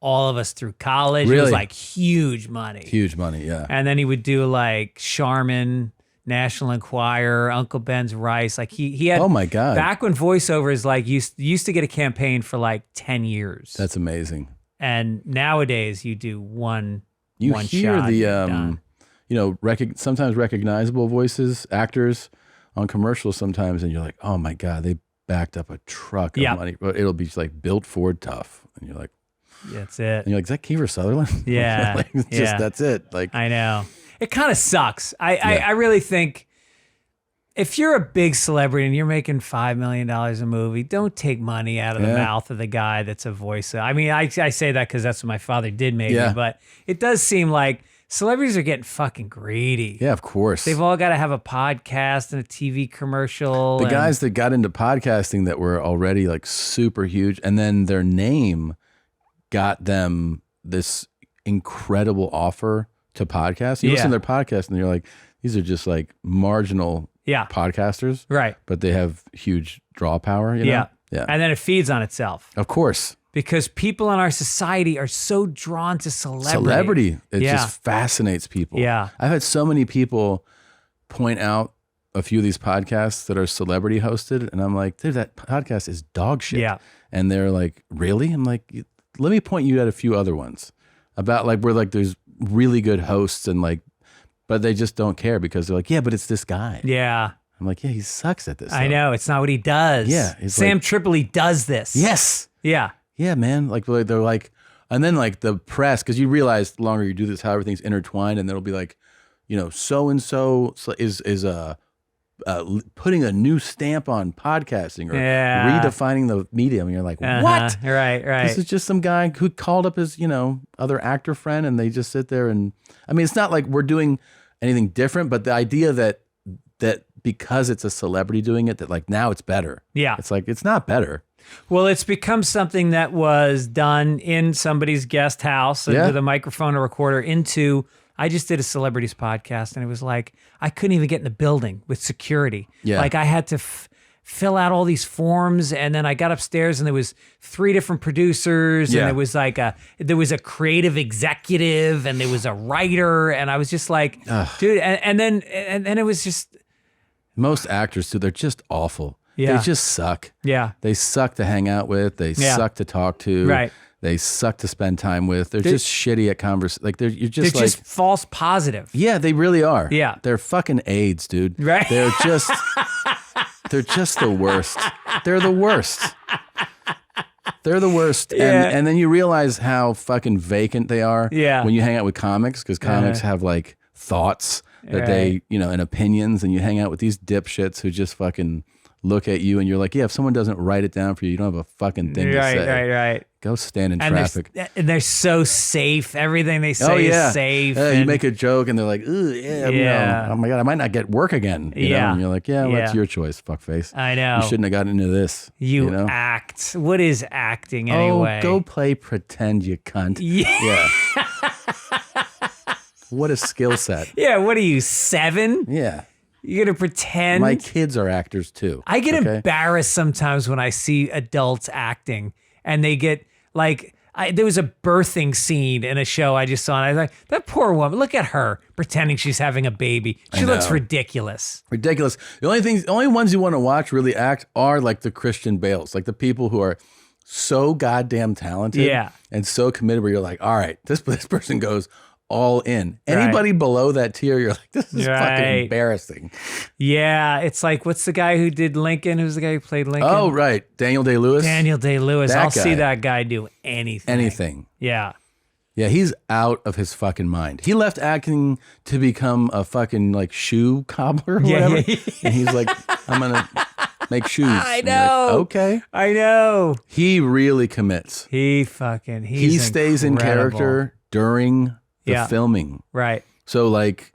[SPEAKER 1] all of us through college.
[SPEAKER 2] Really?
[SPEAKER 1] It was like huge money.
[SPEAKER 2] Huge money, yeah.
[SPEAKER 1] And then he would do like Charmin, National Enquirer, Uncle Ben's Rice. Like he had.
[SPEAKER 2] Oh my God.
[SPEAKER 1] Back when voiceovers like used to get a campaign for like 10 years.
[SPEAKER 2] That's amazing.
[SPEAKER 1] And nowadays you do one.
[SPEAKER 2] You
[SPEAKER 1] one
[SPEAKER 2] hear
[SPEAKER 1] shot,
[SPEAKER 2] the sometimes recognizable voices, actors on commercials sometimes, and you're like, oh my God, they backed up a truck of money. But it'll be just like built Ford tough, and you're like.
[SPEAKER 1] That's it.
[SPEAKER 2] And you're like, is that Kiefer Sutherland?
[SPEAKER 1] Yeah.
[SPEAKER 2] That's it. Like,
[SPEAKER 1] I know. It kind of sucks. I really think if you're a big celebrity and you're making $5 million a movie, don't take money out of the mouth of the guy that's a voice. I mean, I say that because that's what my father did maybe, but it does seem like celebrities are getting fucking greedy.
[SPEAKER 2] Yeah, of course.
[SPEAKER 1] They've all got to have a podcast and a TV commercial.
[SPEAKER 2] The guys that got into podcasting that were already like super huge, and then their name got them this incredible offer to podcast. You listen to their podcast and you're like, these are just like marginal podcasters.
[SPEAKER 1] Right.
[SPEAKER 2] But they have huge draw power, you know? Yeah.
[SPEAKER 1] And then it feeds on itself.
[SPEAKER 2] Of course.
[SPEAKER 1] Because people in our society are so drawn to celebrity.
[SPEAKER 2] It just fascinates people.
[SPEAKER 1] Yeah.
[SPEAKER 2] I've had so many people point out a few of these podcasts that are celebrity hosted, and I'm like, dude, that podcast is dog shit.
[SPEAKER 1] Yeah.
[SPEAKER 2] And they're like, really? I'm like, let me point you at a few other ones about like where like there's really good hosts and like, but they just don't care because they're like, yeah, but it's this guy.
[SPEAKER 1] Yeah.
[SPEAKER 2] I'm like, yeah, he sucks at this.
[SPEAKER 1] I know. It's not what he does.
[SPEAKER 2] Yeah.
[SPEAKER 1] Sam Tripoli does this.
[SPEAKER 2] Yes.
[SPEAKER 1] Yeah.
[SPEAKER 2] Yeah, man. Like they're like, and then like the press, because you realize the longer you do this, how everything's intertwined, and it'll be like, you know, so and so is putting a new stamp on podcasting or redefining the medium. And you're like, what?
[SPEAKER 1] Right.
[SPEAKER 2] This is just some guy who called up his, you know, other actor friend, and they just sit there and, I mean, it's not like we're doing anything different, but the idea that because it's a celebrity doing it, that like now it's better. Yeah. It's like, it's not better.
[SPEAKER 1] Well, it's become something that was done in somebody's guest house with a microphone or recorder into, I just did a celebrities podcast, and it was like, I couldn't even get in the building with security. Yeah. Like I had to fill out all these forms, and then I got upstairs and there was 3 different producers, and there was like there was a creative executive, and there was a writer, and I was just like, dude, and then it was just.
[SPEAKER 2] Most actors too, they're just awful.
[SPEAKER 1] Yeah.
[SPEAKER 2] They just suck.
[SPEAKER 1] Yeah.
[SPEAKER 2] They suck to hang out with. They suck to talk to.
[SPEAKER 1] Right.
[SPEAKER 2] They suck to spend time with. They're just shitty at converse. Like they're just
[SPEAKER 1] false positive.
[SPEAKER 2] Yeah, they really are.
[SPEAKER 1] Yeah.
[SPEAKER 2] They're fucking AIDS, dude.
[SPEAKER 1] Right.
[SPEAKER 2] They're just the worst. They're the worst. They're the worst.
[SPEAKER 1] Yeah.
[SPEAKER 2] And then you realize how fucking vacant they are when you hang out with comics, because comics have like thoughts that they, you know, and opinions, and you hang out with these dipshits who just fucking look at you and you're like, yeah, if someone doesn't write it down for you, you don't have a fucking thing to say.
[SPEAKER 1] Right.
[SPEAKER 2] Go stand in traffic.
[SPEAKER 1] And they're so safe. Everything they say is safe.
[SPEAKER 2] You make a joke and they're like, oh my God, I might not get work again. You know? And you're like, well, that's your choice, fuckface.
[SPEAKER 1] I know.
[SPEAKER 2] You shouldn't have gotten into this.
[SPEAKER 1] You
[SPEAKER 2] know?
[SPEAKER 1] act. What is acting anyway?
[SPEAKER 2] Oh, go play pretend, you cunt.
[SPEAKER 1] Yeah.
[SPEAKER 2] What a skill set.
[SPEAKER 1] Yeah, what are you, 7?
[SPEAKER 2] Yeah.
[SPEAKER 1] You're going to pretend?
[SPEAKER 2] My kids are actors too.
[SPEAKER 1] I get embarrassed sometimes when I see adults acting, and they get like, there was a birthing scene in a show I just saw, and I was like, that poor woman, look at her pretending she's having a baby. She looks ridiculous.
[SPEAKER 2] Ridiculous. The only ones you want to watch really act are like the Christian Bales, like the people who are so goddamn talented and so committed where you're like, all right, this person goes all in. Anybody below that tier, you're like, this is fucking embarrassing.
[SPEAKER 1] Yeah, it's like, what's the guy who did Lincoln? Who's the guy who played Lincoln?
[SPEAKER 2] Oh, right. Daniel Day-Lewis.
[SPEAKER 1] I'll see that guy do anything. Yeah.
[SPEAKER 2] Yeah, he's out of his fucking mind. He left acting to become a fucking like shoe cobbler or whatever. And he's like, I'm going to make shoes.
[SPEAKER 1] I know.
[SPEAKER 2] Like, okay.
[SPEAKER 1] I know.
[SPEAKER 2] He really commits.
[SPEAKER 1] He
[SPEAKER 2] stays in character during the filming.
[SPEAKER 1] Right.
[SPEAKER 2] So like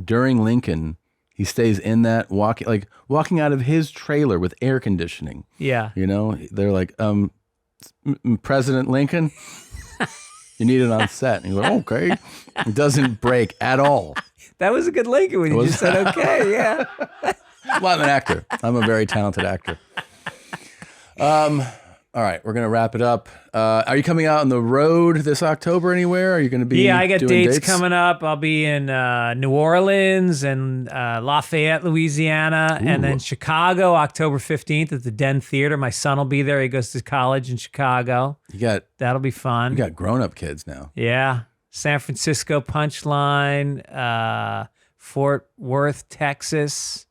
[SPEAKER 2] during Lincoln, he stays in that walking out of his trailer with air conditioning.
[SPEAKER 1] Yeah.
[SPEAKER 2] You know, they're like, President Lincoln, you need it on set. And he's like, okay. It doesn't break at all.
[SPEAKER 1] That was a good Lincoln when you just said, okay, yeah.
[SPEAKER 2] Well, I'm an actor. I'm a very talented actor. All right, we're going to wrap it up. Are you coming out on the road this October anywhere? Are you going to be
[SPEAKER 1] I got
[SPEAKER 2] doing
[SPEAKER 1] dates coming up. I'll be in New Orleans and Lafayette, Louisiana, and then Chicago, October 15th at the Den Theater. My son will be there. He goes to college in Chicago. That'll be fun.
[SPEAKER 2] You got grown-up kids now.
[SPEAKER 1] Yeah. San Francisco Punchline, Fort Worth, Texas.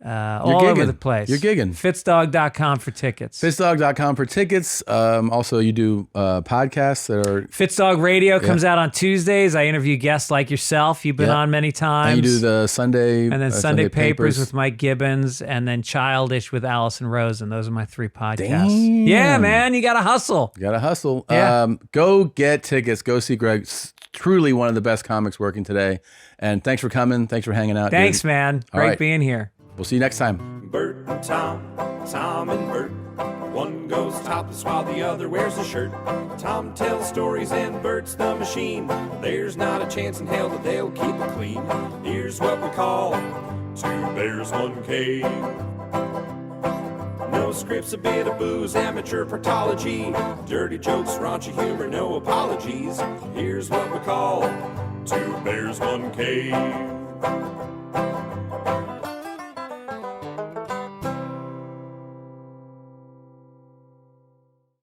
[SPEAKER 1] all over
[SPEAKER 2] gigging.
[SPEAKER 1] the place.
[SPEAKER 2] You're gigging.
[SPEAKER 1] Fitzdog.com for tickets.
[SPEAKER 2] Fitzdog.com for tickets. Also, you do podcasts that are...
[SPEAKER 1] Fitzdog Radio comes out on Tuesdays. I interview guests like yourself. You've been on many times.
[SPEAKER 2] And you do the Sunday...
[SPEAKER 1] And then Sunday Papers with Mike Gibbons, and then Childish with Allison Rosen. Those are my 3 podcasts.
[SPEAKER 2] Damn.
[SPEAKER 1] Yeah, man, you got to hustle.
[SPEAKER 2] You got to hustle.
[SPEAKER 1] Yeah.
[SPEAKER 2] Go get tickets. Go see Greg. Truly one of the best comics working today. And thanks for coming. Thanks for hanging out.
[SPEAKER 1] Thanks,
[SPEAKER 2] dude.
[SPEAKER 1] man.
[SPEAKER 2] All
[SPEAKER 1] Great
[SPEAKER 2] right.
[SPEAKER 1] being here.
[SPEAKER 2] We'll see you next time.
[SPEAKER 5] Bert and Tom, Tom and Bert. One goes topless while the other wears a shirt. Tom tells stories and Bert's the machine. There's not a chance in hell that they'll keep it clean. Here's what we call 2 bears, 1 cave. No scripts, a bit of booze, amateur partology. Dirty jokes, raunchy humor, no apologies. Here's what we call 2 bears, 1 cave.